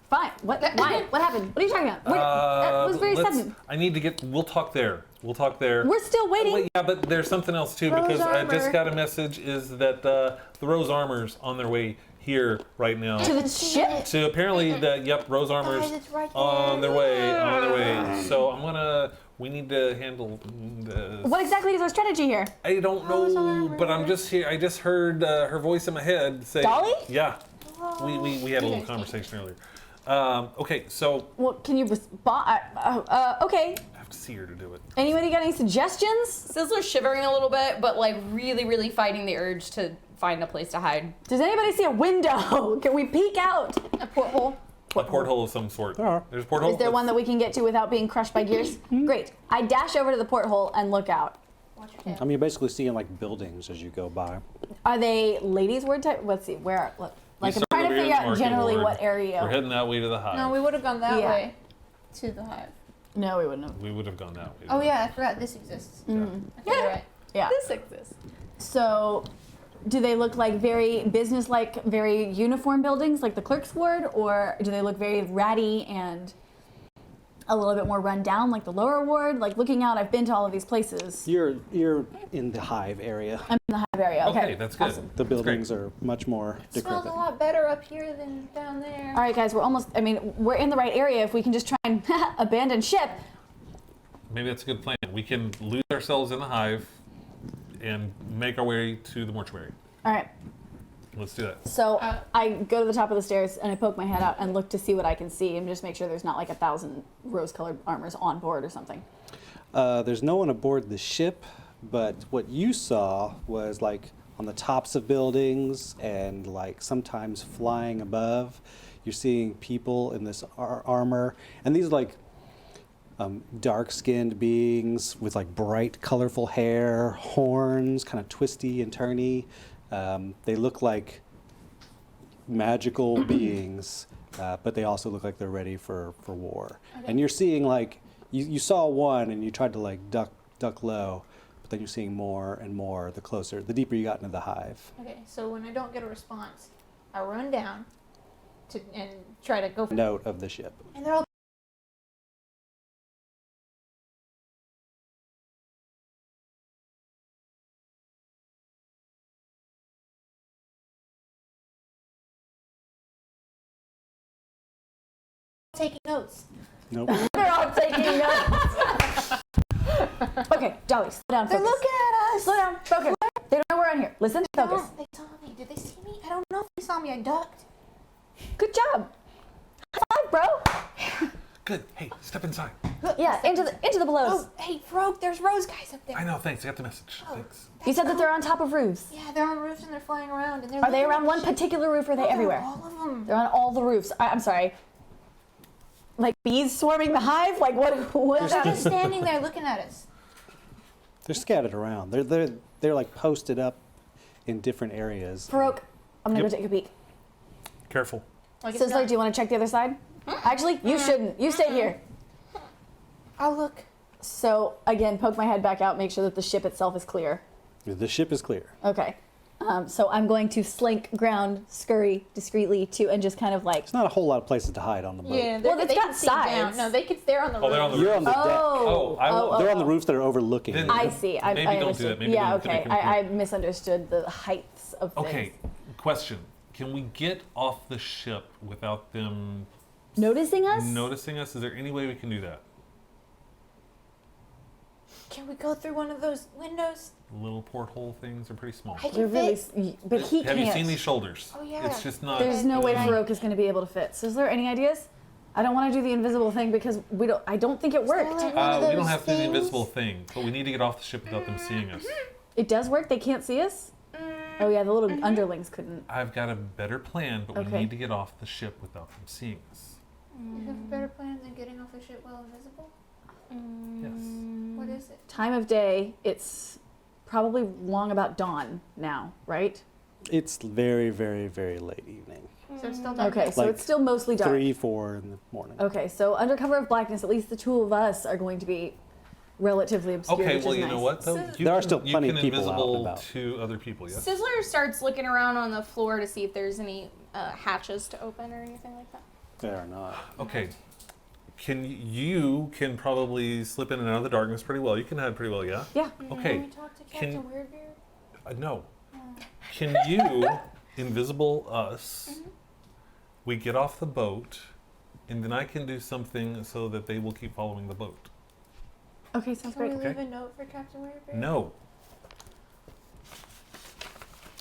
fine. What? Why? What happened? What are you talking about? That was very sudden. I need to get, we'll talk there. We're still waiting. Wait, yeah, but there's something else too, Rose because I just armor. got a message is that the Rose Armor's on their way here right now. To the ship? So apparently Rose Armor's Guys, it's right on their there. way. So we need to handle this. What exactly is our strategy here? I don't know, but I'm just here. I just heard her voice in my head say, Dolly? Yeah. We had a little conversation earlier. Okay, so Well, can you respond? Okay. I have to see her to do it. Anybody got any suggestions? Sizzler's shivering a little bit, but like really, really fighting the urge to find a place to hide. Does anybody see a window? Can we peek out? A porthole. A porthole of some sort. There are. There's a porthole. Is there one that we can get to without being crushed by gears? Great. I dash over to the porthole and look out. Watch your tail. I mean, you're basically seeing like buildings as you go by. Are they ladies' word type? Let's see. Where? Look. Like I'm trying to figure out generally what We're area. heading that way to the hive. No, we would have gone that Yeah. way to the hive. No, we wouldn't have. We would have gone that way. Oh yeah, I forgot this exists. Yeah. Okay, you're right. Yeah. This exists. So, do they look like very business-like, very uniform buildings like the clerk's ward, or do they look very ratty and a little bit more run down like the lower ward? Like looking out, I've been to all of these places. You're in the hive area. I'm in the hive area. Okay, Okay, that's good. Awesome. The That's great. buildings are much more It smells a decrepit. lot better up here than down there. All right, guys, we're almost. I mean, we're in the right area. If we can just try and abandon ship. Maybe that's a good plan. We can lose ourselves in the hive and make our way to the mortuary. All right. Let's do that. So I go to the top of the stairs and I poke my head out and look to see what I can see and just make sure there's not like 1,000 rose-colored armors on board or something. There's no one aboard the ship, but what you saw was like on the tops of buildings and like sometimes flying above. You're seeing people in this armor, and these are like dark-skinned beings with like bright, colorful hair, horns, kind of twisty and turny. They look like magical beings, but they also look like they're ready for war. Okay. And you're seeing like, you saw one and you tried to like duck low, but then you're seeing more and more the deeper you got into the hive. Okay, so when I don't get a response, I run down and try to go for Note of the ship. and they're all taking notes. Nope. They're all taking notes. Okay, Dolly, slow down. They're Focus. looking at us. Slow down. Focus. They don't know we're on here. Listen. Focus. They saw me. Did they see me? I don't know if they saw me. I ducked. Good job. High five, bro. Good. Hey, step inside. Yeah, into the belows. Oh, hey, Farrokh, there's rose guys up there. I know. Thanks. I got the message. Oh. Thanks. You said that they're on top of roofs. Yeah, they're on roofs and they're flying around. And they're Are they looking around at one the ship. particular roof or are they No, they're everywhere? All of them. They're on all the roofs. I'm sorry. Like bees swarming the hive? Like what is They're that? just standing there looking at us. They're scattered around. They're like posted up in different areas. Farrokh, I'm gonna Yep. go take a peek. Careful. Like it's Sizzler, not- do you want to check the other side? Actually, you shouldn't. You stay here. I'll look. So again, poke my head back out, make sure that the ship itself is clear. The ship is clear. Okay. So I'm going to slink, ground, scurry discreetly to, and just kind of like. There's not a whole lot of places to hide on the boat. Yeah, Well, it's they got can see down. sides. No, they're on the roof. they're on the You're on the deck. They're on the roofs that are overlooking. Then- it. I see. I Maybe don't do understood. that. Maybe yeah, don't okay. connect I with misunderstood the heights of things. Okay, question. Can we get off the ship without them Noticing us? noticing us? Is there any way we can do that? Can we go through one of those windows? Little porthole things are pretty small. I They're can really, fit. but he Have can't. you seen these shoulders? Oh, yeah. It's just not. There's no way Right. Farrokh is going to be able to fit. So is there any ideas? I don't want to do the invisible thing because I don't think it worked. there one of We don't those have to do the things? invisible thing, but we need to get off the ship without them seeing us. It does work. They can't see us. Oh yeah, the little underlings couldn't. I've got a better plan, but we Okay. need to get off the ship without them seeing us. You have a better plan than getting off the ship while invisible? Yes. What is it? Time of day. It's probably long about dawn now, right? It's very, very, very late evening. So it's still dark. Okay, so Like it's still mostly dark. 3, 4 in the morning. Okay, so under cover of blackness, at least the two of us are going to be relatively obscure. Okay, which well, is you nice. know what though? So- There are still you plenty can of people out and invisible about. to other people. Yes. Sizzler starts looking around on the floor to see if there's any hatches to open or anything like that. They are not. Okay. You can probably slip in and out of the darkness pretty well. You can hide pretty well, yeah. Yeah. Okay. Can we talk to Can- Captain Weirdbeard? No. Can you invisible us? We get off the boat, and then I can do something so that they will keep following the boat. Okay, sounds Can we great. leave Okay. a note for Captain Weirdbeard? No,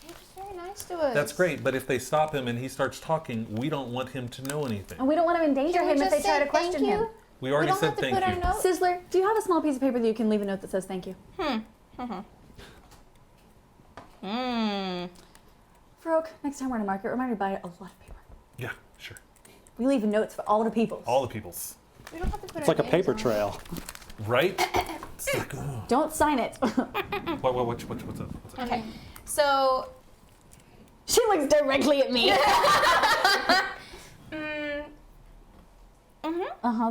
He was very nice to us. that's great. But if they stop him and he starts talking, we don't want him to know anything. And we don't want to endanger Can we him if just they try say to question thank you? him. We We already don't said have to thank put our you. note. Sizzler, do you have a small piece of paper that you can leave a note that says thank you? Farrokh, next time we're in a market, remind me to buy a lot of paper. Yeah, sure. We leave notes for all the people. All the peoples. We don't have to put It's our like a names paper on it. trail. Right? It's like, ugh. Don't sign it. What's up? What's up? Okay, so She looks directly at me.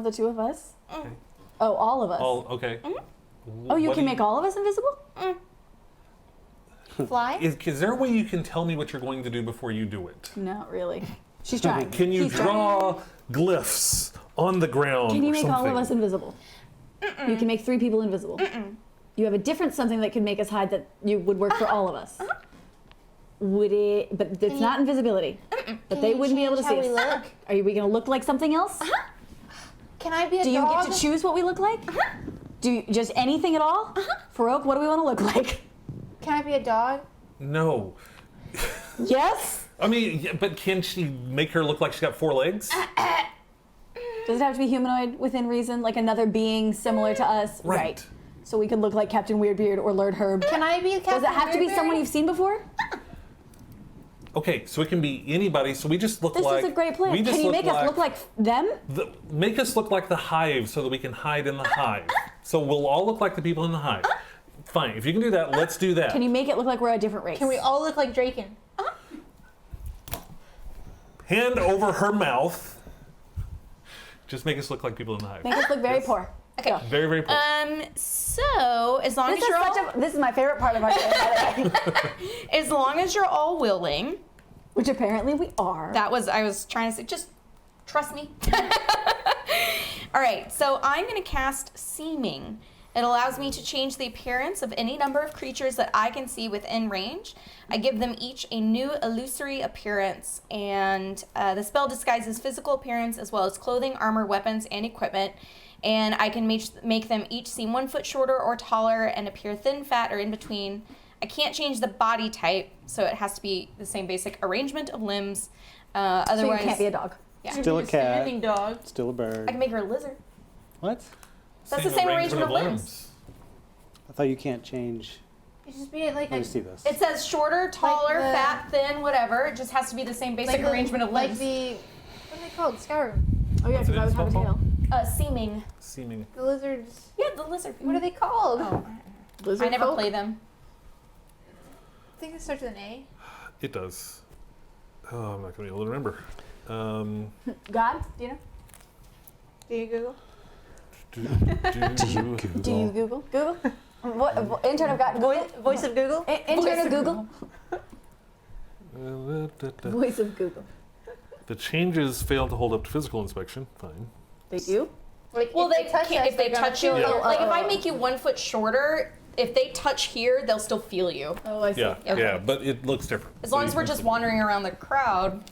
The two of us. Okay. Oh, all of us. All okay. Oh, you What can do make all of us invisible? Fly? Is there a way you can tell me what you're going to do before you do it? Not really. She's trying. Can you He's trying. draw glyphs on the ground? Can you or make something? all of us invisible? You can make 3 people invisible. You have a different something that could make us hide that you would work for all of us. Would it? But it's not invisibility. But they you wouldn't be able to change see how us. we look? Are we going to look like something else? Can I be a Do you dog? get to choose what we look like? Do you, just anything at all? Farrokh, what do we want to look like? Can I be a dog? No. Yes. I mean, yeah, but can she make her look like she's got 4 legs? Does it have to be humanoid within reason, like another being similar to us? Right. So we could look like Captain Weirdbeard or Lord Herb. Can I be a Captain Does it have to be Weirdbeard? someone you've seen before? Okay, so it can be anybody. So we just look This like. is a great plan. We just Can you make us look like them? Make us look like the hive so that we can hide in the hive. So we'll all look like the people in the hive. Fine. If you can do that, let's do that. Can you make it look like we're a different race? Can we all look like Draken? Hand over her mouth. Just make us look like people in the hive. Make us look very poor. okay. Go. Very, very poor. So as long This as is you're all, such a. This is my favorite part of our day, as long as you're all willing, which apparently we are. I was trying to say, just trust me. All right, so I'm going to cast Seeming. It allows me to change the appearance of any number of creatures that I can see within range. I give them each a new illusory appearance, and the spell disguises physical appearance as well as clothing, armor, weapons, and equipment. And I can make them each seem 1 foot shorter or taller and appear thin, fat, or in between. I can't change the body type, so it has to be the same basic arrangement of limbs. So Otherwise, you can't be a dog. Yeah. Still a cat. Standing dog. Still a I bird. can make her a lizard. What? That's the same arrangement of limbs. I thought you can't change. You just be like Let a me see this. It says shorter, taller, the- fat, thin, whatever. It just has to be the same basic arrangement of like limbs. the what are they called? Skyrim. Oh yeah, What's because I it would have a spelled tail. Seeming. Seeming. The lizards. Yeah, the lizard. What are they called? Oh, Lizard I never folk? play them. I think it starts with an A. It does. Oh, I'm not going to be able to remember. God, do you know? Do you Google? Do Do you Google? Google? What intern of God? Voice of Google? Intern of Google? Voice of Google. The changes fail to hold up to physical inspection. Fine. They do? Like, Well, if they can't. If they they're gonna touch you, feel Yeah. like if I make you 1 foot shorter, if they touch here, they'll still feel you. Oh, I see. Yeah, Okay. yeah, but it looks different. As So long you as we're can just see- wandering around the crowd,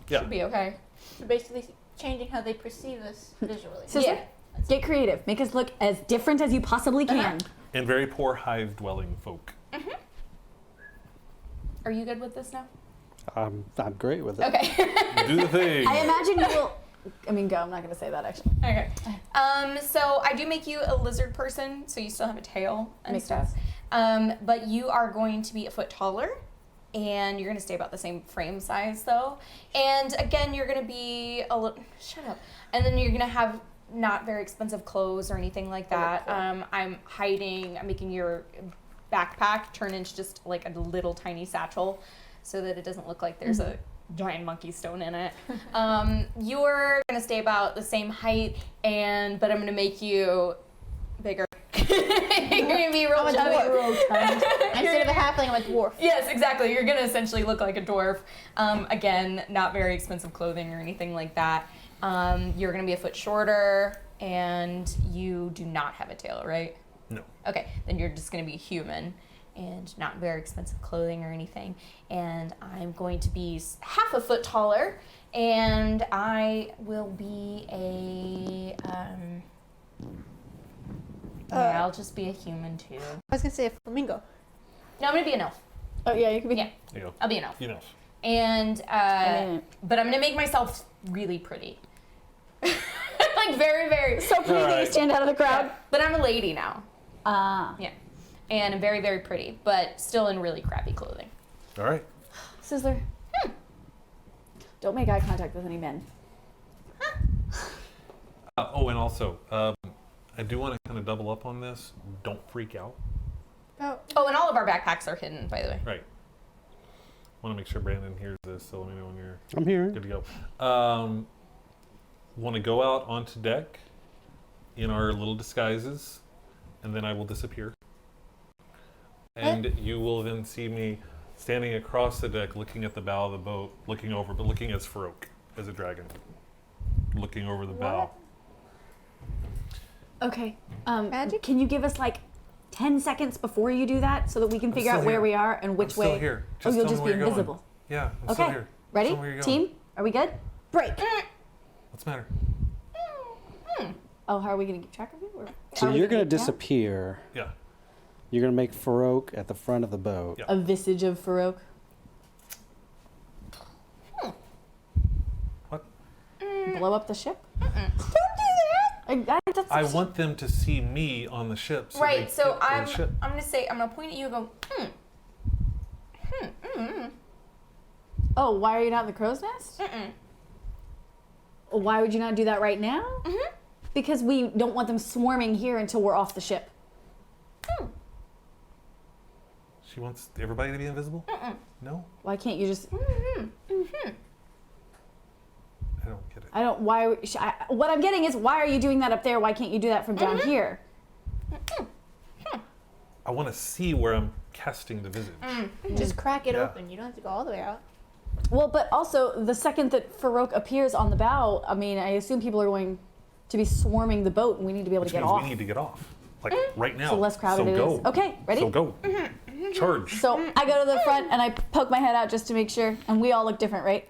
Yeah. should be okay. So basically changing how they perceive us visually. Sizzler, Yeah. get creative. Make us look as different as you possibly can. And very poor hive-dwelling folk. Are you good with this now? I'm great with it. Okay. Do the thing. I imagine you will. I mean, go. I'm not going to say that actually. Okay. So I do make you a lizard person, so you still have a tail and Makes stuff. But you are going to be a foot taller, and you're going to stay about the same frame size, though. And again, you're going to be a little. Shut up. And then you're going to have not very expensive clothes or anything like that. I'm making your backpack turn into just like a little tiny satchel, so that it doesn't look like there's a giant monkey stone in it. You're gonna stay about the same height, but I'm gonna make you bigger. You're gonna be real I'm a chubby. dwarf. Instead of a halfling, I'm a dwarf. Yes, exactly. You're gonna essentially look like a dwarf. Again, not very expensive clothing or anything like that. You're gonna be a foot shorter, and you do not have a tail, right? No. Okay, then you're just gonna be human and not very expensive clothing or anything. And I'm going to be half a foot taller, and I will be yeah, I'll just be a human too. I was gonna say a flamingo. No, I'm gonna be an elf. Oh yeah, you can be. Yeah, There you go. I'll be an elf. You know. And mean- but I'm gonna make myself really pretty. Like very, very So pretty that you Alright. stand out of the crowd. But I'm a lady now. Ah. Yeah. And I'm very, very pretty, but still in really crappy clothing. All right. Sizzler. Don't make eye contact with any men. Oh, and also, I do want to kind of double up on this. Don't freak out. Oh, Oh, and all of our backpacks are hidden, by the way. Right. Want to make sure Brandon hears this, so let me know when you're I'm here. good to go. Want to go out onto deck in our little disguises, and then I will disappear. And you will then see me standing across the deck, looking at the bow of the boat, looking over, but looking as Farrokh, as a dragon, looking over the bow. Okay. Magic? Can you give us like 10 seconds before you do that so that we can figure still out where here. we are and which I'm way? still here. Oh, Just you'll tell me just where be you're going. invisible. Yeah, I'm still Okay. here. Ready? Tell me where you're Team? going. Are we good? Break. What's the matter? Oh, how are we going to keep track of you? Or So are we you're gonna keep count? disappear. Yeah. You're gonna make Farrokh at the front of the boat. Yeah. A visage of Farrokh. What? Blow up the ship? Don't do that. That's I want them to see me on the ship. So Right, they so get on the ship. I'm gonna point at you and go, Oh, why are you not in the crow's nest? Why would you not do that right now? Mm-hmm. Because we don't want them swarming here until we're off the ship. She wants everybody to be invisible? No? Why can't you just? I don't get it. I don't. Why? What I'm getting is, why are you doing that up there? Why can't you do that from down here? I want to see where I'm casting the visage. just crack it Yeah. open. You don't have to go all the way out. Well, but also the second that Farrokh appears on the bow, I mean, I assume people are going to be swarming the boat, and we need to be able Which to get means off. we need to get off. Like right now. So less crowded so it go. is. Okay, ready? So go. Charge. So I go to the front and I poke my head out just to make sure, and we all look different, right?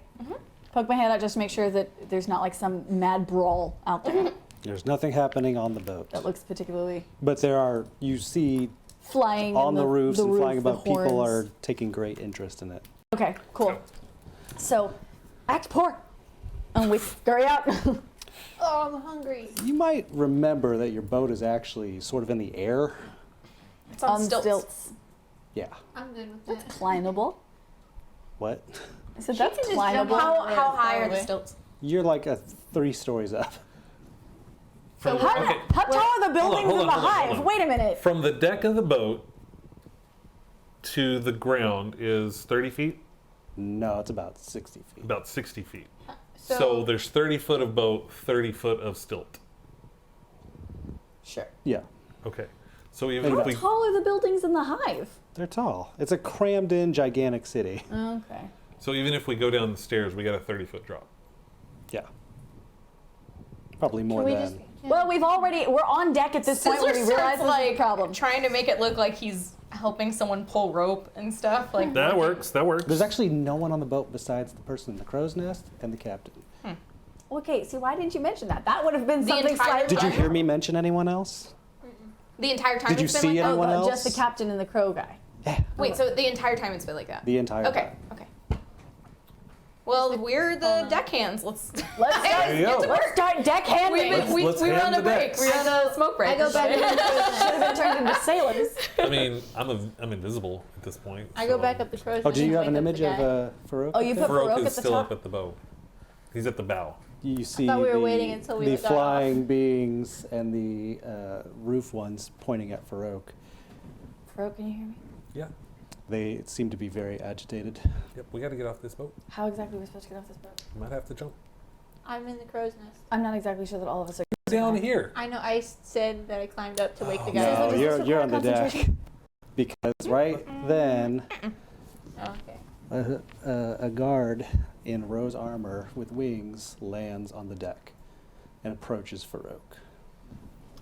Poke my head out just to make sure that there's not like some mad brawl out there There's nothing happening on the boat. that looks particularly But you see flying on in the roofs and roof, flying the above, people are horns. taking great interest in it. Okay, cool. So, act poor, and we scurry out. Oh, I'm hungry. You might remember that your boat is actually sort of in the air. It's on stilts. Stilts. Yeah. I'm good with that. Climbable. What? I said She that's can just jump climbable. on. How high far are the away. stilts? You're like 3 stories up. From, How, okay, how tall are the buildings hold on, in the hold on, hive? hold on. Wait a minute. from the deck of the boat to the ground is 30 feet? No, it's about 60 feet. About 60 feet. So, So there's 30 foot of boat, 30 foot of stilt. Sure. Yeah. Okay. So even How if we tall are the buildings in the hive? They're tall. It's a crammed-in, gigantic city. Okay. go down the stairs, we got a 30-foot drop. Yeah. Probably more Can we than. just? Well, we're on deck at this point where we Sizzler realize starts, this is a problem. trying to make it look like he's helping someone pull rope and stuff. Like That works. That works. There's actually no one on the boat besides the person in the crow's nest and the captain. Okay, see, why didn't you mention that? That would have been The something entire slightly. Did you hear me mention anyone else? the entire time Did you it's been see like that? anyone else? Just the captain and the crow guy. Yeah. Wait, so the entire time it's been like that? The entire Okay. time. Okay. Well, we're the deckhands. Let's Let's There you go. let's start deckhanding. we Let's were hand on a the break. decks. We were on a smoke break. I go back. Should have been turned into sailors. I mean, I'm invisible at this point. I go back up the crow's Oh, nest do and you have wake an up the image guy. of Farrokh? Oh, you up there? put Farrokh Farrokh is at the still top? up at the boat. He's at the bow. You see thought we were the, waiting until we the got off. flying beings and the roof ones pointing at Farrokh. Farrokh, can you hear me? Yeah. They seem to be very agitated. Yep. We got to get off this boat. How exactly are we supposed to get off this boat? We might have to jump I'm in the crow's nest. I'm not exactly sure that all of us are. down here. I know. I said that I climbed up to wake the So guy is up. it- No, this you're require on the deck. concentration? Because right then, Oh, okay. a guard in rose armor with wings lands on the deck and approaches Farrokh.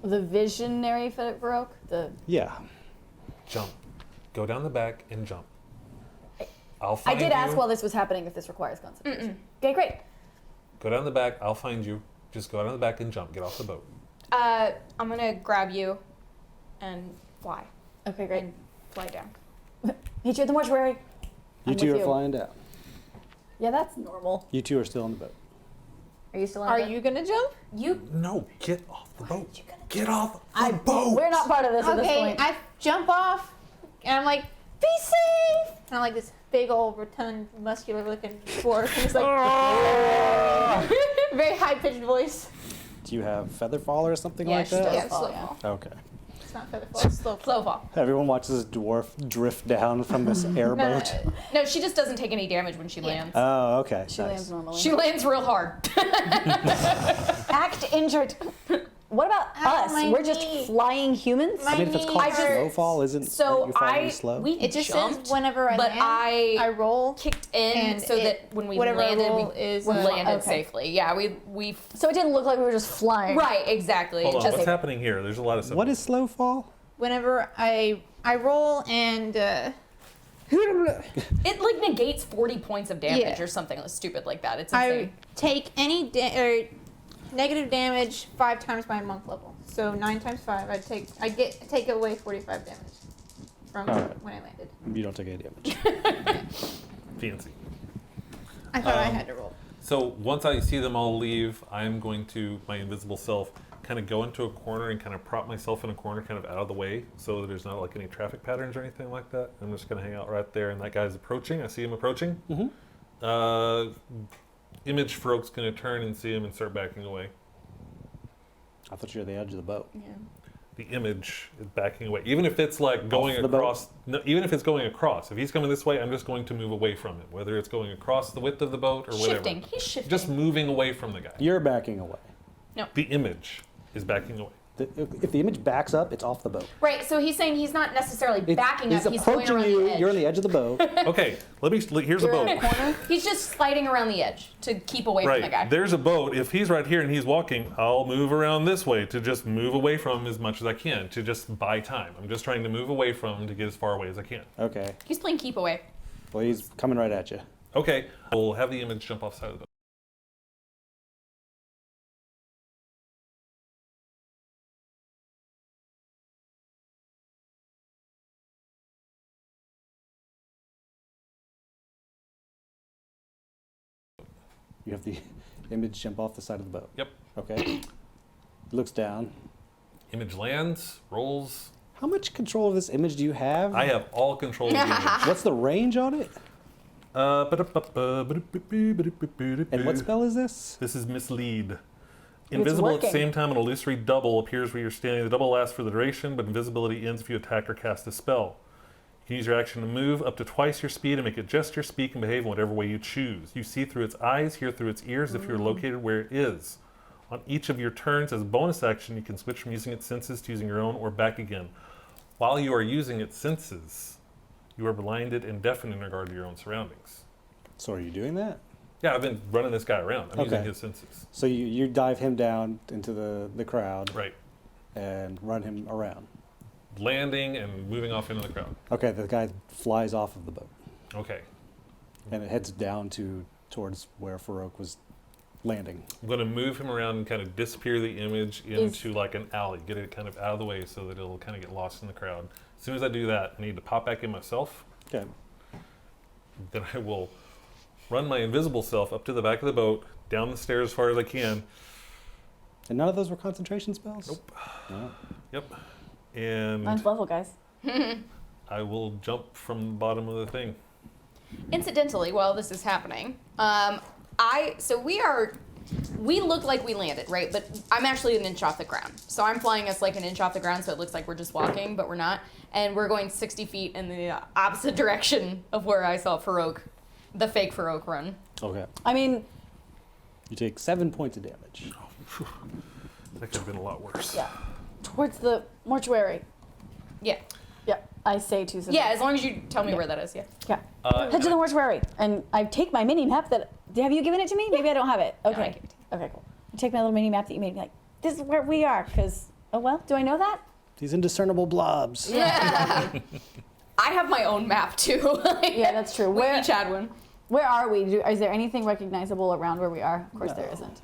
The visionary Farrokh? The Yeah. Jump. Go down the back and jump. I'll I find did you. ask while this was happening if this requires concentration. Okay, great. Go down the back. I'll find you. Just go down the back and jump. Get off the boat. I'm gonna grab you and fly. Okay, great. And fly down. Meet you at the mortuary. You I'm two with are you. flying down. Yeah, that's normal. You two are still on the boat. Are you still on Are the- you gonna jump? You No, get off the boat. you gonna Get off the boat. We're not part of this at this Okay, point. I jump off, and I'm like, "Be safe!" And I'm like this big old rotund, muscular-looking dwarf, and it's like very high-pitched voice. Do you have feather fall or something Yeah, like she that? does. Yeah, fall, slow yeah. fall. Okay. It's not feather fall. It's slow fall. slow fall. Everyone watches this dwarf drift down from this airboat. No, she just doesn't take any damage when she lands. Oh, okay. She nice. lands normally. She lands real hard. Act injured. What about Ow, us? my We're just knee. flying humans? I mean, if it's knee called I just- slow fall, aren't So you falling I slow? we It just jumped, says whenever I but land, I I roll. kicked in and so it- that when we whatever I landed, roll we is, landed okay. safely. Yeah, we So it didn't look like we were just flying. right exactly. Hold on. Just What's happening here? There's a lot of stuff. What is slow fall? Whenever I roll and it like negates 40 points of damage Yeah. or something stupid like that. It's I insane. take any negative damage 5 times my monk level. So 9 times 5, I take away 45 damage from Alright. when I landed. You don't take any damage. Fancy. I thought I had to roll. So once I see them all leave, I'm going to, my invisible self, kind of go into a corner and kind of prop myself in a corner kind of out of the way so that there's not like any traffic patterns or anything like that. I'm just going to hang out right there, and that guy's approaching. I see him approaching. Image Farrokh's going to turn and see him and start backing away. I thought you were at the edge of the boat. Yeah. The image is backing away. Even if it's like going the boat? across, no, even if it's going across, if he's coming this way, I'm just going to move away from him, whether it's going across the width of the boat or whatever. Shifting. He's shifting. Just moving away from the guy. You're backing away. The image is backing away. If the image backs up, it's off the boat. right. So he's saying he's not necessarily backing He's up. He's going approaching around you. the edge. You're on the edge of the boat. Okay, here's a boat. He's just sliding around the edge to keep away from the guy. Right, there's a boat. If he's right here and he's walking, I'll move around this way to just move away from him as much as I can, to just buy time. I'm just trying to move away from him to get as far away as I can. Okay. He's playing keep away. Well, he's coming right at you. Okay, we'll have the image jump off the side of the boat. You have the image jump off the side of the boat. Yep. Okay. Looks down. Image lands, rolls. How much control of this image do you have? I have all control of the image. What's the range on it? And what spell is this? This is mislead. Invisible at the working. same time, an illusory double appears where you're standing. The double lasts for the duration, but invisibility ends if you attack or cast a spell. You can use your action to move up to twice your speed and make it gesture, speak, and behave in whatever way you choose. You see through its eyes, hear through its ears if you're located where it is. On each of your turns, as a bonus action, you can switch from using its senses to using your own or back again. While you are using its senses, you are blinded and deafened in regard to your own surroundings. So are you doing that? Yeah, I've been running this guy around. I'm using Okay. his senses. So you dive him down into the crowd Right. and run him around. Landing and moving off into the crowd. Okay, the guy flies off of the boat Okay. and it heads down towards where Farrokh was landing. I'm going to move him around and kind of disappear the image into like an alley. Get it kind of out of the way so that it'll kind of get lost in the crowd. As soon as I do that, I need to pop back in myself. Okay. Then I will run my invisible self up to the back of the boat, down the stairs as far as I can. And none of those were concentration spells? Nope. No. Yep. And Ninth level, guys. I will jump from the bottom of the thing. Incidentally, while this is happening, we look like we landed, right? But I'm actually an inch off the ground. So I'm flying us like an inch off the ground, so it looks like we're just walking, but we're not. And we're going 60 feet in the opposite direction of where I saw Farrokh, the fake Farrokh, run. Okay. I mean, You take 7 points of damage. That could have been a lot worse. yeah. Towards the mortuary. Yeah. Yeah. I say to Sizzler. Yeah, as long as you tell me where that is, yeah. Yeah. Head to the mortuary. And I take my mini map that. Have you given it to me? Maybe I don't have it. No, Okay. I gave it to Okay, cool. I take my little mini map that you made me like, this is where we are. Because, oh well, do I know that? These indiscernible blobs. I have my own map too. Yeah, that's true. We Where each had one. Where are we? Is there anything recognizable around where we are? Of course there isn't.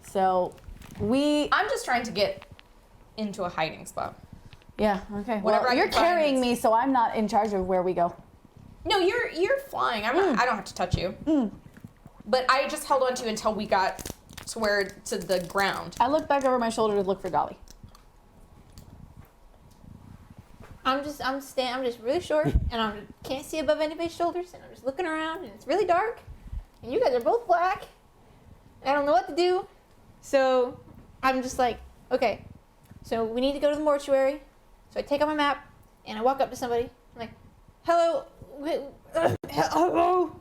So, I'm just trying to get into a hiding spot. yeah, okay. Whatever Well, I you're can find. carrying me, so I'm not in charge of where we go. No, you're flying. I'm not, I don't have to touch you. But I just held on to you until we got to the ground. I look back over my shoulder to look for Dolly. I'm just really short, and I can't see above anybody's shoulders, and I'm just looking around, and it's really dark, and you guys are both black. I don't know what to do, so I'm just like, okay, so we need to go to the mortuary. So I take out my map, and I walk up to somebody. I'm like, hello, hello.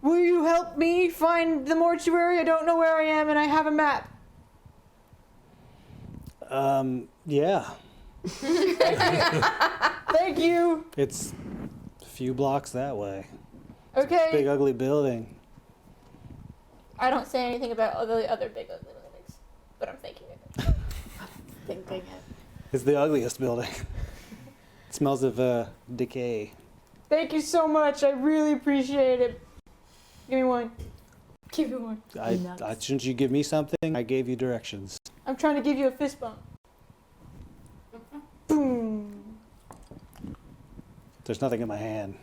Will you help me find the mortuary? I don't know where I am, and I have a map. Yeah. Thank you. It's a few blocks that way. Okay. Big ugly building. I don't say anything about other big ugly buildings, but I'm thinking it. Thinking it. It's the ugliest building. It smells of decay. Thank you so much. I really appreciate it. Give me one. Give me one. Shouldn't you give me something? I gave you directions. I'm trying to give you a fist bump. Boom. There's nothing in my hand.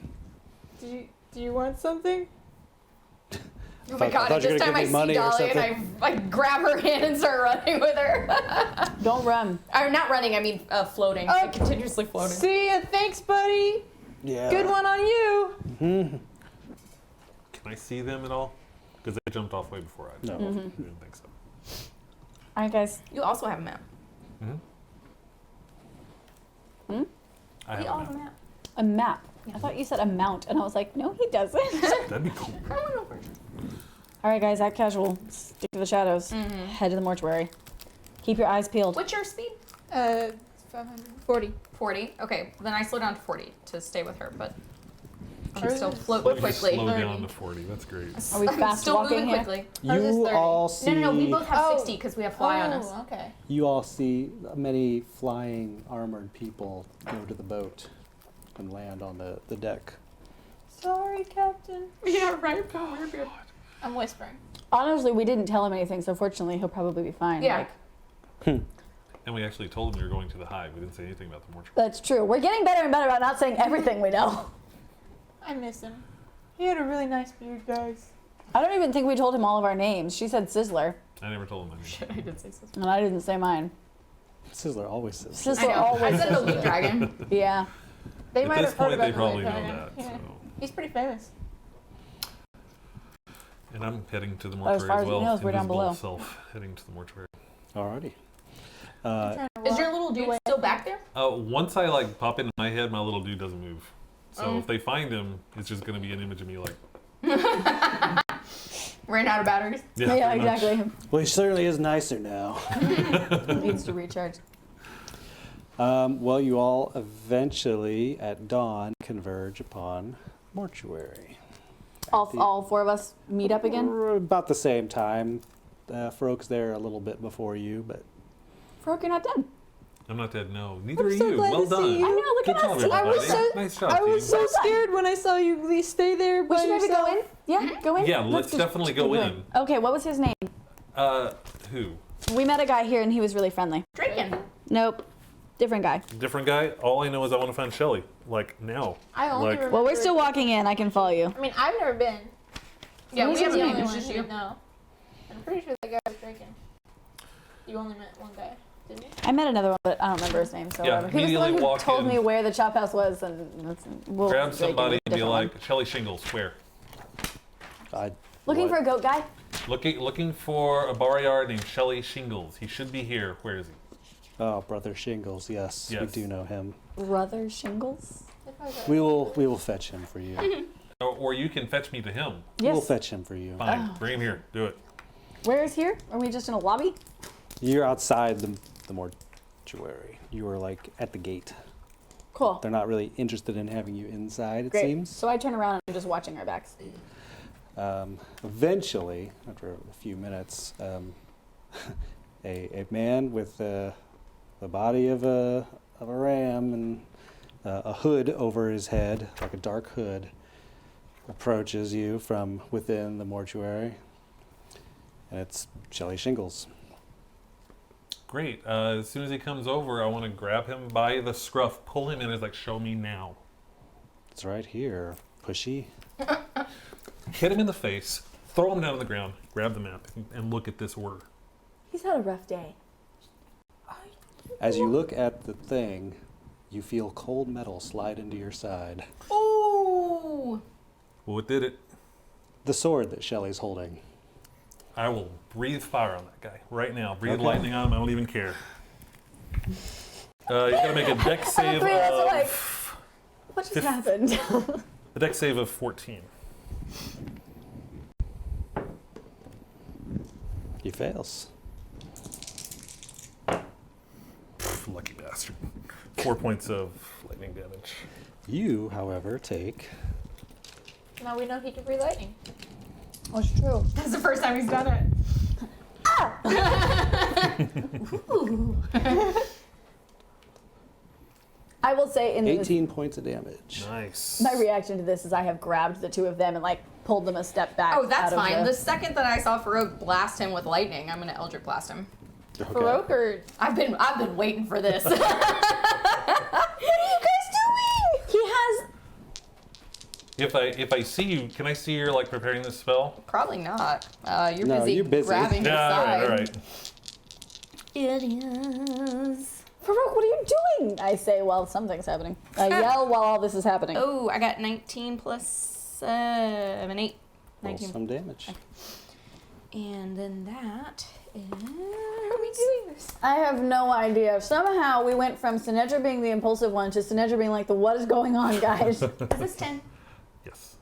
Do you want something? Oh my I god, thought you were this gonna time I give me see money or Dolly and I grab her hand and start running with her. Don't run. Or not running, I mean floating. Like continuously floating. See ya. Thanks, buddy. Yeah. Good one on you. Can I see them at all? Because they jumped off way before I did. No. I didn't think so. All right, guys. You also have a map. I have We all a have a map. map. A map. I thought you said a mount, and I was like, no, he doesn't. That'd be cool. Come on over. All right, guys, act casual. Stick to the shadows. Head to the mortuary. Keep your eyes peeled. What's your speed? 540. 40. Okay, then I slow down to 40 to stay with her, but I can Hers still is float Let me quickly. slow down 30. to 40. That's great. Are we I'm fast still walking moving here? quickly. Ours is You 30. all see. No, we both have Oh. 60 because we have fly on us. Oh, okay. You all see many flying armored people go to the boat and land on the deck. Sorry, Captain. Yeah, right. I'm whispering. Honestly, we didn't tell him anything, so fortunately, he'll probably be fine. Yeah. Like, And we actually told them we were going to the hive. We didn't say anything about the mortuary. that's true. We're getting better and better about not saying everything we know. I miss him. He had a really nice beard, guys. I don't even think we told him all of our names. She said Sizzler, I never told them anything. I did say so. and I didn't say mine. Sizzler always says. Sizzler I know. I always said the says lead it. dragon. Yeah. They At might this have heard point, about they the probably White know Dragon. that. Yeah. So. He's pretty famous. And I'm heading to the as mortuary far as as he well. knows, we're down Invisible below. self heading to the mortuary. Alrighty. I'm trying to Is walk your little dude away. still back there? Once I like pop into my head, my little dude doesn't move. So if they find him, it's just going to be an image of me like. Ran out of batteries. Yeah, pretty much. exactly. Well, he certainly is nicer now. Needs to recharge. Well, you all eventually, at dawn, converge upon mortuary. All four of us meet up again? About the same time. Farrokh's there a little bit before you, but... Farrokh, you're not dead. I'm not dead, no. Neither are so you. glad Well to see done. you. I know, look Good at job, us. everybody. Nice job, I was team. so scared when I saw you stay there by We should maybe yourself. go in? Yeah, go in? Yeah, let's definitely go in. Okay, what was his name? Who? We met a guy here and he was really friendly. Drinking. Nope. Different guy. Different guy? All I know is I want to find Shelley. Like, now. I only Like- remember. Well, we're still walking in. I can follow you. I mean, I've never been. Yeah, Who's we his haven't name? been. It's It's just just you. you. No. I'm pretty sure that guy was drinking. You only met one guy, didn't you? I met another one, but I don't remember his name, so Yeah, whatever. He was the one immediately who walk told in. me where the chop house was, and we'll Grab make it somebody a and be different like, one. Shelley Shingles, where? Looking for a goat guy? Looking for a barnyard named Shelley Shingles. He should be here. Where is he? Oh, Brother Shingles, yes, we Yes. do know him. Brother Shingles? We will fetch him for you. Or you can fetch me to him. Yes. We'll fetch him for you. Fine. Bring him here. Do it. Where is here? Are we just in a lobby? You're outside the mortuary. You are like at the gate. Cool. They're not really interested in having you inside, it Great. seems. So I turn around and I'm just watching our backs. Eventually, after a few minutes, a man with the body of a ram and a hood over his head, like a dark hood, approaches you from within the mortuary. And it's Shelley Shingles. Great. As soon as he comes over, I want to grab him by the scruff, pull him in, and it's like, show me now. It's right here, pushy. Hit him in the face, throw him down on the ground, grab the map, and look at this order. He's had a rough day. As you look at the thing, you feel cold metal slide into your side. Ooh. Well, what did it? The sword that Shelley's holding. I will breathe fire on that guy right now. Breathe Okay. lightning on him. I don't even care. You gotta make a deck save three of us are like, of what just Fif- happened? a deck save of 14. He fails. Lucky bastard. 4 points of lightning damage. You, however, take Now we know he can breathe lightning. Oh, it's true. That's the first time he's done it. I will say in 18 points of damage. Nice. my reaction to this is I have grabbed the two of them and like pulled them a step back. Oh, that's out of fine. The, The second that I saw Farrokh blast him with lightning, I'm gonna Eldritch blast him. Okay. Farrokh or I've been waiting for this. what are you guys doing? He has. If I see you, can I see you're like preparing this spell? Probably not. You're No, busy, you're busy. grabbing his Yeah, side. all right. It is. Farrokh, what are you doing? I say while something's happening. I yell while all this is happening. Oh, I got 19 plus 7, 8. Roll 19. some damage. And then that is. are we doing this? I have no idea. Somehow we went from Sinedra being the impulsive one to Sinedra being like the what is going on, guys. Is this 10? Yes.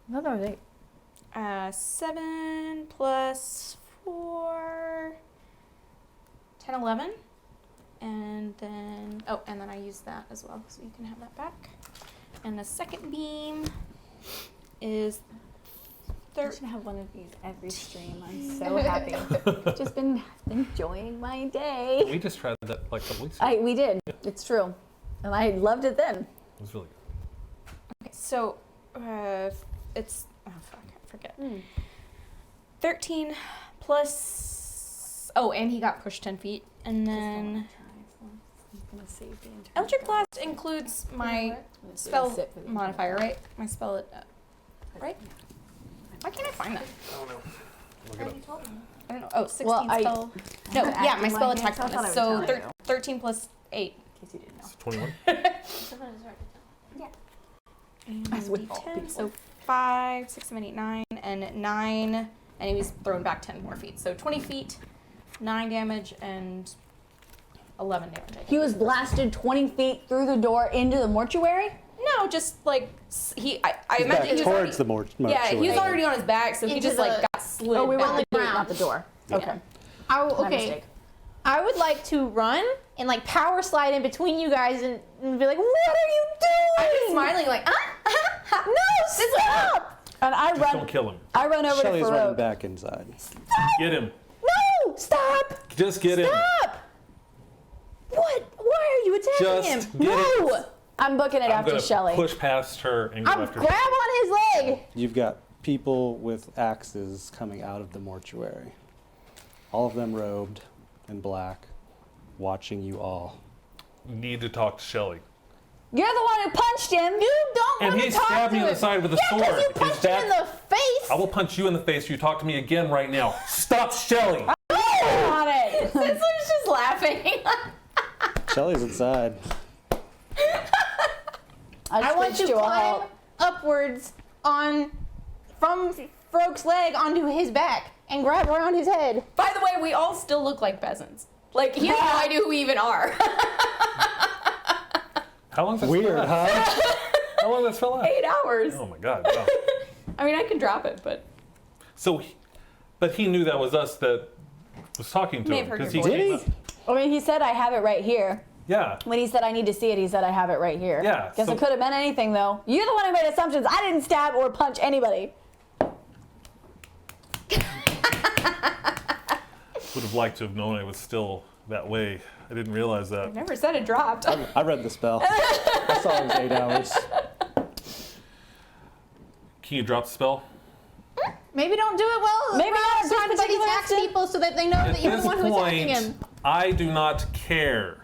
I thought that was 8. 7 plus 4. 10, 11. And then, and then I use that as well, so you can have that back. And the second beam is I should have one of these every stream. I'm so happy. Just been enjoying my day. We just tried that like a couple weeks ago. We did. It's true. And I loved it then. It was really good. Okay, so it's fuck, I forget. 13 plus and he got pushed 10 feet, and then Eldritch Blast includes my spell modifier, right? My spell, right? Why can't I find that? I don't know. Look it up. I don't know. Oh, 16 Well, spell. No, have to yeah, act my in spell my attack hand, so I bonus. thought I would So tell you. 13 plus 8. In case you didn't know. It's 21. Sometimes it's hard to tell. And As with all 10, people. so 5, 6, 7, 8, 9, and 9, and he was thrown back 10 more feet. So 20 feet, 9 damage, and 11 damage. I think. He was blasted 20 feet through the door into the mortuary? No, just like I He's imagine back he was towards already, the mortuary. yeah, he was already on his back, so he Into just like the- got slid. Oh, we were back. on the gate, not the door. Yeah. Okay. I will, My okay. mistake. I would like to run and like power slide in between you guys and be like, "What are you doing?" I'm just smiling like, No, stop! And I Just run. don't kill him. I run over Shelley's to running Farrokh. back inside. Get him. No, stop! Just get him. Stop! What? Why are you attacking Just him? get No! it. I'm booking it I'm after gonna Shelley. push past her and go I'm after grab on his leg. You've got people with axes coming out of the mortuary. All of them robed in black, watching you all. Need to talk to Shelley. You're the one who punched him. You don't And want he to talk stabbed to me in him. the side with a Yeah, sword. because you Is punched him in that- the face. I will punch you in the face if you talk to me again right now. Stop, Shelley. Got it. Sizzler's just laughing. Shelley's inside. I want to screeched to a climb halt. upwards from Farrokh's leg onto his back and grab around his head. By the way, we all still look like peasants. Like, he has no idea who we even are. How long does that Weird, spell out? huh? How long does that spell out? 8 hours. Oh my god. Wow. I mean, I can drop it, but So, but he knew that was us that was talking to May him. have heard 'cause your he voice. came Did up- I mean, he said I have it right here. Yeah. When he said I need to see it, he said I have it right here. Yeah, Guess so- it could have meant anything though. You're the one who made assumptions. I didn't stab or punch anybody. Would have liked to have known I was still that way. I didn't realize I that. never said it dropped. I read the spell. I saw it was 8 hours. Can you drop the spell? Maybe don't do it well. Maybe not at this Somebody particular attacks instant. people so that they know At that you're this the one who's attacking point, him. I do not care.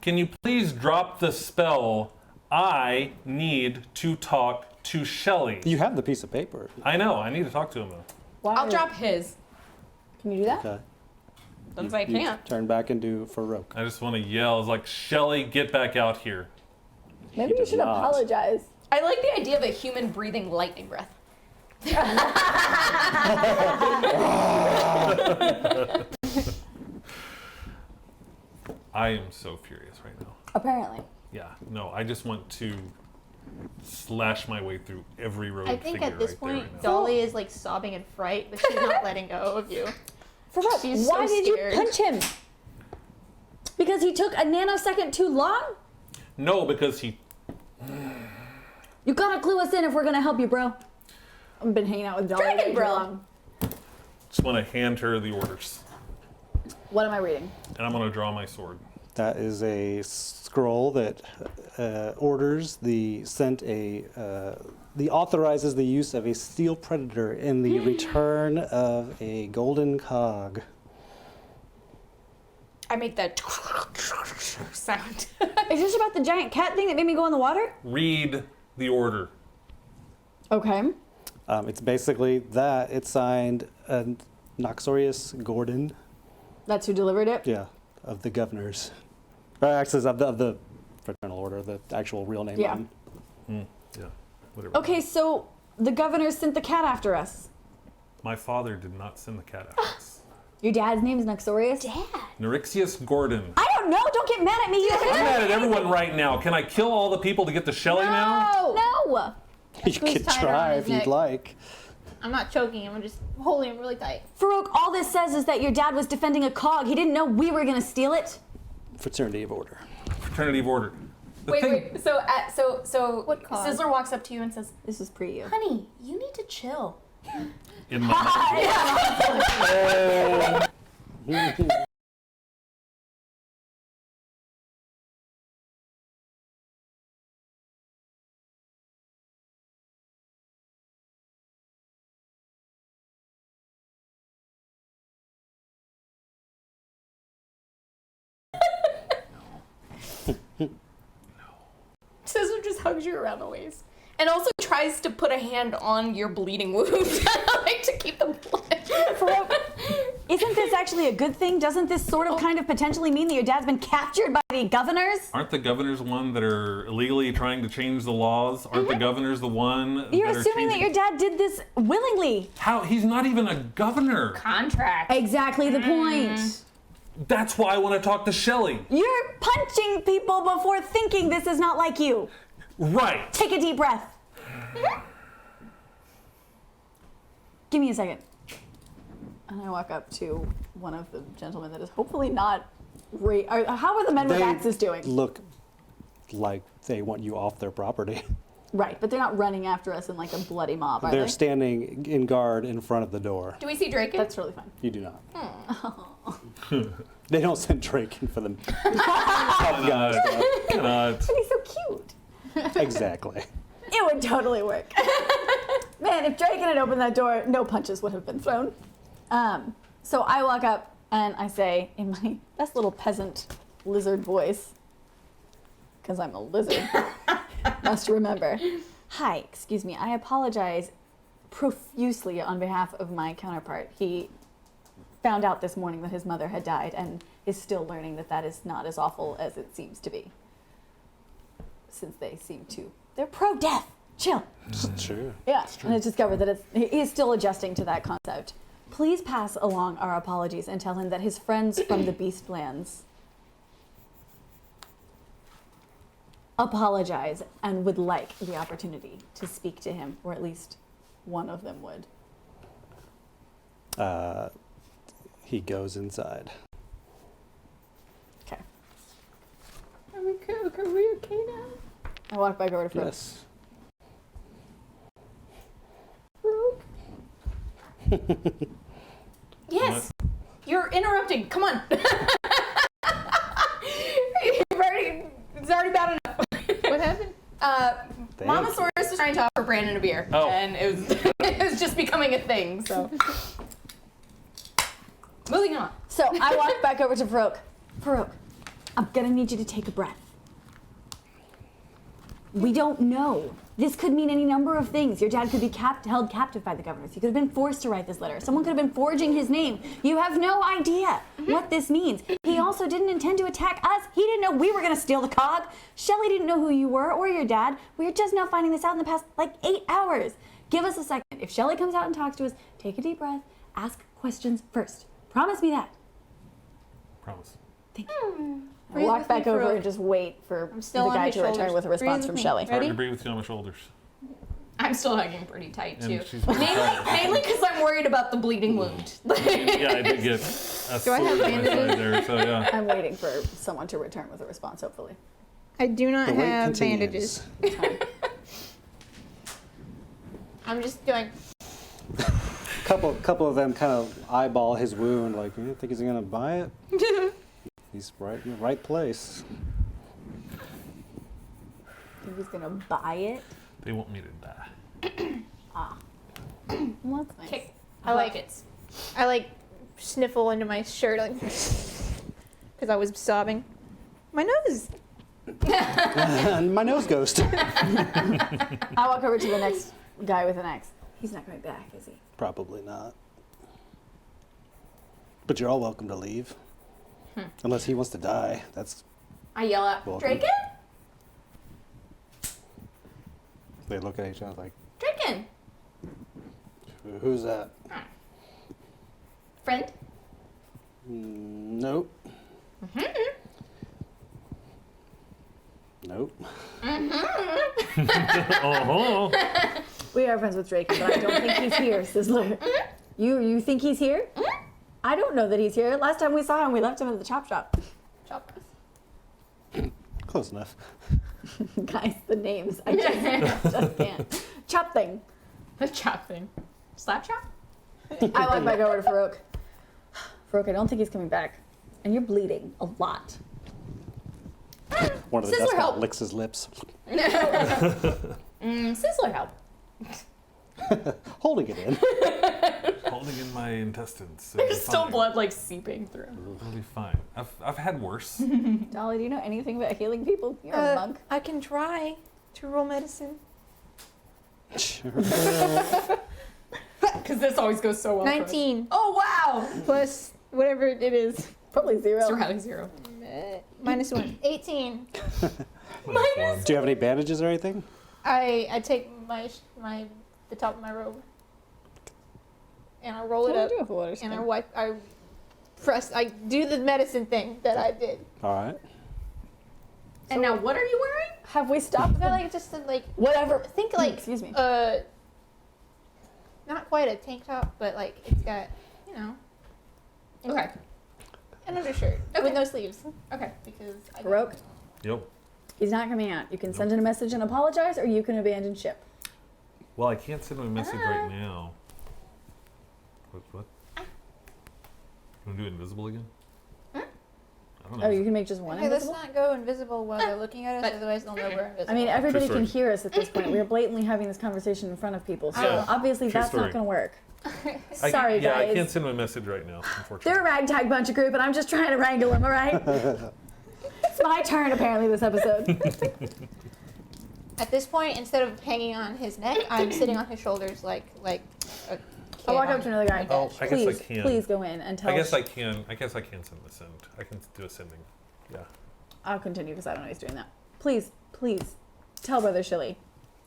Can you please drop the spell? I need to talk to Shelley. You have the piece of paper. I know. I need to talk to him though. Why? I'll drop his. Can you do that? Okay. Doesn't say I You can't. turn back into Farrokh. I just want to yell. It's like, Shelley, get back out here. Maybe you does should not. apologize. I like the idea of a human breathing lightning breath. I am so furious right now. Apparently. Yeah. No, I just want to slash my way through every road I think figure at this right point, there right now. Dolly is like sobbing in fright, but she's not letting go of you. Farrokh, She's why so did scared. you punch him? Because he took a nanosecond too long? No, because he. You gotta clue us in if we're gonna help you, bro. I've been hanging out with Dolly Dragon way too bro. long. Just want to hand her the orders, What am I reading? and I'm going to draw my sword. That is a scroll that orders the authorizes the use of a steel predator in the return of a golden cog. I make that sound. Is this about the giant cat thing that made me go in the water? Read the order. Okay. It's basically that. It's signed Noxorius Gordon, That's who delivered it? yeah, of the governors. Or actually, of the fraternal order, the actual real name. Yeah. of them. Yeah, whatever. Okay, so the governor sent the cat after us. My father did not send the cat after us. Your dad's name is Noxorius? Dad. Neurixius Gordon. I don't know. Don't get mad at me. I'm mad at everyone right now. Can I kill all the people to get to Shelley now? No. You Who's could tied try around his if you'd neck? like. I'm not choking him. I'm just holding him really tight. Farrokh, all this says is that your dad was defending a cog. He didn't know we were gonna steal it. Fraternity of Order. Fraternity of Order. The Wait, thing- wait. So What cause? Sizzler walks up to you and says, This is pre you. "Honey, you need to chill." In my Sizzler just hugs you around the waist. And also tries to put a hand on your bleeding wound, like to keep the blood. Farrokh, isn't this actually a good thing? Doesn't this sort of kind of potentially mean that your dad's been captured by the governors? Aren't the governors the one that are illegally trying to change the laws? Aren't the governors the one You're that are assuming that changing? your dad did this willingly. How? He's not even a governor. Contract. Exactly the point. That's why I want to talk to Shelley. You're punching people before thinking this is not like you. Right. Take a deep breath. Give me a second. And I walk up to one of the gentlemen that is hopefully not. How are the men with axes doing? Look like they want you off their property. Right, but they're not running after us in like a bloody mob, are They're they? standing in guard in front of the door. Do we see Draken? That's really fun. You do not. They don't send Draken for them tough guys. Not. But he's so cute. Exactly. It would totally work. Man, if Draken had opened that door, no punches would have been thrown. So I walk up and I say in my best little peasant lizard voice, because I'm a lizard, must remember. Hi, excuse me, I apologize profusely on behalf of my counterpart. He found out this morning that his mother had died and is still learning that that is not as awful as it seems to be. Since they're pro-death. Chill. True. Yeah, and I discovered that he is still adjusting to that concept. Please pass along our apologies and tell him that his friends from the Beastlands apologize and would like the opportunity to speak to him, or at least one of them would. He goes inside. Okay. Are we okay now? I walk back over to Farrokh. Yes. Yes. You're interrupting. Come on. It's already bad enough. What happened? Mama Saurus was trying to offer Brandon a beer, and it was it was just becoming a thing. So, moving on. So I walk back over to Farrokh. Farrokh, I'm gonna need you to take a breath. We don't know. This could mean any number of things. Your dad could be held captive by the governors. He could have been forced to write this letter. Someone could have been forging his name. You have no idea what this means. He also didn't intend to attack us. He didn't know we were going to steal the cog. Shelley didn't know who you were or your dad. We are just now finding this out in the past, 8 hours. Give us a second. If Shelley comes out and talks to us, take a deep breath. Ask questions first. Promise me that. Promise. Thank you. I Breathe walk with back me, over Farrokh. and just wait for I'm still the on guy his to return shoulders. with a response Breathe from with me. Shelley. Hard Ready? to breathe with you on my shoulders. I'm still hugging pretty tight too. And she's pretty tired. Mainly because I'm worried about the bleeding wound. Yeah, I did get a Do I have sword in my bandages? side there, so yeah. I'm waiting for someone to return with a response, hopefully. I do not The wait have continues. bandages. I'm just doing. Couple of them kind of eyeball his wound, like, you think he's gonna buy it? He's right in the right place. Think he's gonna buy it? They want me to die. Well, that's nice. Kick I like buckets. I sniffle into my shirt like because I was sobbing. My nose. And my nose ghost. I walk over to the next guy with an axe. He's not coming back, is he? Probably not. But you're all welcome to leave. Unless he wants to die. That's I yell out, Welcome. Draken? they look at each other like, Draken! who's that? Friend? Nope. Nope. Oh, We are friends with Drake, but I don't think he's here, Sizzler. You think he's here? I don't know that he's here. Last time we saw him, we left him at the chop shop. Chop. Close enough. Guys, the names. I just can't. Chop thing. The chop thing. Slap chop? I walk back over to Farrokh. Farrokh, I don't think he's coming back. And you're bleeding a lot. One of the Sizzler best help. licks his lips. Sizzler help. Holding it in. holding in my intestines. There's still blood seeping through. It'll be fine. I've had worse. Dolly, do you know anything about healing people? You're a monk. I can try to roll medicine. Sure. Because this always goes so well. for us. 19 Oh, wow! plus whatever it is. Probably zero. It's around 0. Minus 1. 18. Minus Do you have any bandages or anything? I take the top of my robe and I roll it up and I wipe. I do the medicine thing that I did. All right. And now, what are you wearing? Have we stopped? Got just Whatever. think Excuse me. not quite a tank top, but it's got know, Okay. an undershirt with no sleeves. Okay. Because I Farrokh? Yep. He's not coming out. You can send in a message and apologize, or you can abandon ship. Well, I can't send him a message right now. What? You want to do invisible again? I don't know. Oh, you can make just one Okay, let's invisible? not go invisible while they're looking at us, otherwise they'll know we're invisible. I mean, everybody True can story. hear us at this point. We're blatantly having this conversation in front of people, so Yeah. obviously True that's story. not going to work. I Sorry, Yeah, guys. I can't send him a message right now, unfortunately. They're a ragtag bunch of group, and I'm just trying to wrangle them, all right? It's my turn, apparently, this episode. At this point, instead of hanging on his neck, I'm sitting on his shoulders like a kid. I'll walk up to another guy. Oh, I guess I Please, can. please go in and tell I guess I can send the send. I can do a sending. Yeah. I'll continue because I don't know he's doing that. Please, please, tell Brother Shelley.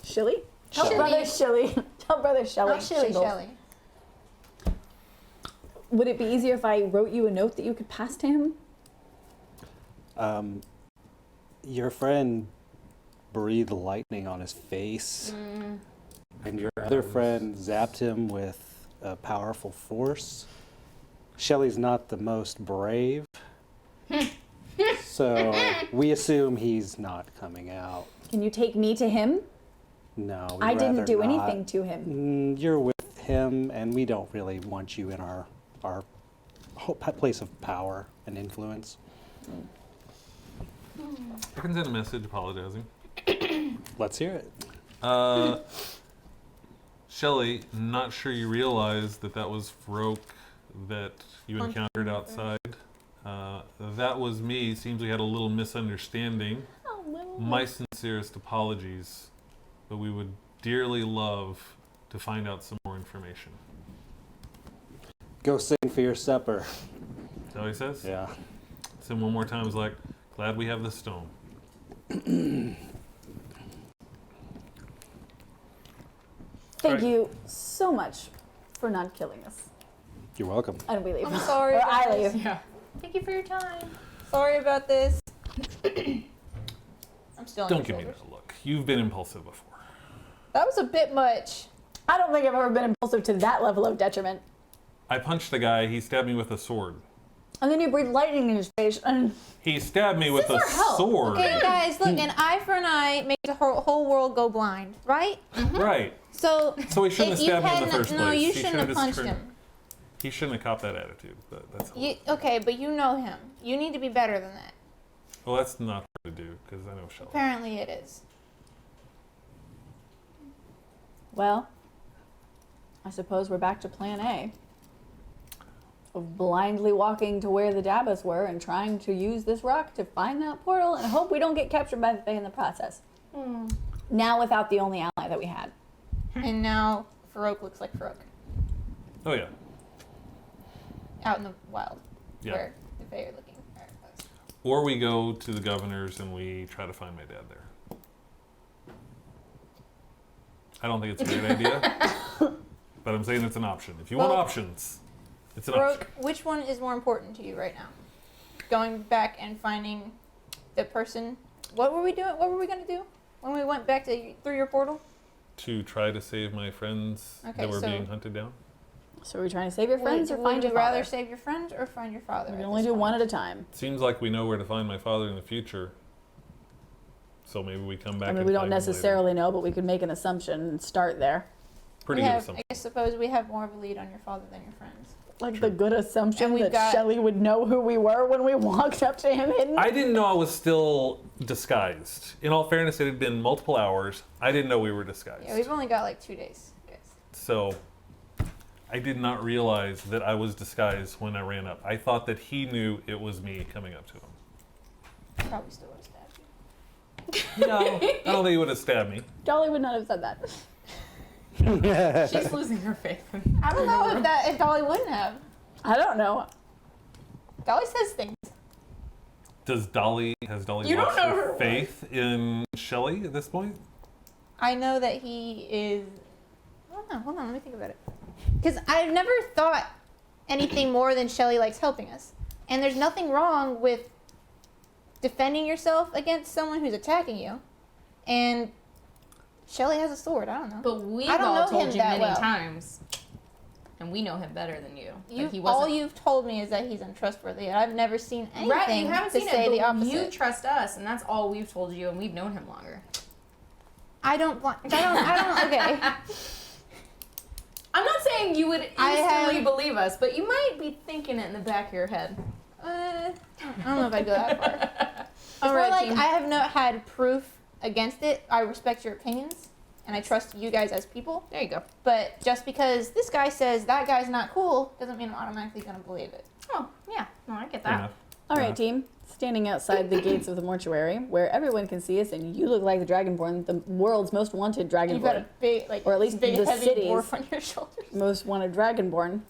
Shelley? Tell Shelley. Brother Shelley. Tell Brother Shelley. Not Shilly Shingles. Shelly. Would it be easier if I wrote you a note that you could pass to him? Your friend breathed lightning on his face, and your other friend zapped him with a powerful force. Shelley's not the most brave, so we assume he's not coming out. Can you take me to him? No, we'd I didn't rather do not. anything to him. You're with him, and we don't really want you in our place of power and influence. I can send a message apologizing. Let's hear it. Shelley, not sure you realize that was Farrokh that you encountered outside. That was me. Seems we had a little misunderstanding. My sincerest apologies, but we would dearly love to find out some more information. Go sing for your supper. Is that what he says? Yeah. Send one more time. He's like, glad we have the stone. Thank Right. you so much for not killing us. You're welcome. And we leave. I'm sorry. Or I guys. leave. Yeah. Thank you for your time. Sorry about this. I'm still on Don't your give me shoulders. that look. You've been impulsive before. That was a bit much. I don't think I've ever been impulsive to that level of detriment. I punched a guy. He stabbed me with a sword. And then you breathe lightning in his face, and He stabbed me with a Scissor help. sword. Okay, guys, look, an eye for an eye makes the whole world go blind, right? Right. So So he shouldn't have if you stabbed me in the hadn't- first No, place. you He shouldn't should have have punched just him. He shouldn't have copped that attitude. But that's Okay, but you know him. You need to be better than that. well, that's not hard to do because I know Shelley. Apparently it is. well, I suppose we're back to plan A. Of blindly walking to where the Dabbas were and trying to use this rock to find that portal and hope we don't get captured by the Fae in the process. Now without the only ally that we had. And now Farrokh looks like Farrokh. Oh yeah. Out in the wild. Yeah. Where the Fae are looking at us. Or we go to the governor's and we try to find my dad there. I don't think it's a great idea, but I'm saying it's an option. If you want Well, options, it's an Farrokh, option. which one is more important to you right now? Going back and finding the person. What were we doing? What were we going to do when we went back through your portal? To try to save my friends Okay, that were so- being hunted down. So are we trying to save your friends or find would your you rather father? save your friends or find your father? We at can only this do point? one at a time. Seems like we know where to find my father in the future. So maybe we come back. I mean, and we don't find him later. necessarily know, but we could make an assumption and start there. Pretty We good have, assumption. I suppose we have more of a lead on your father than your friends. Like True. the good assumption And we've that got- Shelley would know who we were when we walked up to him hidden. I didn't know I was still disguised. In all fairness, it had been multiple hours. I didn't know we were disguised. Yeah, we've only got like 2 days, guys. So I did not realize that I was disguised when I ran up. I thought that he knew it was me coming up to him. Probably still would have stabbed you. No, I don't think he would have stabbed me. Dolly would not have said that. She's losing her faith. I don't know if Dolly wouldn't have. I don't know. Dolly says things. Has Dolly You don't lost know her her faith in Shelley at this point? I know that he is. Hold on, let me think about it. Because I've never thought anything more than Shelley likes helping us. And there's nothing wrong with defending yourself against someone who's attacking you. And Shelley has a sword, I don't know. But we've I don't all know told him you that many well. times. and we know him better than you. But You, he all wasn't. you've told me is that he's untrustworthy. I've never seen anything Right, you haven't to seen say it, the but opposite. you trust us, and that's all we've told you, and we've known him longer. I don't. Okay. I'm not saying you would I instantly have- believe us, but you might be thinking it in the back of your head. I don't know if I go that far. All It's right, more like team. I have not had proof against it. I respect your opinions, and I trust you guys as people. There you go. But just because this guy says that guy's not cool doesn't mean I'm automatically gonna believe it. Oh, yeah. No, I get Fair that. enough. All Yeah. right, team. Standing outside the gates of the mortuary, where everyone can see us, and you look like the Dragonborn, the world's most wanted You've got a Dragonborn. big, like, Or at least big the heavy cities. dwarf on your shoulders. Most wanted Dragonborn.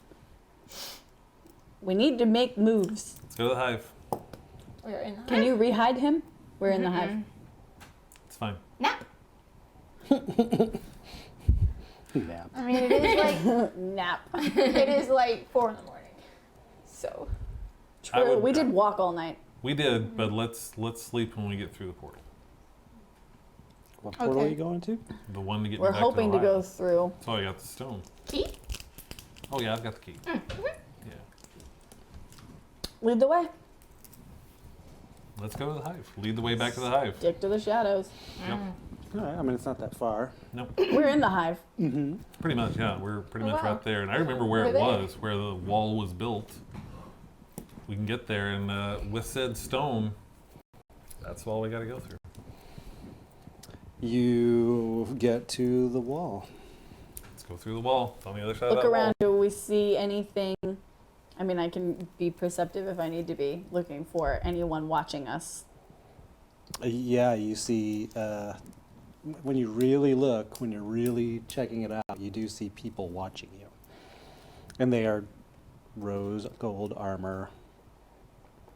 We need to make moves. Let's go to the hive. We are in the Can you re-hide him? We're in the hive. It's fine. Nap. Nap. I mean, it is like Nap. it is like 4 a.m. So I True. would- We did walk all night. We did, but let's sleep when we get through the portal. What portal are Okay. you going to? The one to get me We're back hoping to to the go hive. through. So I got the stone. Key? Oh yeah, I've got the key. Yeah. Lead the way. Let's go to the hive. Lead the way back to the hive. Stick to the shadows. Yep. All right. I mean, it's not that far. Nope. We're in the hive. Mm-hmm. Pretty much, yeah. We're pretty much wow. right there. And I remember where We're it there. was, where the wall was built. We can get there, and with said stone, that's all we got to go through. You get to the wall. Let's go through the wall. It's on the other side Look of that around. Do we see anything? I mean, I can be perceptive if I need to be, looking for anyone watching us. Yeah, you see, when you really look, when you're really checking it out, you do see people watching you. And they are rose gold armor,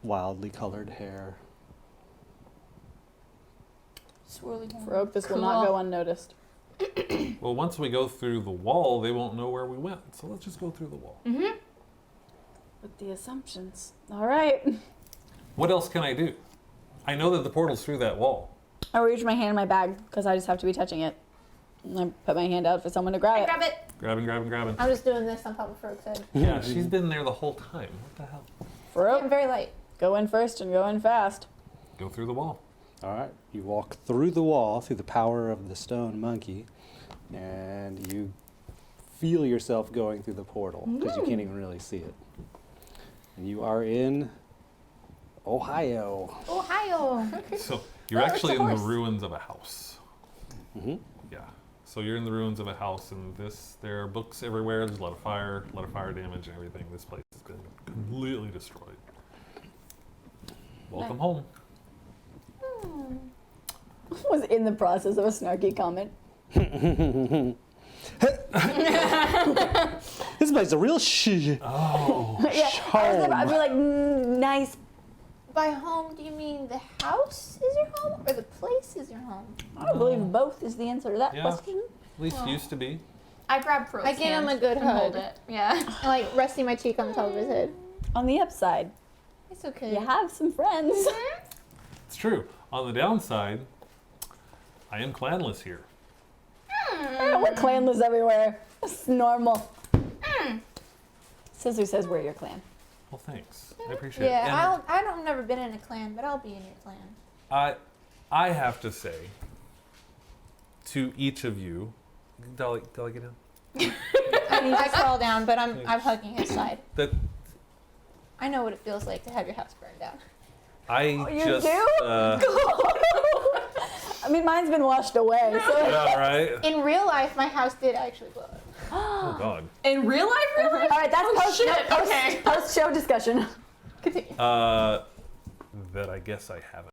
wildly colored hair. swirly horn. Farrokh, this will not Cool. go unnoticed. wall. Well, once we go through the wall, they won't know where we went. So let's just go through the wall. Mm-hmm. With the assumptions. All right. What else can I do? I know that the portal's through that wall. I reach my hand in my bag because I just have to be touching it. And I put my hand out for someone to grab it. Grab it. Grabbing. I'm just doing this on top of Farrokh's head. Yeah, she's been there the whole time. What the hell? I'm Farrokh, very light. go in first and go in fast. Go through the wall. All right, you walk through the wall through the power of the stone monkey, and you feel yourself going through the portal because you can't even really see it. And you are in Ohio. Ohio. So you're Oh, it's actually a in the horse. ruins of a house. Mm-hmm. Yeah. So you're in the ruins of a house, and there are books everywhere. There's a lot of fire damage and everything. This place has been completely destroyed. Welcome home. Was in the process of a snarky comment. This place is a real shit. Oh. Yeah, I'd be like, nice. By home, do you mean the house is your home or the place is your home? I believe both is the answer to that Yeah. question. At least used to be. I grabbed Farrokh's I gave him hand a good and hold hug. it. Yeah. I'm like resting my cheek on the top of his head. On the upside, It's okay. you have some friends. It's true. On the downside, I am clanless here. We're clanless everywhere. It's normal. Says who says we're your clan. Well, thanks. I appreciate it. Yeah, And I've never been in a clan, but I'll be in your clan. I have to say to each of you, Dolly get in? I mean, I crawl down, but I'm hugging his side. That I know what it feels like to have your house burned down. I you just do? I mean, mine's been washed away. So. yeah, right. In real life, my house did actually blow up. Oh God. In real life, really? All right, that's Okay. post-show discussion. Continue. That I guess I haven't.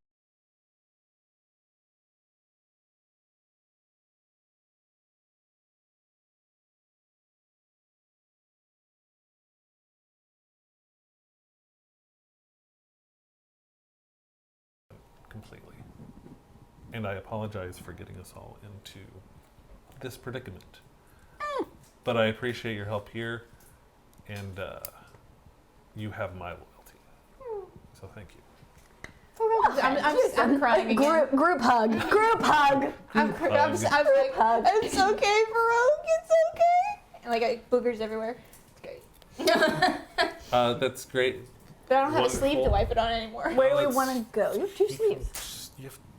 Completely. And I apologize for getting us all into this predicament. But I appreciate your help here, and you have my loyalty. So thank you. I'm crying again. Group hug. Group hug. I'm like, Hug. it's okay, Farrokh. It's okay. And like, boogers everywhere. That's great. But I don't have a sleeve to Wonderful. wipe it on anymore. Where do we Let's- want to go? You have 2 sleeves.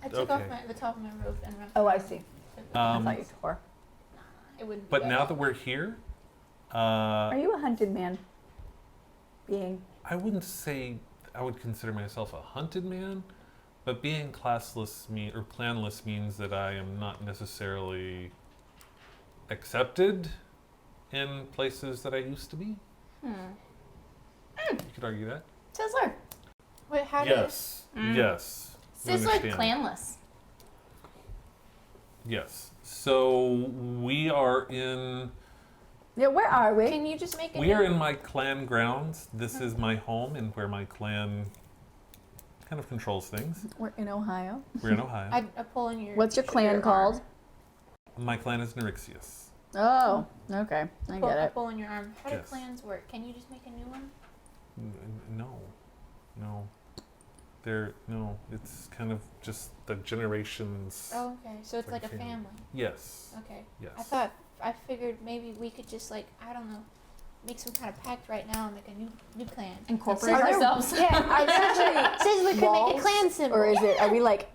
I took off the top of my robe and wrapped Oh, it I around. see. I Um, thought you tore. It wouldn't. but be now that that we're here, Are you a hunted man? Being. I wouldn't say I would consider myself a hunted man, but being classless or clanless means that I am not necessarily accepted in places that I used to be. You could argue that. Sizzler. Wait, how Yes. Yes. You Sizzler understand. clanless. Yes. So we are in. Yeah, where are we? Can you just make it? We are in my clan grounds. This is my home and where my clan kind of controls things. We're in Ohio. We're in Ohio. I pull in your. What's your clan arm. called? My clan is Nerexius. Oh, okay. I Pull, get I it. pull in your arm. How do Yes. clans work? Can you just make a new one? No. No. It's kind of just the generations. Oh, okay. So it's Like like a a family. family. Yes. Okay. Yes. I figured maybe we could just like, I don't know, make some kind of pact right now and make a new clan. Incorporate Sizzler- ourselves. Yeah, Sizzler could make walls? a clan symbol. Or is it?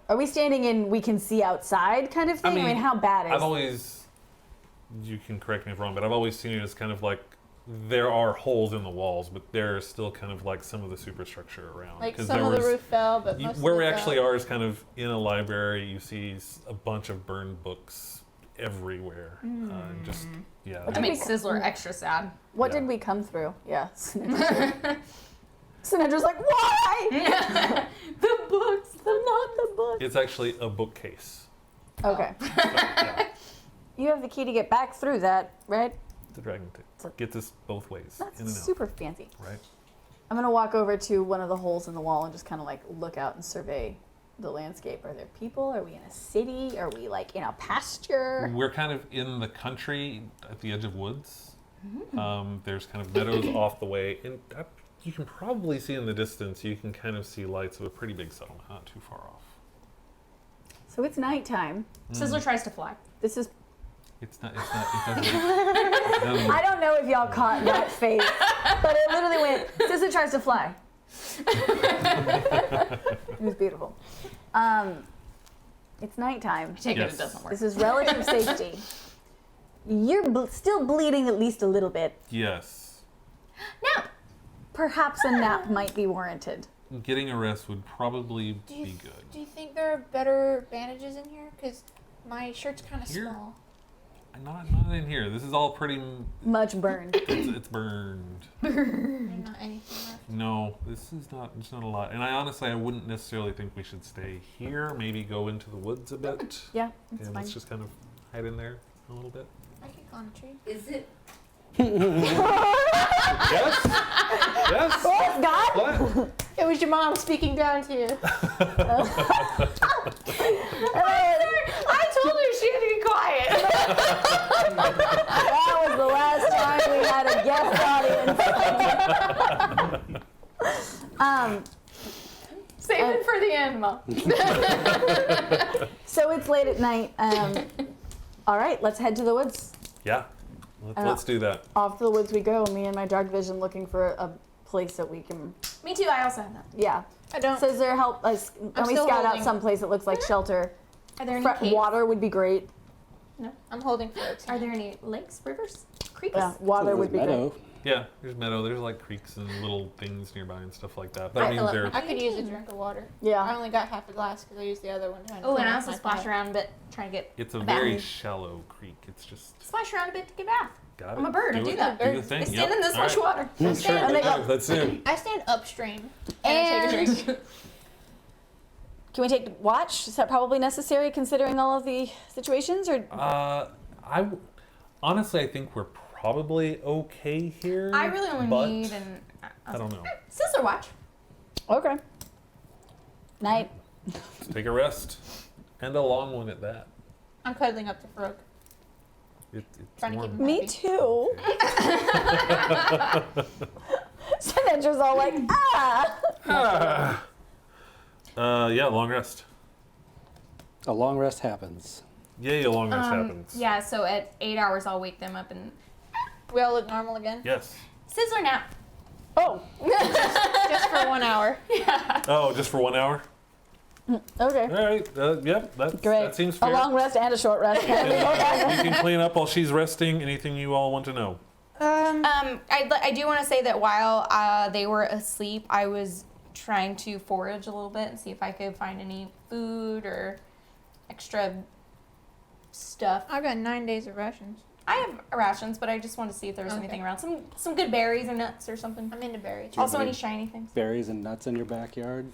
Are we standing in? We can see outside kind of thing. I mean, how bad is? I've always, you can correct me if I'm wrong, but I've always seen it as kind of like there are holes in the walls, but there's still kind of like some of the superstructure around. Like 'Cause some there of the was- roof fell, but most where of we it actually fell. are is kind of in a library. You see a bunch of burned books everywhere. Just yeah. To make Sizzler extra sad. What Yeah. did we come through? Yeah. Synindra's like, why? The books. Not the book. It's actually a bookcase. Okay. So, yeah, You have the key to get back through that, right? the dragon gets us both ways, That's in and super fancy. out, right? I'm gonna walk over to one of the holes in the wall and just kind of like look out and survey the landscape. Are there people? Are we in a city? Are we like in a pasture? We're kind of in the country at the edge of woods. There's kind of meadows off the way, and you can probably see in the distance. You can kind of see lights of a pretty big settlement, not too far off. So it's nighttime. Sizzler tries to fly. This is. It doesn't. It doesn't I don't know if y'all caught that face, but it literally went. Sizzler tries to fly. It was beautiful. It's nighttime. Take Yes. it doesn't work. This is relative safety. You're still bleeding at least a little bit. Yes. Nap. Perhaps a nap might be warranted. Getting a rest would probably Do you, be good. do you think there are better bandages in here? Because my shirt's kind of Here? small. Not in here. This is all pretty. Much burned. It's burned. There's not anything left. No, this is not. It's not a lot. And I wouldn't necessarily think we should stay here. Maybe go into the woods a bit. Yeah, it's And fine. let's just kind of hide in there a little bit. I can climb a tree. Is it? Yes. Yes. Oh, God! What? It was your mom speaking down to you. I told her she had to be quiet. That was the last time we had a guest audience. Save it for the end, Mom. So it's late at night. All right, let's head to the woods. Yeah. Let's do that. Off to the woods we go. Me and my dark vision looking for a place that we can. Me too. I also have that. Yeah. I don't. Says there help us. Can we still scout out holding. some place that looks like shelter? Are there any caves? Water would be great. I'm holding Farrokh's Are hand. there any lakes, rivers, creeks? Yeah, water would be meadow. great. Yeah. There's meadow. There's like creeks and little things nearby and stuff like that. But I Right, mean, Philip. they're I could use a drink of water. I Yeah. only got half a glass because I used the other one trying to Oh, clean and I off also my splash palate. around a bit, trying to get it's a a very bath. shallow creek. It's just Splash around a bit to get a bath. got it. I'm a bird. I do it. that. Do the Bird. thing. I stand in this All much right. water. Sure. And they go- That's it. I stand upstream and I take a drink. Can we take watch? Is that probably necessary considering all of the situations? Or Honestly, I think we're probably okay here. I really only but need an I don't know. Sizzler watch. okay. Night. Let's take a rest, and a long one at that. I'm cuddling up to Farrokh. It's Trying to warm. keep him Me happy. too. Synindra's all like, ah. Yeah, long rest. A long rest happens. Yay, a long rest happens. Yeah, so at 8 hours, I'll wake them up and We all look normal again. Yes. Sizzler nap. Oh, Just for 1 hour. Oh, just for 1 hour? okay. All right. Yep. Great. That seems fair. A long rest and a short rest. You can clean up while she's resting. Anything you all want to know? I do want to say that while they were asleep, I was trying to forage a little bit and see if I could find any food or extra stuff. I've got 9 days of rations. I have rations, but I just wanted to see if there was anything around. Some good berries or nuts or something. I'm into berries. Also, any shiny things. Berries and nuts in your backyard.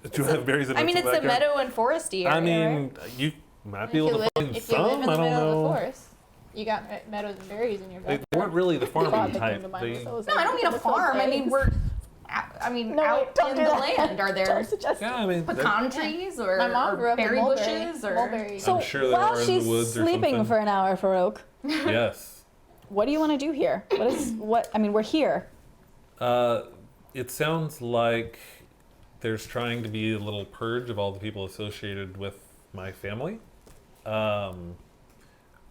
Do you have berries and nuts I mean, in it's the a backyard? meadow and foresty area. I mean, right? you might If be able you to live, find if you live some. in the I don't middle of the know. forest, you got meadows and berries in your They backyard. weren't really the farming Thought that came type. to mind, They, so I was No, like, I don't mean a "What's all farm. I mean, eggs?" we're No, wait, out don't in do the that. land. Are there Don't suggest yeah, I mean, pecan trees or, My mom or grew up in berry mulberry. bushes or mulberry. So I'm sure they while are in she's the woods or sleeping something. for an hour, Farrokh, yes. what do you want to do here? I mean, we're here. It sounds like there's trying to be a little purge of all the people associated with my family.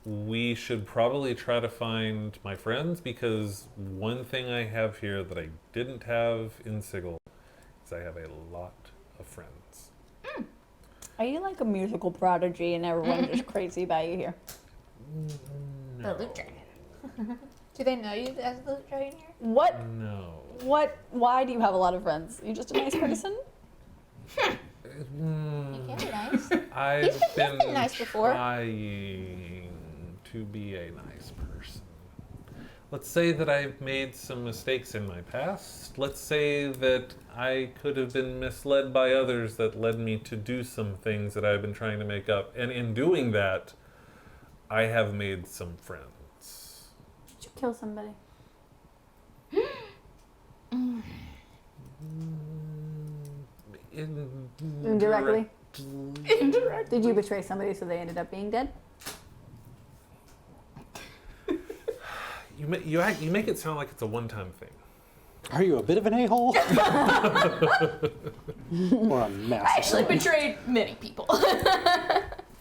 We should probably try to find my friends, because one thing I have here that I didn't have in Sigil is I have a lot of friends. Are you like a musical prodigy and everyone's just crazy about you here? the loot dragon. Do they know you as the dragon here? What? No. Why do you have a lot of friends? Are you just a nice person? You can be nice. I've been nice before. trying to be a nice person. Let's say that I've made some mistakes in my past. Let's say that I could have been misled by others that led me to do some things that I've been trying to make up. And in doing that, I have made some friends. Did you kill somebody? Indirectly? Did you betray somebody so they ended up being dead? You make it sound like it's a one-time thing. Are you a bit of an a-hole? Or a mess? I actually betrayed many people.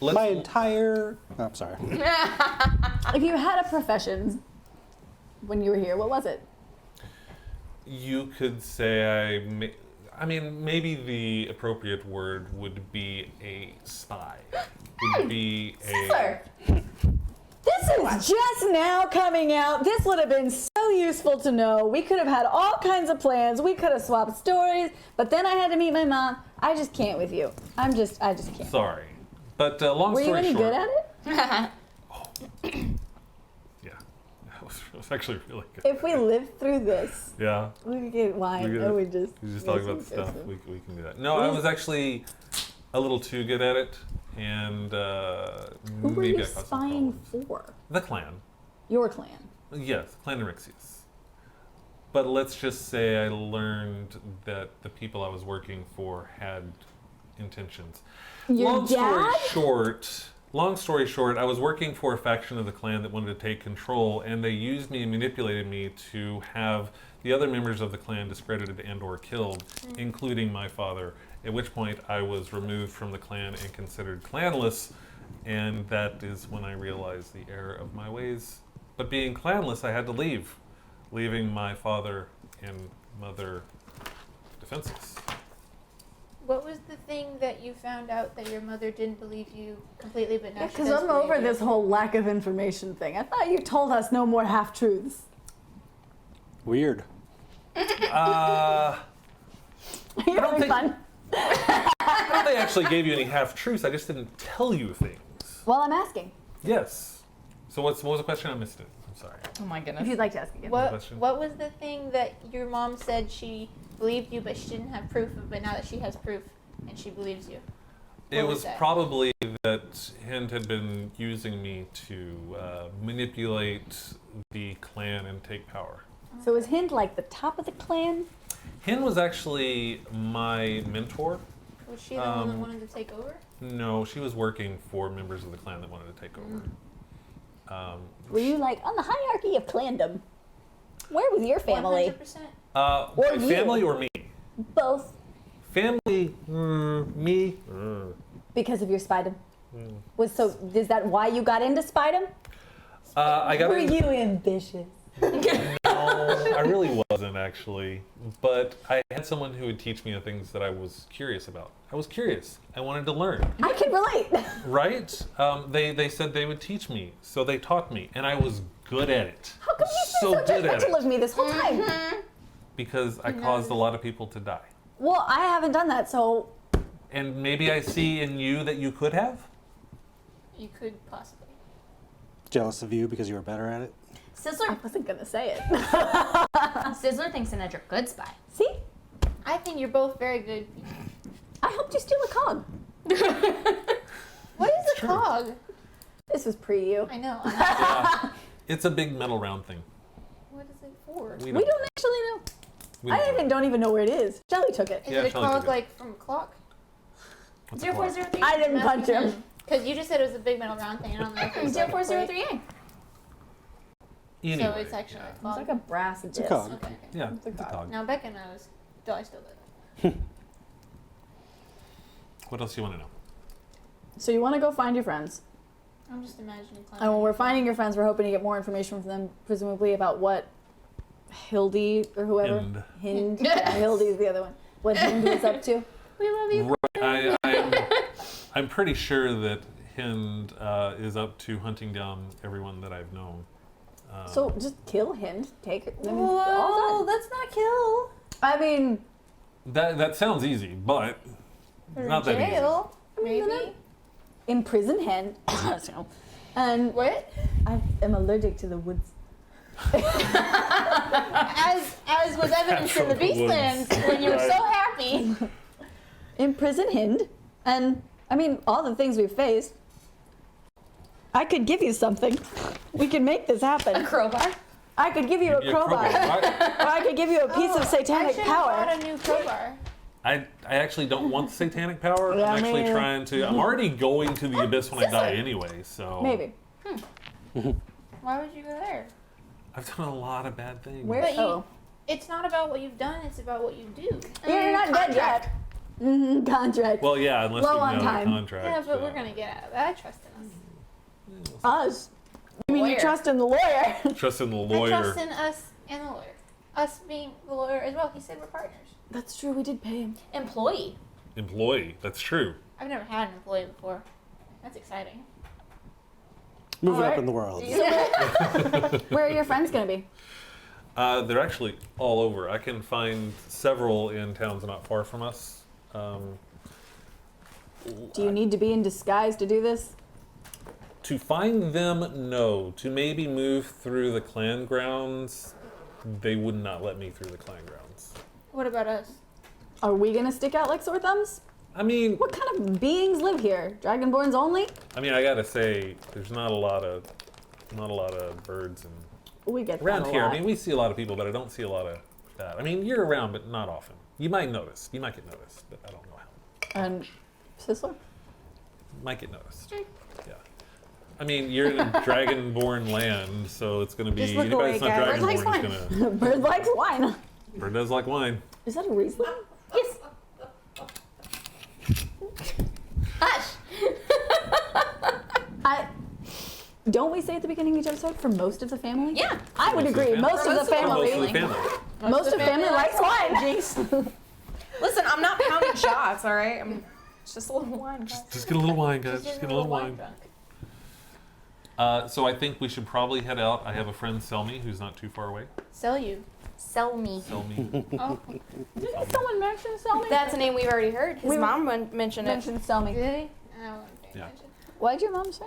My entire... Oh, I'm sorry. If you had a profession when you were here, what was it? You could say I mean, maybe the appropriate word would be a spy. Would be Sizzler. This is just now coming out. This would have been so useful to know. We could have had all kinds of plans. We could have swapped stories, but then I had to meet my mom. I just can't with you. I just can't. Sorry. But long Were you story any short. good at it? Yeah. It was actually really good. If we lived through this, Yeah. we could get wine We and we just... We just talk about stuff. We can do that. No, I was actually a little too good at it, and Who were maybe you I caused some spying problems. for? The clan. Your clan. Yes, Clan Irixius. But let's just say I learned that the people I was working for had intentions. Your Long story dad? short, I was working for a faction of the clan that wanted to take control, and they used me and manipulated me to have the other members of the clan discredited and or killed, including my father, at which point I was removed from the clan and considered clanless, and that is when I realized the error of my ways. But being clanless, I had to leave, leaving my father and mother defenseless. What was the thing that you found out that your mother didn't believe you completely, but now she Because does I'm believe over you? this whole lack of information thing. I thought you told us no more half-truths. Weird. You're don't having think- fun. I don't think I actually gave you any half-truths, I just didn't tell you things. Well, I'm asking. Yes. So what was the question? I missed it. I'm sorry. Oh my goodness. If you'd like to ask again. What question? was the thing that your mom said she believed you, but she didn't have proof of, but now that she has proof and she believes you? It What was was that? probably that Hind had been using me to manipulate the clan and take power. So is Hind like the top of the clan? Hind was actually my mentor. Was she the one that wanted to take over? No, she was working for members of the clan that wanted to take over. Were you like on the hierarchy of clandom? Where was your family? 100%. Or my you. family or me? Both. Family, me. Because of your spydom. Is that why you got into spydom? I got Were into- you ambitious? No, I really wasn't actually. But I had someone who would teach me the things that I was curious about. I was curious. I wanted to learn. I can relate. Right? They said they would teach me, so they taught me, and I was good at it. How come you've been so good at judgmental it. of me this whole time? Because I caused a lot of people to die. Well, I haven't done that, so And maybe I see in you that you could have. You could possibly. Jealous of you because you were better at it? I Sizzler, wasn't gonna say it. Sizzler thinks Sinedra a good spy. See? I think you're both very good. I helped you steal a cog. What is a true. cog? This was pre you. I know. It's a big metal round thing. What is it for? We don't actually know. we I don't know. don't even know where it is. Shelly took it. Is Yeah, it a Shelley took cog it. like from a clock? What's it called? 0403. I didn't punch him. Because you just said it was a big metal round thing. I don't know if it was like a plate. 0403A. Anyway, So it's actually yeah. a It's cog. like a brass disc. It's a cog. Okay. Yeah, It's a it's a cog. cog. Now Becca knows. Though I still don't. What else do you want to know? So you want to go find your friends. I'm just imagining climbing. And when we're finding your friends, we're hoping to get more information from them, presumably about what Hildy or whoever. Hind. Yeah, Hildy's the other one. What Hind was up to. We love you. I'm pretty sure that Hind is up to hunting down everyone that I've known. So just kill Hind. Take it. I mean, all Whoa, done. that's not kill. I mean, That sounds easy, but not that easy. Jail. Maybe. imprison Hind. And What? I am allergic to the woods. As was evidenced in the Natural Beastlands woods. when you were so happy. Imprison Hind. And, I mean, all the things we've faced. I could give you something. We can make this A happen. crowbar. I could give you a Your crowbar. Right? Or I could give you a piece of I satanic should have power. bought a new crowbar. I actually don't want satanic power. Yeah, I'm actually me- trying to. I'm already going to the abyss when I die anyway, so. Maybe. Why would you go there? I've done a lot of bad things. Where? But you- Oh. It's not about what you've done, it's about what you do. You're not dead yet. Contract. Well, yeah, unless Low you on know time. the contract. Yeah, but so. we're gonna get out of that. I trust in us. Us. You mean you Lawyer. trust in the lawyer? Trust in the I lawyer. trust in us and the lawyer. Us being the lawyer as well. He said we're partners. That's true. We did pay him. Employee. Employee. That's true. I've never had an employee before. That's exciting. Moving Alright. up in the world. Where are your friends gonna be? They're actually all over. I can find several in towns not far from us. Do you need to be in disguise to do this? To find them, no. To maybe move through the clan grounds, they would not let me through the clan grounds. What about us? Are we gonna stick out like sore thumbs? I mean, What kind of beings live here? Dragonborns only? I gotta say, there's not a lot of birds and We get around that a here. lot. I mean, we see a lot of people, but I don't see a lot of that. I mean, you're around, but not often. You might notice. You might get noticed, but I don't know how. And Sisler? Might get noticed. Yeah. I mean, you're in a dragonborn land, so it's gonna be Just look anybody away, that's not guys. Bird dragonborn likes is gonna. Bird likes wine. Bird does like wine. Is that a Riesling? Yes. Hush. Don't we say at the beginning of each episode for most of the family? Yeah. I would Most of the agree. family. Most of the For family. Most of the family. Most of the family likes wine. Jinx. Listen, I'm not pounding shots, all right? It's just a little wine, guys. Just get a little wine, guys. Just Just getting get a little wine. drunk. So I think we should probably head out. I have a friend, Selmy, who's not too far away. Sell you. Sell me. Selmy. Oh, Didn't someone mention Selmy? That's a name we've already heard. His We- mom mentioned it. mentioned Selmy. did he? I wasn't paying Yeah. attention. What did your mom say?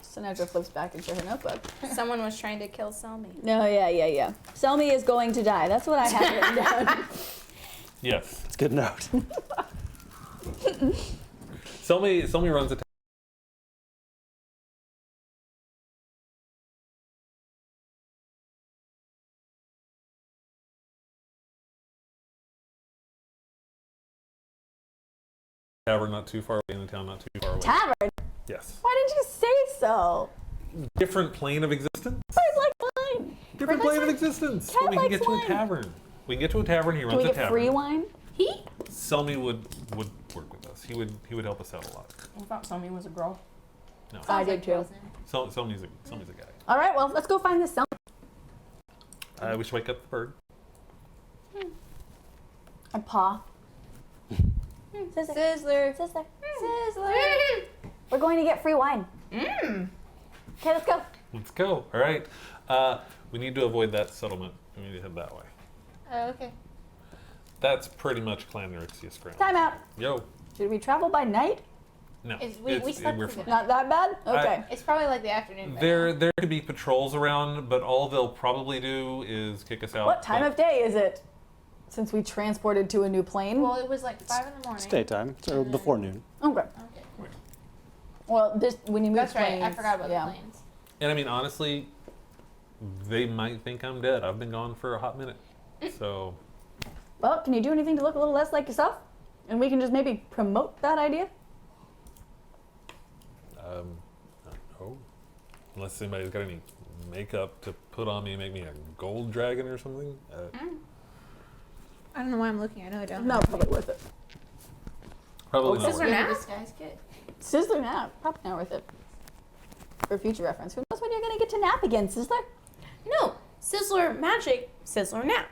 Sinatra flips back into her notebook. Someone was trying to kill Selmy. No, yeah. Selmy is going to die. That's what I have written down. Yes. It's a good note. Selmy runs a tavern not too far away in the town, not too far away. Tavern? Yes. Why didn't you say so? Different plane of existence. Bird like wine. Different Bird plane likes of wine. existence. Cat But we can likes get to a wine. tavern. We can get to a tavern. He Can runs we a get tavern. free wine? He? Selmy would work with us. He would help us out a lot. I thought Selmy was a girl. No. I did too. Selmy's a guy. All right, well, let's go find this Selmy. We should wake up the bird. A paw. Sizzler. Sizzler. Sizzler. We're going to get free wine. Okay, let's go. Let's go. All right. We need to avoid that settlement. We need to head that way. Oh, okay. That's pretty much Clan Nerexius ground. Time out. Yo. Should we travel by night? No. We slept we're through fine. the Not that bad? Okay. It's probably like the afternoon. by now. There could be patrols around, but all they'll probably do is kick us out. What time of day is it? Since we transported to a new plane? Well, it was like 5 in the morning. It's daytime. It's before noon. Okay. Okay. Well, when you move That's right. planes, I forgot about yeah. the planes. And I mean, honestly, they might think I'm dead. I've been gone for a hot minute. So, Well, can you do anything to look a little less like yourself? And we can just maybe promote that idea? I don't know. Unless anybody's got any makeup to put on me and make me a gold dragon or something. I don't know why I'm looking. I know I don't. No, probably worth it. Probably not. Sizzler worth it. nap? Disguise kit. Sizzler nap. Probably not worth it. For future reference. Who knows when you're going to get to nap again, Sizzler? No, Sizzler magic, Sizzler nap.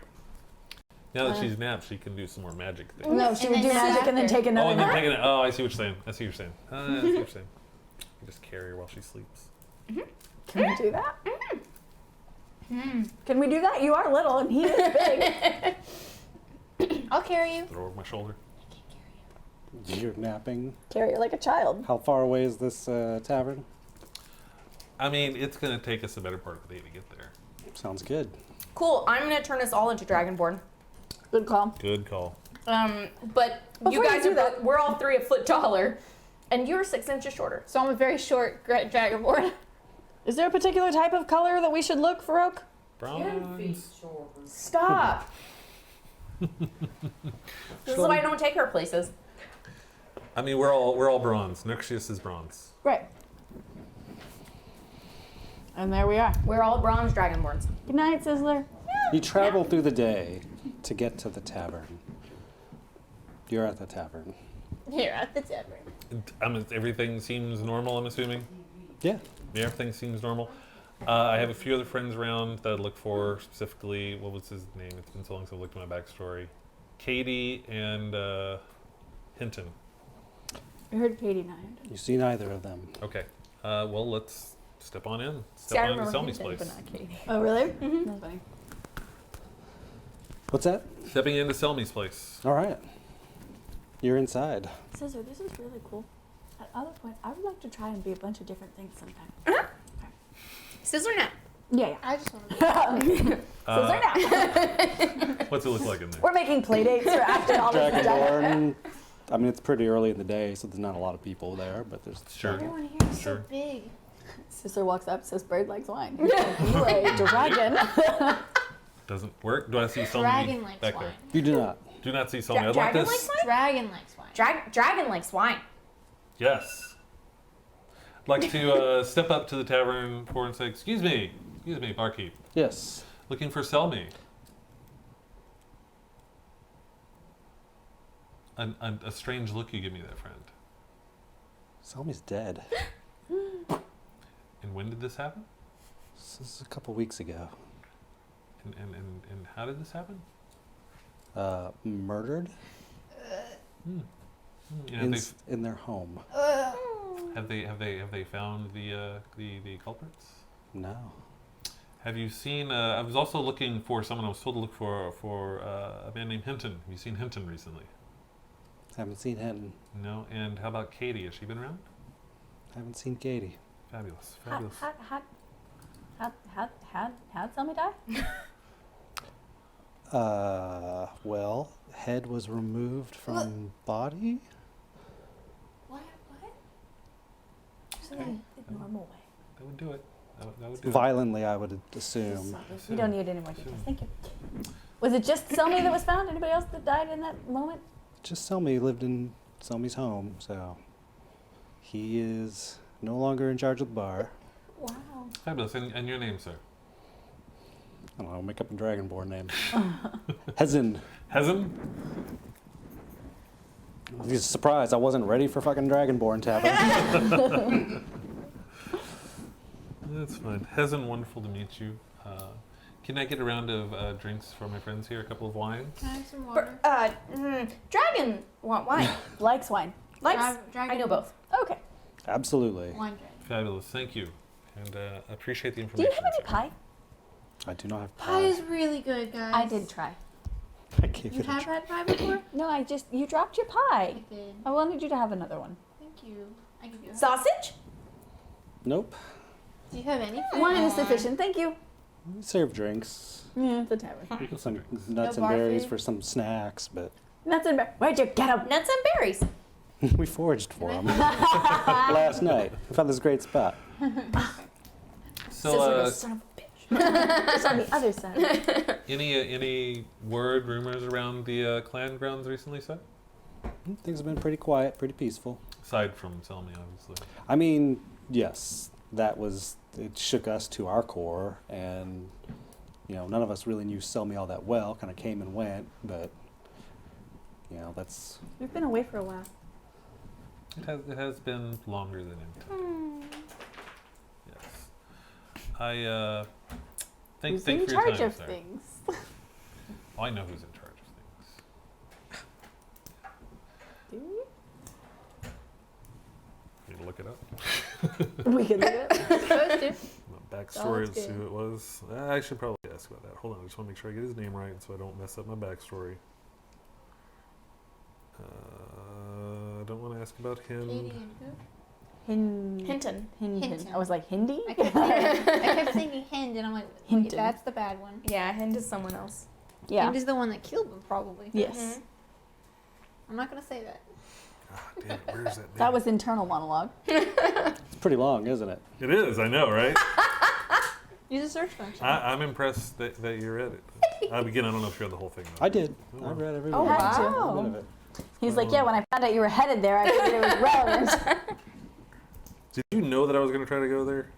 Now that she's napped, she can do some more magic things. No, she And would do then magic and then after. take Oh, another and then nap. taking it. Oh, I see what you're saying. I see what you're saying. I see what you're saying. You just carry her while she sleeps. Can we do that? Can we do that? You are little and he is big. I'll carry you. Throw her over my shoulder. You're napping. Carry her like a child. How far away is this tavern? I mean, it's going to take us the better part of the day to get there. Sounds good. Cool. I'm gonna turn us all into Dragonborn. Good call. Good call. But Before you you guys do are that- we're all 3 a foot taller, and you're 6 inches shorter. So I'm a very short Dragonborn. Is there a particular type of color that we should look, Farrokh? Bronze. Stop. This is why I don't take her places. I mean, we're all bronze. Nerexius is bronze. Right. And there we are. We're all bronze Dragonborns. Good night, Sizzler. You travel through the day to get to the tavern. You're at the tavern. Here at the tavern. I mean, everything seems normal, I'm assuming? Yeah. Yeah, everything seems normal. I have a few other friends around that I look for, specifically, what was his name? It's been so long since I've looked at my backstory. Katie and Hinton. I heard Katie and I. You see neither of them. Okay. Well, let's step on in. See, I Step on into remember Selmy's Hinton, place. but not Katie. Oh, really? That's funny. What's that? Stepping into Selmy's place. All right. You're inside. Sizzler, this is really cool. At other point, I would like to try and be a bunch of different things sometime. Sizzler nap. Yeah, I just want to be. Sizzler nap. What's it look like in there? We're making play dates for after all this is done. Dragonborn. I mean, it's pretty early in the day, so there's not a lot of people there, but there's Sure. Everyone here is Sure. so big. Sizzler walks up, says, "Bird likes wine." You are a dragon. Doesn't work? Do I see Selmy Dragon likes back wine. there? You do not. Do not see Selmy. I'd like Dragon this. likes wine? Dragon likes wine. Dragon likes wine. Yes. I'd like to step up to the tavern floor and say, excuse me, barkeep. Yes. Looking for Selmy. A strange look you give me there, friend. Selmy's dead. And when did this happen? This is a couple weeks ago. And how did this happen? Murdered And in their home. have they found the culprits? No. Have you seen? I was also looking for someone. I was told to look for a man named Hinton. Have you seen Hinton recently? Haven't seen Hinton. No. And how about Katie? Has she been around? Haven't seen Katie. Fabulous. Fabulous. How'd Selmy die? Well, head was removed from body. What? The normal way. That would do it. That would do Violently, I would assume. We don't need any more details. Thank you. Was it just Selmy that was found? Anybody else that died in that moment? Just Selmy lived in Selmy's home, so he is no longer in charge of the bar. Wow. it. Fabulous. And your name, sir? I don't know, make up a Dragonborn name. Hezin. Hezin? He's surprised I wasn't ready for fucking Dragonborn Tavern. That's fine. Hezin, wonderful to meet you. Can I get a round of drinks for my friends here? A couple of wines? Can I have some water? Dragon want wine. Likes wine. Likes. Dragon. I know both. Okay. Absolutely. Wine dragon. Fabulous. Thank you. And appreciate the Do information. you have any pie? I do not have Pie pie. is really good, guys. I did try. I gave You it a have try. had pie before? No, you dropped your pie. I did. I wanted you to have another one. Thank you. I give you a Sausage? Nope. Do you have any food? Wine is sufficient, thank you. We serve drinks. Yeah, it's a tavern. We got some nuts and bar berries food? for some snacks, but Nuts and where'd you get them? Nuts and berries. we foraged for them last night. We found this great spot. So, Sizzler goes, son of a bitch. It's on the other side. any word, rumors around the clan grounds recently, sir? Things have been pretty quiet, pretty peaceful. Aside from Selmy, obviously. I mean, yes, it shook us to our core, and none of us really knew Selmy all that well. Kind of came and went, but that's We've been away for a while. It has been longer than intended. Yes. I thank Who's for in your charge time, of sir. things? Oh, I know who's in charge of things. Do you? Need to look it up. We can look it up. Supposed to. My backstory Sounds and see good. who it was. I should probably ask about that. Hold on, I just want to make sure I get his name right so I don't mess up my backstory. I don't want to ask about him. Katie and who? Hinton. Hinton. I was like, Hindi? I kept thinking Hind, and I'm like, wait, Hinton. that's the bad one. Yeah, Hind is someone else. Yeah. Hind is the one that killed them, probably. Yes. I'm not gonna say that. God damn it, where's that name? That was internal monologue. it's pretty long, isn't it? It is, I know, right? Use a search function. I'm impressed that you read it. Again, I don't know if you read the whole thing. Though. I did. Oh, I wow. read every Oh, word. wow. Every bit of it. He's like, yeah, when I found out you were headed there, I figured it was relevant. Did you know that I was going to try to go there?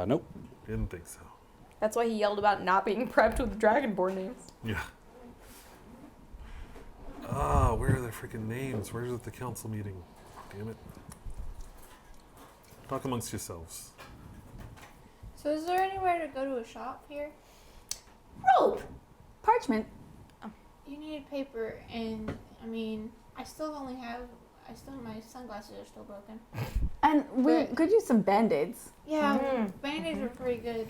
Nope. Didn't think so. That's why he yelled about not being prepped with Dragonborn names. Yeah. Ah, where are their freaking names? Where's the council meeting? Damn it. Talk amongst yourselves. So is there anywhere to go to a shop here? Rope! Parchment. You need paper, and I mean, my sunglasses are still broken. And we But- could use some band-aids. Yeah, band-aids are pretty good.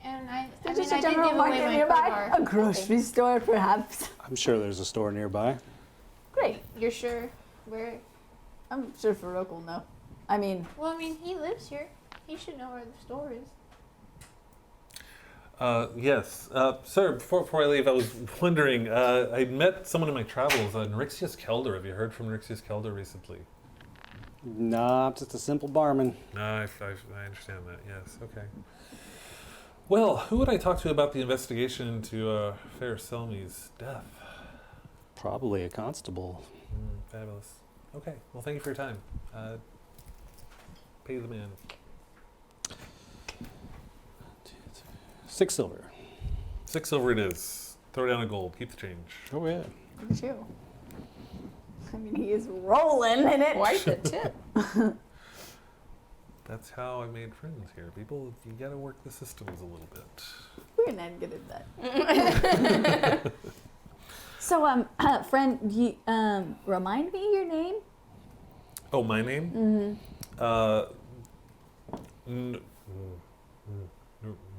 And I There's mean, just a I did general give away market my nearby. crowbar. A grocery store, perhaps. I'm sure there's a store nearby. Great. You're sure? Where? I'm sure Farrokh will know. I mean, Well, I mean, he lives here. He should know where the store is. Yes. Sir, before I leave, I was wondering, I met someone in my travels, Nyrixius Kelder. Have you heard from Nyrixius Kelder recently? Nah, I'm just a simple barman. No, I understand that, yes. Okay. Well, who would I talk to about the investigation into Fair Selmy's death? Probably a constable. Fabulous. Okay, well, thank you for your time. Pay the man. 6 silver. 6 silver it is. Throw down a gold. Keep the change. Oh yeah. too. I mean, he is rolling in it. Quite the tip. That's how I made friends here. People, you gotta work the systems a little bit. We're not good at that. So, friend, you, remind me your name? Oh, my name?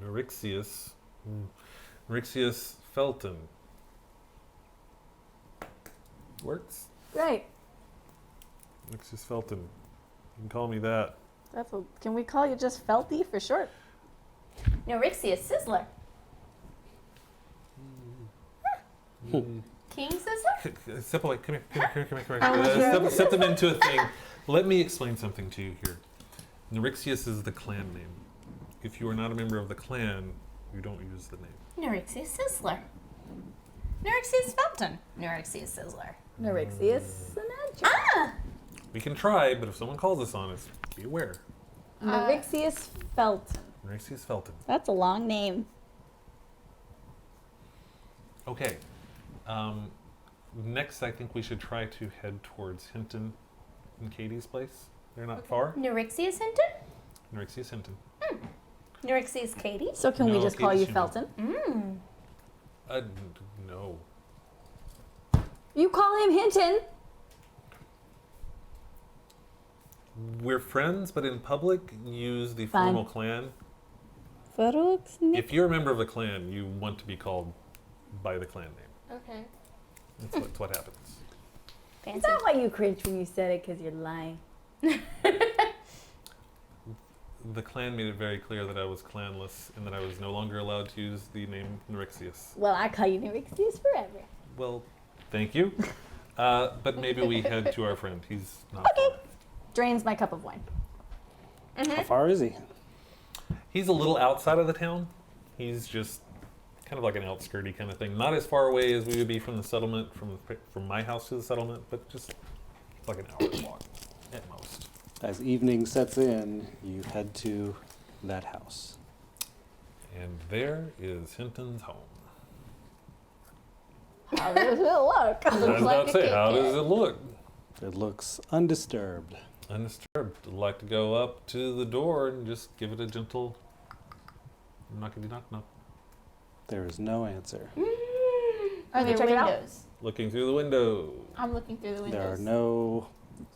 Nyrixius. Nyrixius Felton. Works? Great. Nyrixius Felton. You can call me that. That's a, can we call you just Felty for short? Nyrixius Sizzler. King Sizzler? Step away. Come here. Step them into a thing. Let me explain something to you here. Nyrixius is the clan name. If you are not a member of the clan, you don't use the name. Nyrixius Sizzler. Nyrixius Felton. Nyrixius Sizzler. Nyrixius Sinatra. Ah! We can try, but if someone calls us on us, be aware. Nyrixius Felton. Nyrixius Felton. That's a long name. Okay. Next, I think we should try to head towards Hinton and Katie's place. They're not far. Nyrixius Hinton? Nyrixius Hinton. Nyrixia's Katie? So can we No, just call Katie's you human. Felton? No. You call him Hinton. We're friends, but in public, use the Fine. formal clan. Farrokh's name. If you're a member of the clan, you want to be called by the clan name. Okay. That's what happens. Is Fancy. that why you cringed when you said it? Because you're lying. The clan made it very clear that I was clanless and that I was no longer allowed to use the name Nyrixius. Well, I call you Nyrixius forever. Well, thank you. But maybe we head to our friend. He's not Okay. far. Drains my cup of wine. How far is he? He's a little outside of the town. He's just kind of like an outskirty kind of thing. Not as far away as we would be from the settlement, from my house to the settlement, but just like an hour's walk at most. As evening sets in, you head to that house. And there is Hinton's home. How does it look? I was about like to a say, Kit how Kat. does it look? It looks undisturbed. Undisturbed. I'd like to go up to the door and just give it a gentle knockety knock knock. There is no answer. Are there check it out? windows? Looking through the window. I'm looking through the windows. There are no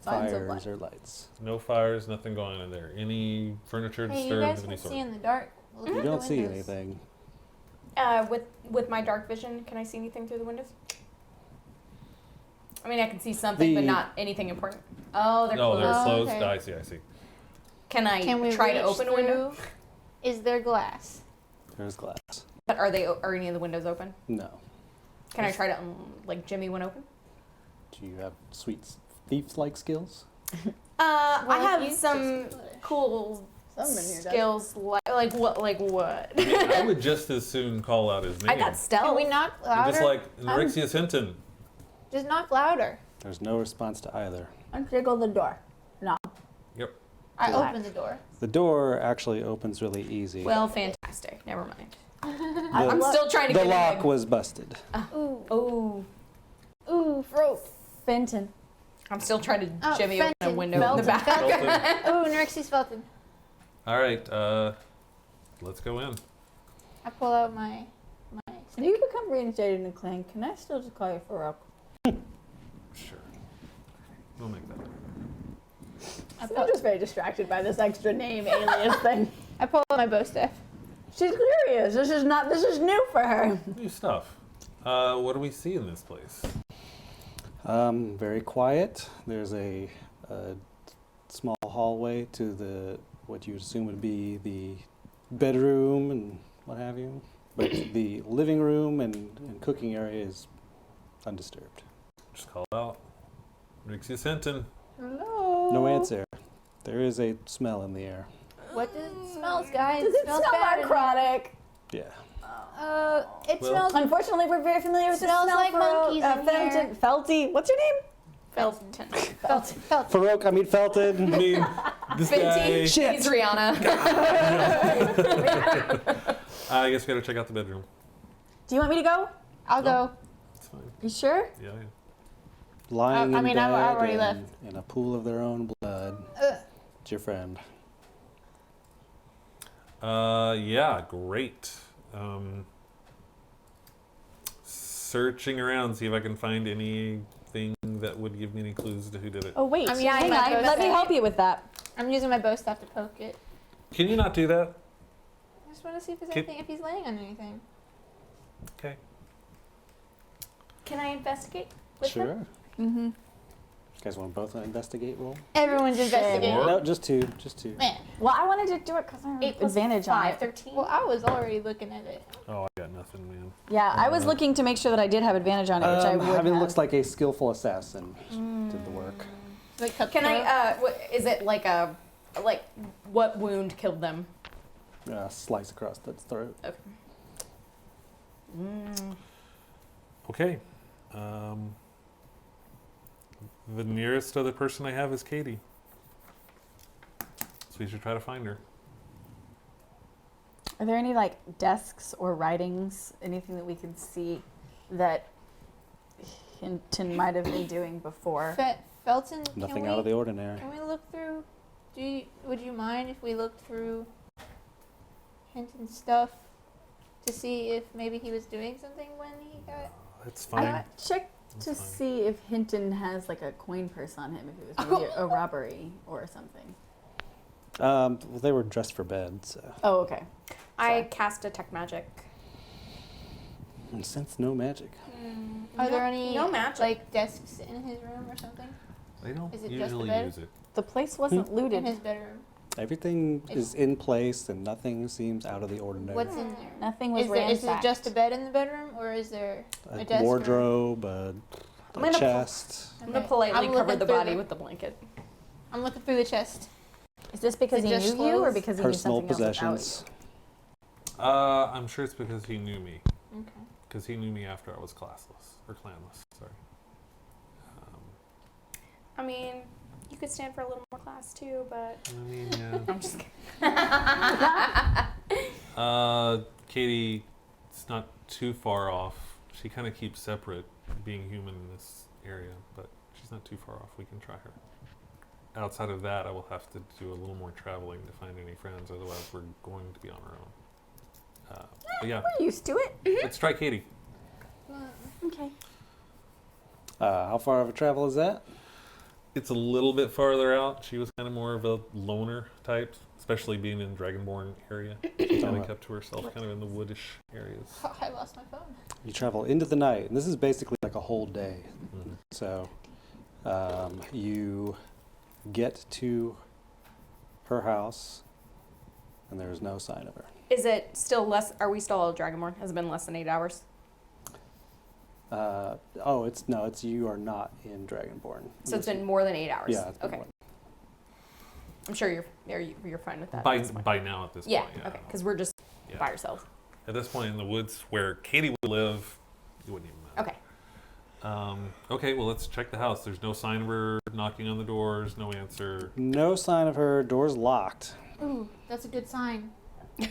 Signs of fires life. or lights. No fires, nothing going on in there. Any furniture Hey, you disturbed guys of any can sort? see in the dark. Look You through the don't see windows. anything. With my dark vision, can I see anything through the windows? I mean, I can see something, but The- not anything important. Oh, they're No, closed. they're Oh, closed. okay. I see, I see. Can I Can we try to reach open a window? through? Is there glass? There's glass. But are any of the windows open? No. Can I try to like jimmy one open? Do you have sweet thief-like skills? I Well, have you some just- cool Someone here does. skills. Like what? Like what? I mean, I would just as soon call out his name. I got stealth. Can we knock louder? Just like Nyrixius Hinton. Just knock louder. There's no response to either. Unjiggle the door. No. Yep. I Relax. open the door. The door actually opens really easy. Well, fantastic. Never mind. the, I'm still trying to the get lock in. was busted. Ooh. Oh, Ooh, Farrokh. Fenton. I'm still trying to Oh, jimmy open a Fenton. window in the back. Ooh, Nyrixius Felton. All right. Let's go in. I pull out my If you become reinstated in the clan, can I still just call you Farrokh? Sure. We'll make that. I'm just very distracted by this extra name alias thing. I pull out my bow staff. She's curious. This is new for her. New stuff. What do we see in this place? Very quiet. There's a small hallway to what you would assume would be the bedroom and what have you. But the living room and cooking area is undisturbed. Just call out. Nyrixius Hinton. Hello. No answer. There is a smell in the air. What does it smells, guys? Does it smells smell bad in here. necrotic? Yeah. It Well- smells. Unfortunately, we're very familiar with the Smells smell like for, monkeys in Fenton. here. Felty. What's your name? Felton. Felton. Farrokh, I mean Felton. I mean, this guy. Fenty. Shit. He's Rihanna. I guess we gotta check out the bedroom. Do you want me to go? I'll go. It's fine. You sure? Yeah, yeah. Lying I in mean, bed I've already and left. in a pool of their own blood. Ugh. It's your friend. Yeah, great. Searching around, see if I can find anything that would give me any clues to who did it. Oh wait. I'm hang using my on. bow Let me staff. help you with that. I'm using my bow staff to poke it. Can you not do that? I just want to see if there's Can- anything, if he's laying on anything. Okay. Can I investigate with Sure. him? Mm-hmm. You guys want both an investigate roll? Everyone's investigating. Sure. No, just two. Just two. Man, Well, I wanted to do it because I have 8 plus advantage on 5, it. 13. well, I was already looking at it. Oh, I got nothing, man. Yeah, I was looking to make sure that I did have advantage on it, which I would Having have. looks like a skillful assassin did the work. Like Can I? Is it like what wound killed them? Slice across the throat. Okay. The nearest other person I have is Katie. So we should try to find her. Are there any like desks or writings, anything that we can see that Hinton might have been doing before? Felton, Nothing can out of we, the ordinary. can we look through? Would you mind if we looked through Hinton's stuff to see if maybe he was doing something when he got? It's fine. I checked That's to fine. see if Hinton has like a coin purse on him, if it was maybe a robbery or something. Well, they were dressed for bed, so. Oh, okay. I cast Detect Magic. And sense no magic. Are there any no magic. like desks in his room or something? They don't Is it just the usually bed? use it. The place wasn't In looted. his bedroom. Everything is in place and nothing seems out of the ordinary. What's in there? Nothing was Is ransacked. it just a bed in the bedroom, or is there a A desk? wardrobe, I'm a gonna chest. I'm gonna politely I'm cover looking the through body with the blanket. I'm looking through the chest. Is this because Is it he just knew you, or clothes? because he Personal knew something else about possessions. I'm sure it's because he knew me. Okay. Because he knew me after I was classless. Or clanless, sorry. I mean, you could stand for a little more class too, but I mean, yeah. I'm just kidding. Katie, it's not too far off. She kind of keeps separate, being human in this area, but she's not too far off. We can try her. Outside of that, I will have to do a little more traveling to find any friends. Otherwise, we're going to be on our own. But yeah, We're used to it. let's try Katie. Okay. How far of a travel is that? It's a little bit farther out. She was kind of more of a loner type, especially being in Dragonborn area. She kind of kept to herself, kind of in the woodish areas. Oh, I lost my phone. You travel into the night, and this is basically like a whole day. Mhm. So you get to her house, and there's no sign of her. Is it still less? Are we still at Dragonborn? Has it been less than 8 hours? It's you are not in Dragonborn. So it's been more than 8 hours. Yeah. It's been Okay. more. I'm sure you're fine with that. By at this point. by now at this Yeah. point, yeah. Okay. Because we're just Yeah. by ourselves. At this point in the woods where Katie would live, you wouldn't even know. Okay. Okay, well, let's check the house. There's no sign of her knocking on the doors, no answer. No sign of her. Door's locked. Ooh, that's a good sign.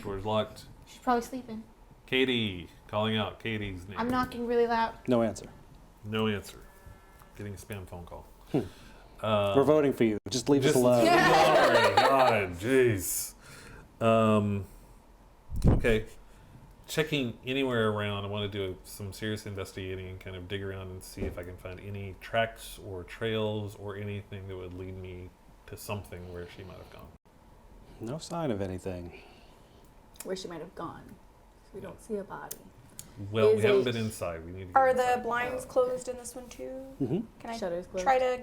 Door's locked. She's probably sleeping. Katie, calling out Katie's name. I'm knocking really loud. No answer. No answer. Getting a spam phone call. We're voting for you. Just leave us alone. Sorry, God, jeez. Okay. Checking anywhere around, I want to do some serious investigating and kind of dig around and see if I can find any tracks or trails or anything that would lead me to something where she might have gone. No sign of anything. Where she might have gone. We don't see a body. Well, Is we haven't it- been inside. We need to go Are the inside. blinds closed in this one too? Mm-hmm. Can I Shutters closed. try to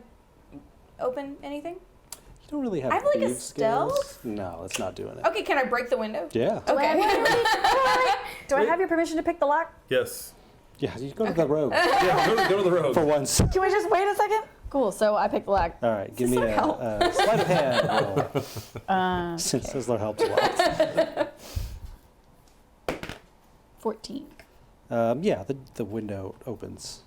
open anything? You don't really have I have, like, a thieves' skills. stealth? No, that's not doing it. Okay. Can I break the window? Yeah. Okay. Do I have your permission to pick the lock? Yes. Yeah, you go to the road Yeah, go to the road. for once. Can we just wait a second? Cool. So I picked the lock. All right, give me some a help? sleight of hand roll. Since Sizzler helps a lot. 14. Yeah, the window opens.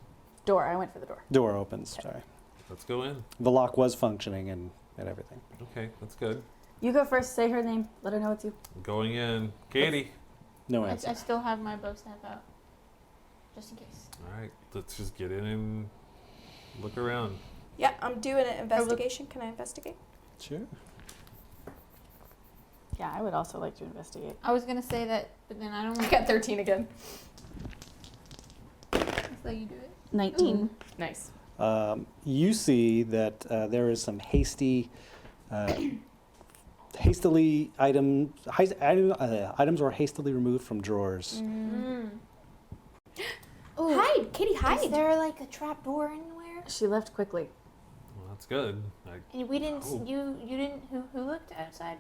Door. I went for the door. Door opens, sorry. Let's go in. The lock was functioning and everything. Okay, that's good. You go first. Say her name. Let her know it's you. Going in. Katie. No I answer. still have my bow staff out. Just in case. All right, let's just get in and look around. Yeah, I'm doing an investigation. Can I investigate? Sure. Yeah, I would also like to investigate. I was gonna say that, but then I don't I want got 13 again. to let you do it. 19. Nice. You see that there is some items were hastily removed from drawers. Ooh, Hide, Kitty, is hide. there like a trap door anywhere? She left quickly. Well, that's good. And we didn't. Oh. You didn't. Who looked outside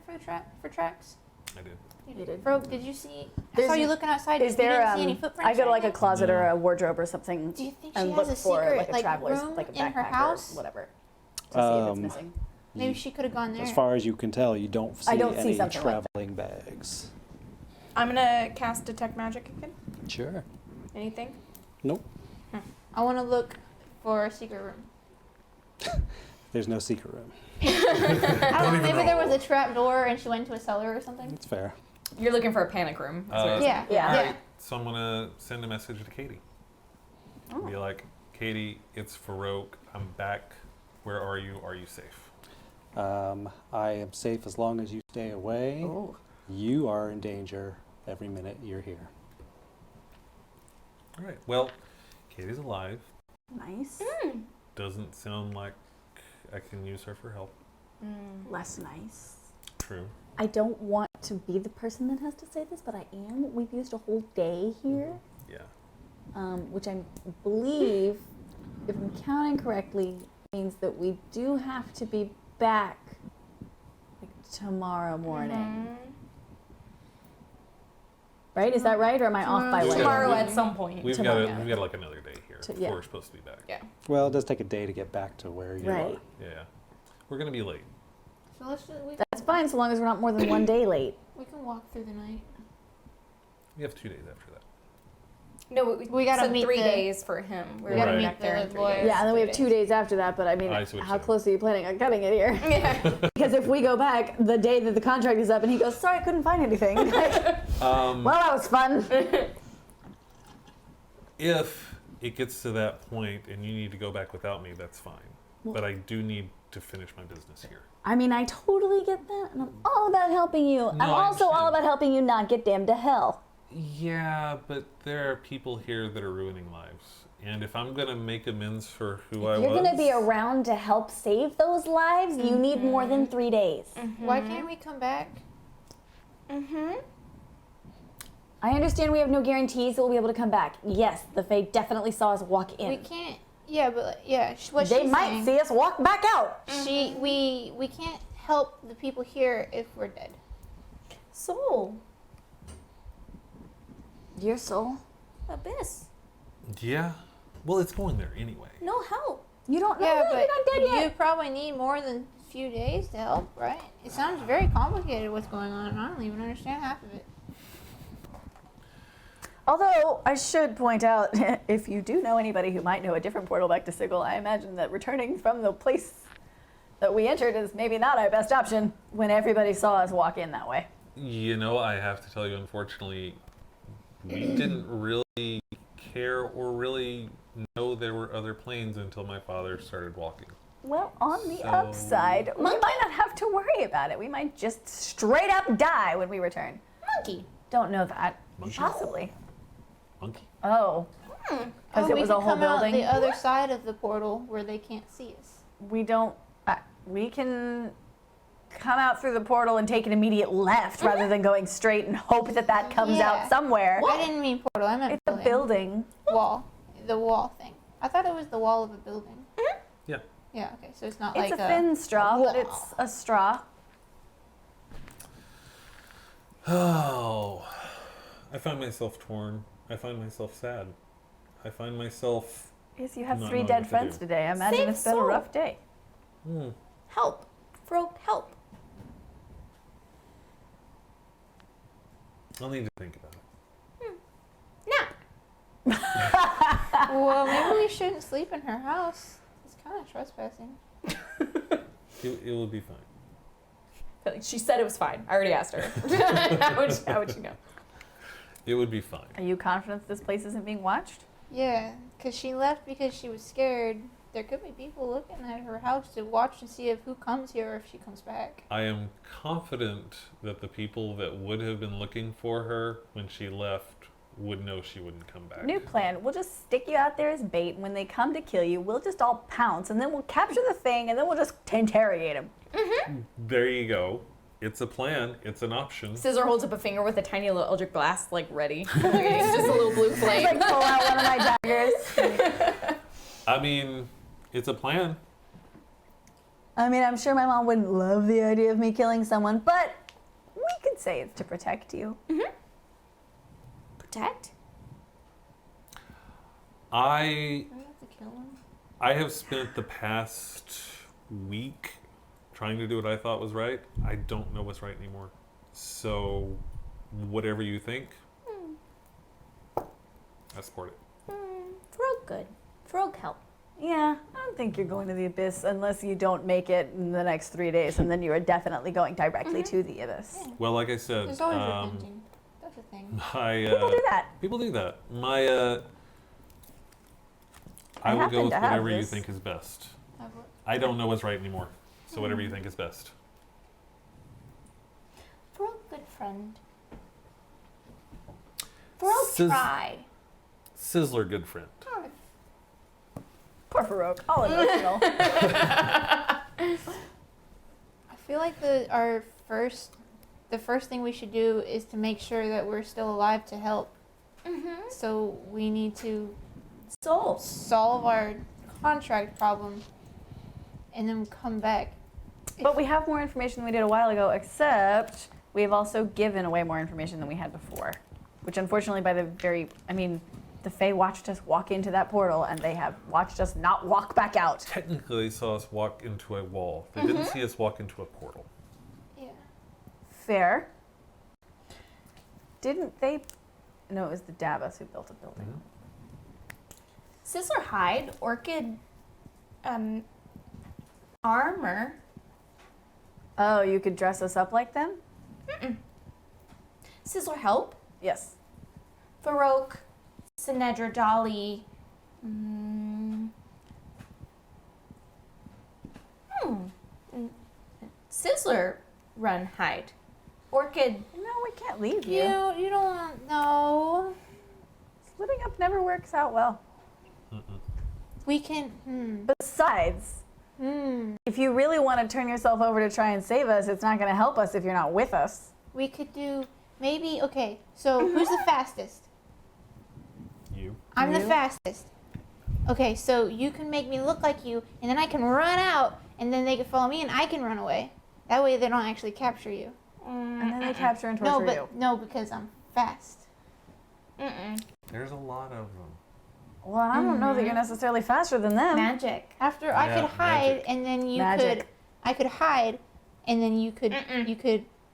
for tracks? I did. You did. Farrokh, did you see? I There's- saw you looking outside. Is You there? didn't see any footprints? I go to or like a anything? closet or No. a wardrobe or something Do you think she and has look a for secret like a traveler's, room like a in her backpack house? or whatever, to see if it's Um, missing. Maybe she could have gone there. As far as you can tell, you don't see I don't see any something like that. traveling bags. I'm gonna cast Detect Magic again. Sure. Anything? Nope. I want to look for a secret room. There's no secret room. I don't know. even Maybe there know. was a trap door and she went to a cellar or something. That's fair. You're looking for a panic room. That's what you're Yeah. Yeah. All Yeah. right, so I'm gonna send a message to Katie. Oh. Be like, Katie, it's Farrokh. I'm back. Where are you? Are you safe? I am safe as long as you stay away. Oh. You are in danger every minute you're here. All right. Well, Katie's alive. Nice. Doesn't sound like I can use her for help. Less nice. True. I don't want to be the person that has to say this, but I am. We've used a whole day here, Yeah. which I believe, if I'm counting correctly, means that we do have to be back like tomorrow morning. Right? Is that right, or am I off by We've one? got- Tomorrow we- at some point. We've Tomorrow. got like another day here before yeah. we're supposed to be back. Yeah. Well, it does take a day to get back to where you Right. are. Yeah. We're gonna be late. So let's just, That's fine, so long as we're not more than one day late. we can walk through the night. We have 2 days after that. No, We gotta said meet 3 the- days for him. We're We gotta Right. going meet back there in the 3 lawyer. days. Yeah, and then we have 2 3 days after that, but I mean, I see what how you're saying. close are you planning on cutting it here? Yeah. Because if we go back the day that the contract is up and he goes, sorry, I couldn't find anything. Like, well, that was fun. If it gets to that point and you need to go back without me, that's fine. But I do need to finish my business here. I mean, I totally get that, and I'm all about helping you. I'm I also all understand. about helping you not get damned to hell. Yeah, but there are people here that are ruining lives. And if I'm going to make amends for who I If you're was... going to be around to help save those lives, you need more than 3 days. Why can't we come back? I understand we have no guarantees that we'll be able to come back. Yes, the Fae definitely saw us walk in. We can't. Yeah, but yeah, what They she's might saying, see us walk back out. we can't help the people here if we're dead. Soul. Your soul? Abyss. Yeah. Well, it's going there anyway. No help. You don't know Yeah, that. but You're not dead you yet. probably need more than a few days to help, right? It sounds very complicated what's going on, and I don't even understand half of it. Although, I should point out, if you do know anybody who might know a different portal back to Sigil, I imagine that returning from the place that we entered is maybe not our best option when everybody saw us walk in that way. You know, I have to tell you, unfortunately, we didn't really care or really know there were other planes until my father started walking. Well, on the So- upside, we might not have to worry about it. We might just straight up die when we return. Monkey. Don't know that. Monkey? Possibly. Monkey? Oh. Because it we was can a whole come out building. the other side of the portal where they can't see us. We don't. We can come out through the portal and take an immediate left rather than going straight and hope that that comes Yeah. out somewhere. I didn't mean portal. I meant It's a building. wall. The wall thing. I thought it was the wall of a building. Yeah. Yeah. Okay. So it's not It's like a thin straw, but wall. it's a straw. Oh. I find myself torn. I find myself sad. I find myself... Yes, you have Not 3 knowing dead what to friends do. today. I imagine Save it's been a soul. rough day. Help. Farrokh, help. I'll need to think about it. Nap. Well, maybe we shouldn't sleep in her house. It's kind of trespassing. It will be fine. She said it was fine. I already asked her. how would you know? It would be fine. Are you confident this place isn't being watched? Yeah, because she left because she was scared. There could be people looking at her house to watch and see if who comes here or if she comes back. I am confident that the people that would have been looking for her when she left would know she wouldn't come back. New plan. We'll just stick you out there as bait. When they come to kill you, we'll just all pounce, and then we'll capture the thing, and then we'll just interrogate him. There you go. It's a plan. It's an option. Scissor holds up a finger with a tiny little eldritch blast, like ready. It's just a little blue flame. Like pull out one of my daggers. I mean, it's a plan. I mean, I'm sure my mom wouldn't love the idea of me killing someone, but we could say it's to protect you. Protect? I Do we have to kill him? I have spent the past week trying to do what I thought was right. I don't know what's right anymore. So, whatever you think, I support it. Farrokh good. Farrokh help. Yeah, I don't think you're going to the abyss unless you don't make it in the next 3 days, and then you are definitely going directly to the abyss. Well, like I said, There's always repenting. That's a thing. People do that. People do that. I will happen go with to have whatever you this. think is best. Have what? I don't know what's right anymore. So whatever you think is best. Farrokh Good friend. Farrokh, Sis- try. Sizzler, good friend. Poor Farrokh. All emotional. I feel like the first thing we should do is to make sure that we're still alive to help. Mm-hmm. So we need to Soul. solve our contract problem and then come back. But we have more information than we did a while ago, except we've also given away more information than we had before. Which unfortunately the Fae watched us walk into that portal and they have watched us not walk back out. Technically, they saw us walk into a wall. They didn't see us walk into a portal. Yeah. Fair. Didn't they? No, it was the Davos who built a building. Sizzler hide, orchid, armor. Oh, you could dress us up like them? Sizzler help. Yes. Farrokh, Sinedra, Dolly. Sizzler run hide. Orchid. No, we can't leave you. You don't want no. Splitting up never works out well. We can. Besides, if you really want to turn yourself over to try and save us, it's not going to help us if you're not with us. We could do maybe. Okay, so who's the fastest? You. I'm the You? fastest. Okay, so you can make me look like you, and then I can run out, and then they can follow me, and I can run away. That way, they don't actually capture you. And then they capture and No, torture but you. no, because I'm fast. There's a lot of them. Well, I don't know that you're necessarily faster than them. Magic. After I Yeah, could hide, magic. and then you Magic. I could hide, and then you could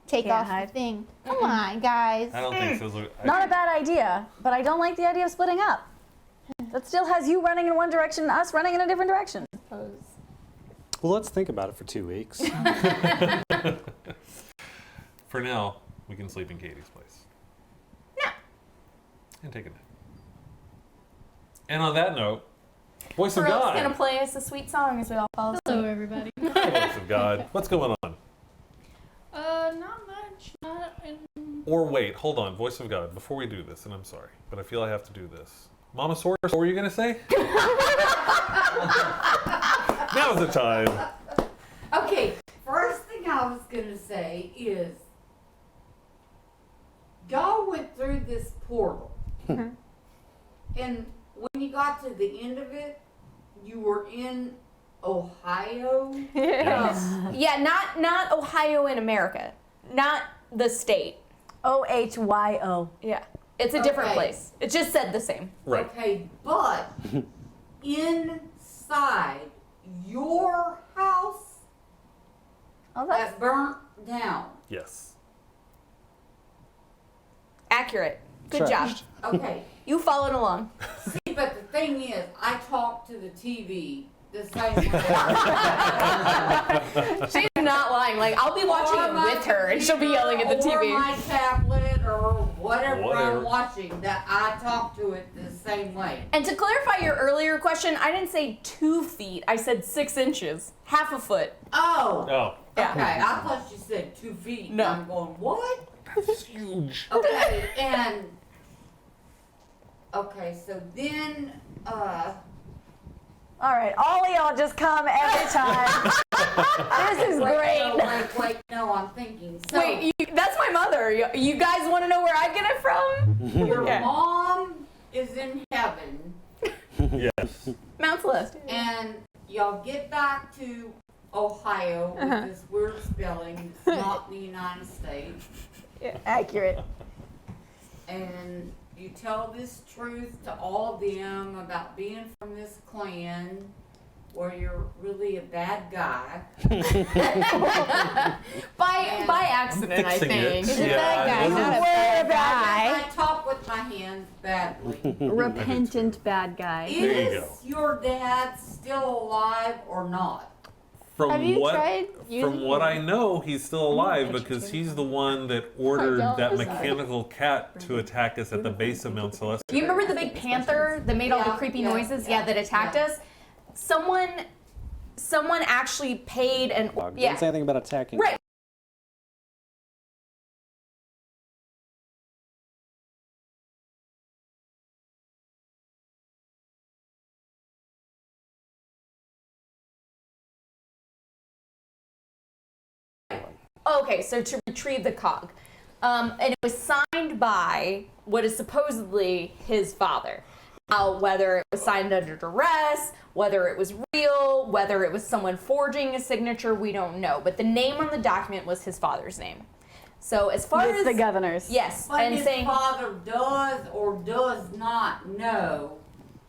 take Can't off hide. the thing. Come on, guys. I don't think Sizzler. Not a bad idea, but I don't like the idea of splitting up. That still has you running in one direction and us running in a different direction. Suppose. Well, let's think about it for 2 weeks. For now, we can sleep in Katie's place. No. And take a nap. And on that note, Voice of Farrokh's God. gonna play us a sweet song as we all fall asleep. Hello, everybody. Voice of God. What's going on? Not much. Not in... Or wait, hold on. Voice of God. Before we do this, and I'm sorry, but I feel I have to do this. Mama Source, what were you going to say? Now's the time. Okay, first thing I was gonna say is, y'all went through this portal, and when you got to the end of it, you were in Ohio. Yeah, not Ohio in America. Not the state. OHYO. Yeah. It's a different Okay. place. It just said the same. Right. Okay, but inside your house Oh, that's that burnt down. Yes. Accurate. Good Trashed. job. Okay, You followed along. see, but the thing is, I talk to the TV the same way. She's not lying. Like, I'll be watching Or it my with her and she'll be yelling at the computer, TV. Or my tablet or whatever Whatever. I'm watching, that I talk to it the same way. And to clarify your earlier question, I didn't say 2 feet. I said 6 inches. Half a foot. Oh, Oh. Yeah. okay. I thought you said 2 feet. No. I'm going, what? That's huge. Okay, and okay, so then all right. All of y'all just come every time. This is great. Wait, no, I'm thinking. So Wait, that's my mother. You guys want to know where I get it from? your Yeah. mom is in heaven, Yes. Mount Celestia. and y'all get back to Ohio with this weird spelling. It's not the United States. Accurate. And you tell this truth to all of them about being from this clan where you're really a bad guy. By accident, I Fixing it. think. He's a bad guy, it not a We're a I guy. talk with my hands badly. Repentant bad guy. There you Is go. your dad still alive or not? From Have you what tried using from what I know, he's still alive because he's the one that ordered don't. that mechanical cat to attack us at the base of Mount Celestia. You remember the big panther that made all the Yeah, creepy yeah, noises? yeah, Yeah, that attacked yeah. us. Someone actually paid and Didn't yeah. say anything about attacking. Right. Okay, so to retrieve the cog. And it was signed by what is supposedly his father. Now, whether it was signed under duress, whether it was real, whether it was someone forging a signature, we don't know. But the name on the document was his father's name. So as far It's as the governor's. yes, But and his saying father does or does not know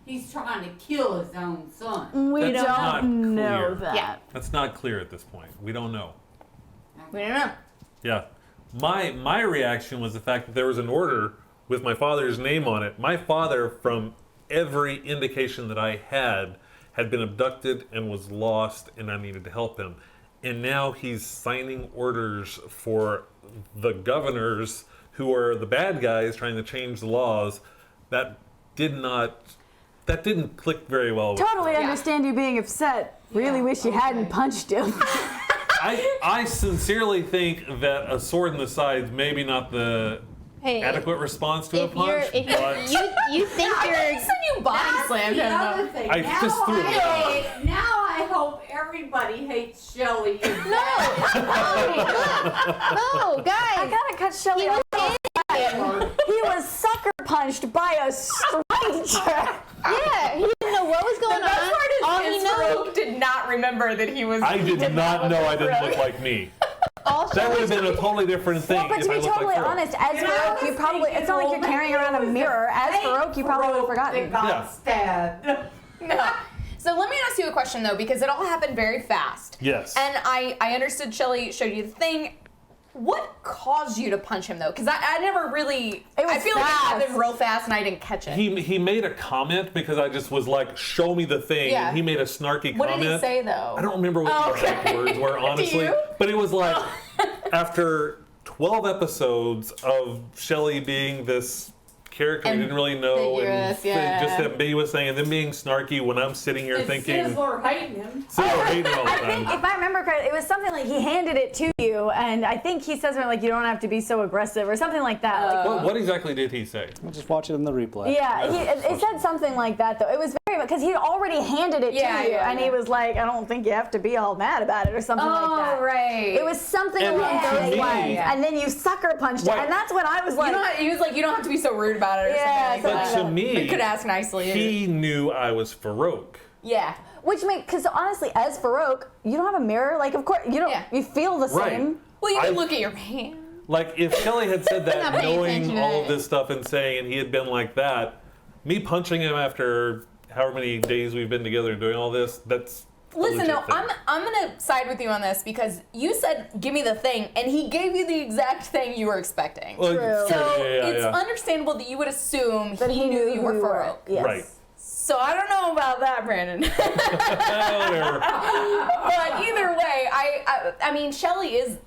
he's trying to kill his own son. We That's not don't know clear. that. Yeah. That's not clear at this point. We don't know. we don't know. Yeah. My reaction was the fact that there was an order with my father's name on it. My father, from every indication that I had been abducted and was lost, and I needed to help him. And now he's signing orders for the governors who are the bad guys trying to change the laws. That didn't click very well with Totally me. understand you being upset. Really wish you hadn't punched him. I sincerely think that a sword in the sides maybe not the Hey, adequate response to a if you're, punch, if but you think I you're, said you body slammed the him. other though. thing. I just threw it. Now I hope everybody hates Shelley. no, guys. I gotta cut Shelley off. He was sucker punched by a stranger. Yeah, he didn't know what was going The best on. part All he is knows, Farrokh did not remember that he was. I did not know I didn't look Farrokh. like me. all That would have been a totally different thing. Well, but if to I be looked totally like Farrokh. honest, as Farrokh, you probably, it's not like you're carrying around a mirror. As Farrokh, you probably would have forgotten. That got Yeah. stabbed. No. So let me ask you a question though, because it all happened very fast. Yes. And I understood Shelley showed you the thing. What caused you to punch him though? Because I never really. It was I feel like it fast. happened real fast and I didn't catch it. He made a comment because I just was like, show me the thing. Yeah. And he made a snarky What comment. did he say though? I don't remember what the exact Okay. words were, honestly. you? But it was like, after 12 episodes of Shelley being this character we didn't really know and Ambiguous, yeah. just ambiguous thing, and then being snarky when I'm sitting here thinking, Sizzler hating him. Sizzler hating all the I think, time. if I remember correctly, it was something like he handed it to you, and I think he says something like, you don't have to be so aggressive, or something like that. What exactly did he say? I'll just watch it in the replay. Yeah, it said something like that, though. It was very, because he'd already handed it Yeah, to you, yeah, and yeah. he was like, I don't think you have to be all mad about it, or something like that. Oh, right. It was something And along to those me- lines. Yeah. And then you sucker punched it, Right. and that's when I was like, He was like, you don't have to be so rude about it or Yeah, something like But that. to me, You could ask nicely. he knew I was Farrokh. Yeah. which makes, because honestly, as Farrokh, you don't have a mirror. Like, of course, you don't, Yeah. you feel the Right. same. Well, you can I- look at your hand. Like, if Shelley had said not that, paying knowing attention to all of it. this stuff and saying, and he had been like that, me punching him after however many days we've been together doing all this, that's a Listen, legit no, thing. I'm gonna side with you on this because you said give me the thing, and he gave you the exact thing you were expecting. Well, True. So yeah, it's yeah. understandable that you would assume That he knew you were who you were. Farrokh. Yes. Right. So I don't know about that, Brandon. Whatever. But either way, I mean, Shelley is.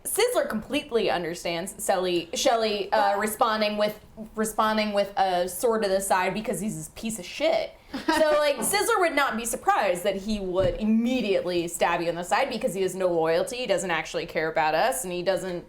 Sizzler completely understands Shelley responding with a sword to the side because he's a piece of shit. So like Sizzler would not be surprised that he would immediately stab you in the side because he has no loyalty. He doesn't actually care about us, and he doesn't.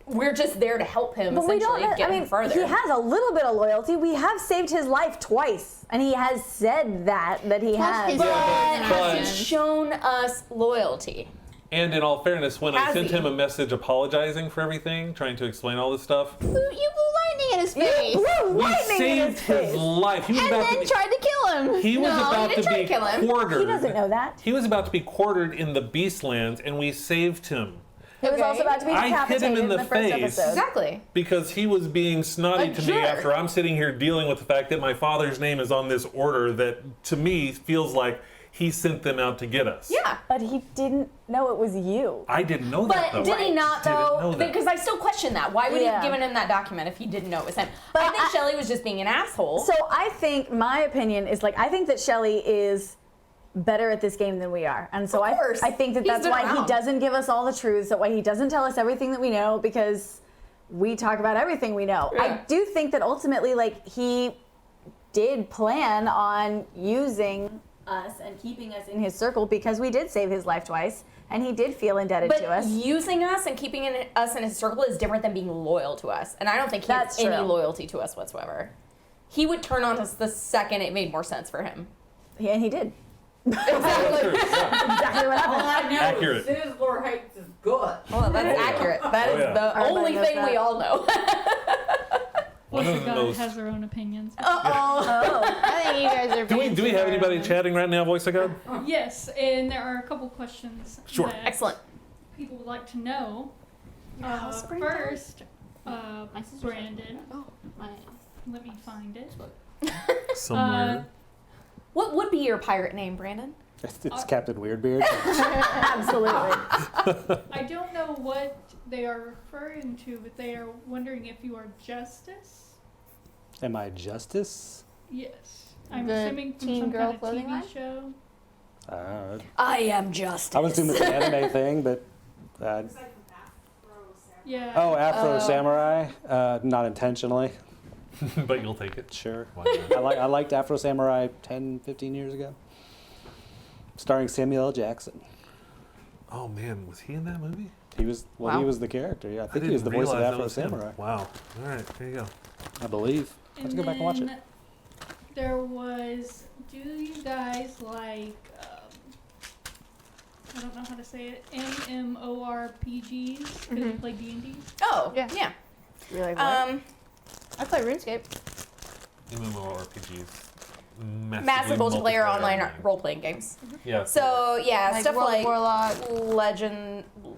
We're just there to help him But we essentially don't. get I him mean, further. he has a little bit of loyalty. We have saved his life twice, and he has said that he Plus has. his but but- has he shown us loyalty? And in all fairness, when I Has sent he? him a message apologizing for everything, trying to explain all this stuff, You blew lightning in his face. Blew we lightning in saved his his face. life. He was And about then to be, tried to kill him. he was No, about he to didn't try be to kill him. quartered. He doesn't know that. He was about to be quartered in the Beastlands, and we saved him. He was Okay. also about to be I hit decapitated him in the first face. episode. Exactly. Because he was being snotty A to me jerk. after I'm sitting here dealing with the fact that my father's name is on this order that, to me, feels like he sent them out to get us. Yeah. But he didn't know it was you. I didn't know that, But though. did he not Didn't know though? that. Because I still question that. Why would he Yeah. have given him that document if he didn't know it was him? But I think I- Shelley was just being an asshole. So I think my opinion is like I think that Shelley is better at this game than we are, and so Of course. I think that He's that's been why he around. doesn't give us all the truths. That why he doesn't tell us everything that we know because we talk about everything we know. Yeah. I do think that ultimately, like he did plan on using us and keeping us in his circle because we did save his life twice, and he did feel indebted but to us. using us and keeping us in his circle is different than being loyal to us. And I don't think he has That's any true. loyalty to us whatsoever. He would turn on us the second it made more sense for him. Yeah, and he did. Exactly. Exactly what All happened. I know Accurate. is Sizzler hates his gut. Well, that's accurate. That is yeah. the only knows thing we that. all know. One Voice of of the God most- has their own opinions. Uh-oh. I think you guys are. Do we have anybody chatting right now, Voice of God? Yes, and there are a couple questions Sure. that Excellent. people would like to know. How's Brandon? First, My sister. Brandon, My, let me find it. Somewhere. What would be your pirate name, Brandon? It's Captain Weirdbeard. Absolutely. I don't know what they are referring to, but they are wondering if you are Justice. Am I Justice? Yes. I'm The assuming from teen some girl kind of clothing TV line? show. I am Justice. I was assuming it's an anime thing, but Yeah. oh, Afro Samurai. Not intentionally. But you'll take it. Sure. Why not? I liked Afro Samurai 10, 15 years ago. Starring Samuel L. Jackson. Oh man, was he in that movie? He was he Wow. was the character. Yeah, I think he didn't was the voice of realize that Afro was him. Samurai. Wow. All right, there you go. I believe. I have to go back and watch it. then There was, do you guys like, I don't know how to say it, MMORPGs? Because you play D&D? Oh, Yeah. yeah. Really? Um, I play RuneScape. MMORPGs. massive multiplayer online role-playing games. Yeah. So yeah, Like stuff World of like Warlock.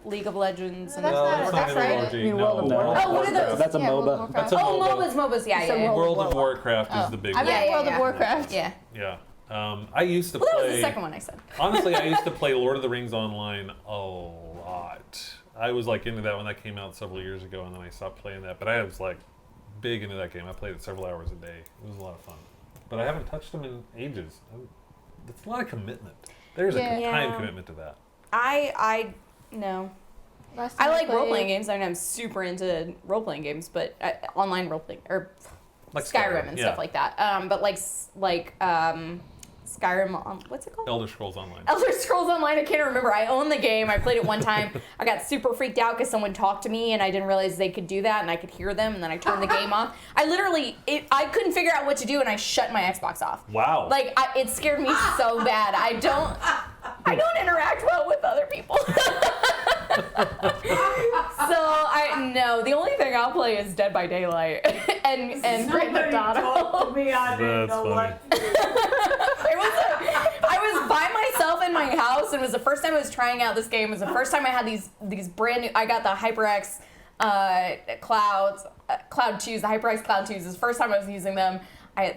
League of Legends, and That's No, not- that's that's not right. MMORPG. You World of No. Warcraft. Oh, what are those? That's a Yeah, World of MOBA. Warcraft. That's a oh, MOBA. MOBAs, yeah, So yeah. World of Warlock. Warcraft is the big I one. meant Yeah, World yeah. of Warcraft. Yeah. Yeah. I used to Well, that was play. the second one I said. Honestly, I used to play Lord of the Rings online a lot. I was like into that when that came out several years ago, and then I stopped playing that. But I was like big into that game. I played it several hours a day. It was a lot of fun. But I haven't touched them in ages. It's a lot of commitment. There's Yeah. a time Yeah. commitment to that. No. Last I time like played- role-playing games. I mean, I'm super into role-playing games, but online role-playing or Like Skyrim and yeah. stuff like that. But Skyrim on what's it called? Elder Scrolls Online. Elder Scrolls Online. I can't remember. I own the game. I played it one time. I got super freaked out because someone talked to me and I didn't realize they could do that, and I could hear them, and then I turned the game off. I couldn't figure out what to do, and I shut my Xbox off. Wow. Like it scared me so bad. I don't interact well with other people. No. The only thing I'll play is Dead by Daylight and Grand Theft Auto. me, I didn't That's know funny. what to do. I was by myself in my house, and it was the first time I was trying out this game. It was the first time I had these brand new. I got the HyperX Cloud 2s, the HyperX Cloud 2s. It was the first time I was using them.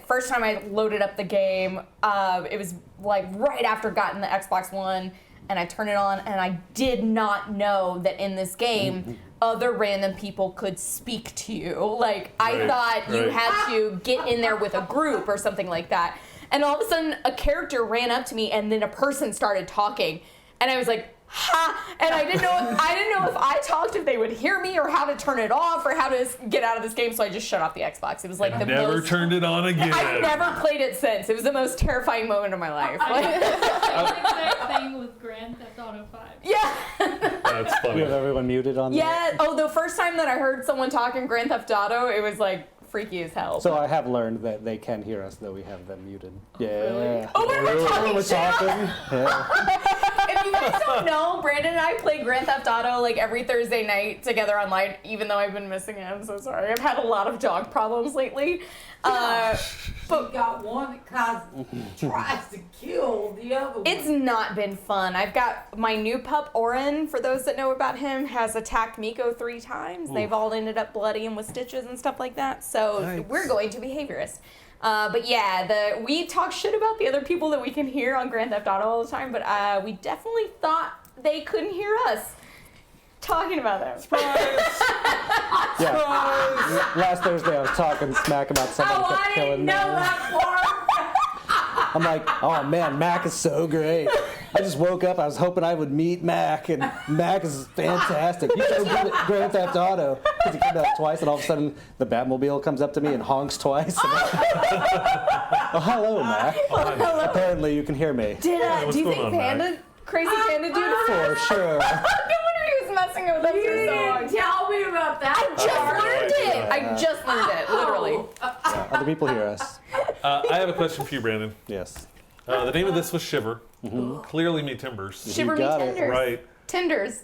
First time I loaded up the game. It was like right after gotten the Xbox One, and I turned it on, and I did not know that in this game, other random people could speak to you. Like, I Right, thought you right. had to get in there with a group or something like that. And all of a sudden, a character ran up to me, and then a person started talking, and I was like, "Ha!" And I didn't know if I talked, if they would hear me, or how to turn it off, or how to get out of this game. So I just shut off the Xbox. It was like the Never most. turned it on again. I've never played it since. It was the most terrifying moment of my life. I Like, did the exact thing with Grand Theft Auto 5. yeah. That's We funny. have everyone muted on Yeah. Oh, the first time that I heard someone talking Grand Theft Auto, it was like freaky as hell. So I have learned that they can hear us, though we have them muted. Yeah. Oh, we're talking We're shit. talking. Yeah. If you guys don't know, Brandon and I play Grand Theft Auto like every Thursday night together online, even though I've been missing it. I'm so sorry. I've had a lot of dog problems lately. But got one that tries to kill the other one. It's not been fun. I've got my new pup, Oren, for those that know about him, has attacked Miko 3 times. They've all ended up bloody and with stitches and stuff like that. So Yikes. we're going to behaviorist. But yeah, we talk shit about the other people that we can hear on Grand Theft Auto all the time, but we definitely thought they couldn't hear us talking about them. Yeah. Last Thursday I was talking smack about someone Oh, I killing didn't know me. that part. I'm like, oh man, Mac is so great. I just woke up, I was hoping I would meet Mac, and Mac is fantastic. He's so good at Grand Theft Auto. Because he came out twice, and all of a sudden the Batmobile comes up to me and honks twice. And oh, hello, Mac. Apparently you can hear me. Do what's you going think on, Mac? Panda, Crazy Panda dude is For sure. No wonder he was messing with us You for so didn't long. tell me about that. I just learned it. I just learned it, literally. Yeah, other people hear us. I have a question for you, Brandon. Yes. The name of this was Shiver. Clearly me timbers. Shiver me got it. tenders. Right. Timbers.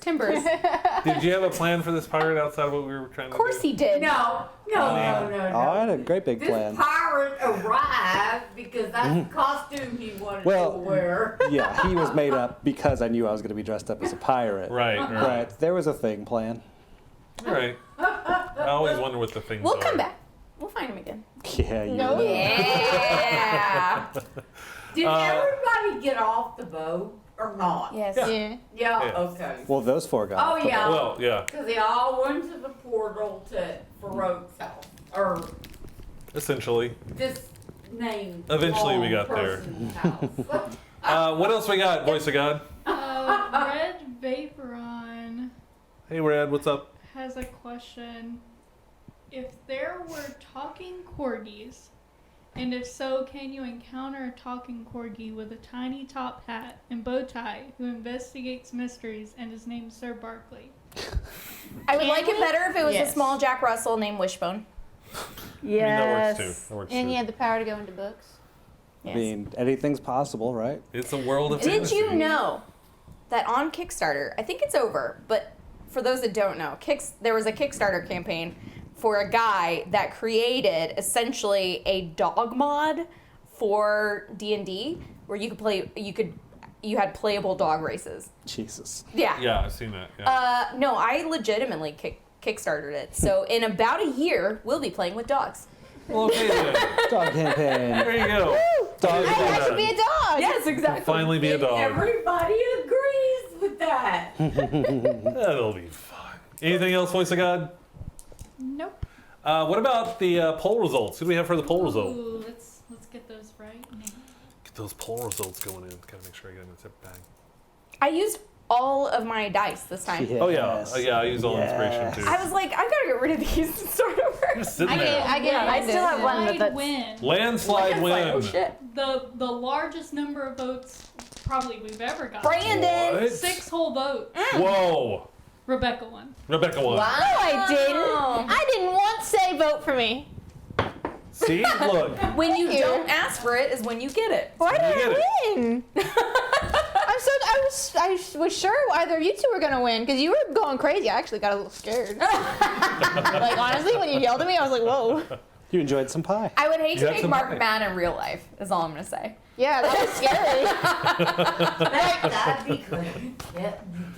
Did you have a plan for this pirate outside of what we were trying to do? Of course he did. No. Oh, I had a great big This plan. pirate arrived because that's the costume he wanted Well, to wear. Yeah, he was made up because I knew I was going to be dressed up as a pirate. Right. But there was a thing plan. All right. I always wonder what the things We'll are. come back. We'll find him again. Yeah, you No. know. Yeah. Did everybody get off the boat or not? Yes. Yeah. Yeah, Yeah. okay. Well, those four got Oh, off the yeah. boat. Well, yeah. Because they all went to the portal to Farrokh's house. Or Essentially. this name. Eventually we long got there. person's house. What else we got, Voice of God? Red Vaporon Hey, Red, what's up? has a question. If there were talking corgis, and if so, can you encounter a talking corgi with a tiny top hat and bow tie who investigates mysteries and is named Sir Barkley? I would like it better if it was a Yes. small Jack Russell named Wishbone. I mean, that works too. That works And too. he had the power to go into books. I mean, anything's possible, right? It's a world of Did fantasy. you know that on Kickstarter, I think it's over, but for those that don't know, there was a Kickstarter campaign for a guy that created essentially a dog mod for D&D where you had playable dog races. Jesus. Yeah. Yeah, I've seen that. Yeah. No, I legitimately kickstarted it. So in about a year, we'll be playing with dogs. Well, okay then. Dog campaign. There you go. Dog I should be a dog. Yes, exactly. Finally be a dog. Everybody agrees with that. That'll be fun. Anything else, Voice of God? Nope. What about the poll results? Who do we have for the poll result? Ooh, let's get those right now. Get those poll results going in. Gotta make sure I get them in a zip bag. I used all of my dice this time. Oh yeah, Yes. yeah. I use all inspiration Yes. too. I was like, I gotta get rid of these and start over. Just sitting there. I still have one with Slide it. win. Landslide It's like, win. oh shit. The largest number of votes probably we've ever got. Brandon. What? 6 whole votes. Whoa. Rebecca won. Rebecca won. No, I didn't. I didn't once say vote for me. See, look. When you Thank you. don't ask for it is when you get it. Why You did get it. I win? I was sure either of you two were gonna win because you were going crazy. I actually got a little scared. Like honestly, when you yelled at me, I was like, "Whoa!" You enjoyed some pie. I would hate You to had make some Mark pie. mad in real life, is all I'm gonna say. Yeah, that was scary. That's because you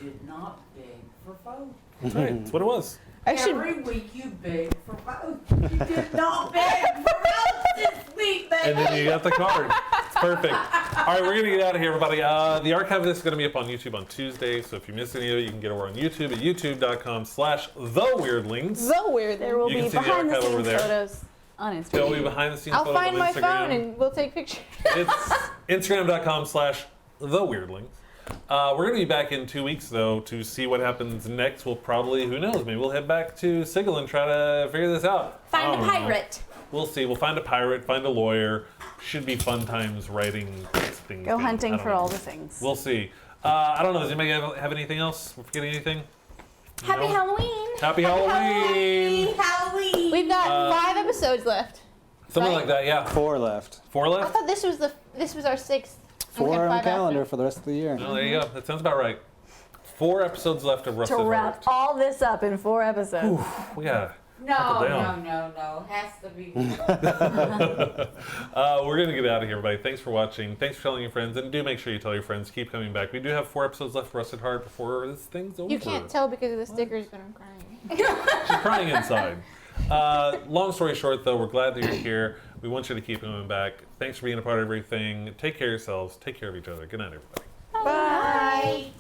did not beg for both. That's right. That's what it was. Every week you beg for both. You did not beg for both this week, baby. And then you got the card. It's perfect. All right, we're going to get out of here, everybody. The archive of this is going to be up on YouTube on Tuesday, so if you missed any of it, you can get over on YouTube at youtube.com/theweirdlings. So weird. There will You can be see the behind the archive over scenes there. photos on There'll be Instagram. behind the scenes I'll photos find on my Instagram. phone and we'll take pictures. It's instagram.com/theweirdlings. We're going to be back in 2 weeks, though, to see what happens next. We'll probably, who knows, maybe we'll head back to Sigil and try to figure this out. I Find a don't know. pirate. We'll see. We'll find a pirate, find a lawyer. Should be fun times writing things. Go down. hunting I don't for know. all the things. We'll see. I don't know. Does anybody have anything else? We're forgetting anything? Happy No? Halloween. Happy Halloween! Halloween. We've got 5 episodes left. Something Right. like that, yeah. 4 left. 4 I left? thought this was our 6th. And we 4 had on the 5 calendar after. for the rest of the year. Oh, there you go. That sounds about right. 4 episodes left of Rusted To wrap Heart. all this up in 4 episodes. We got No, Buckle no, down. no. Has to be. We're going to get out of here, everybody. Thanks for watching. Thanks for telling your friends. And do make sure you tell your friends. Keep coming back. We do have 4 episodes left of Rusted Heart before this thing's over. You can't tell because of the stickers, but I'm crying. She's crying inside. Long story short, though, we're glad that you're here. We want you to keep coming back. Thanks for being a part of everything. Take care of yourselves. Take care of each other. Good night, everybody. Bye.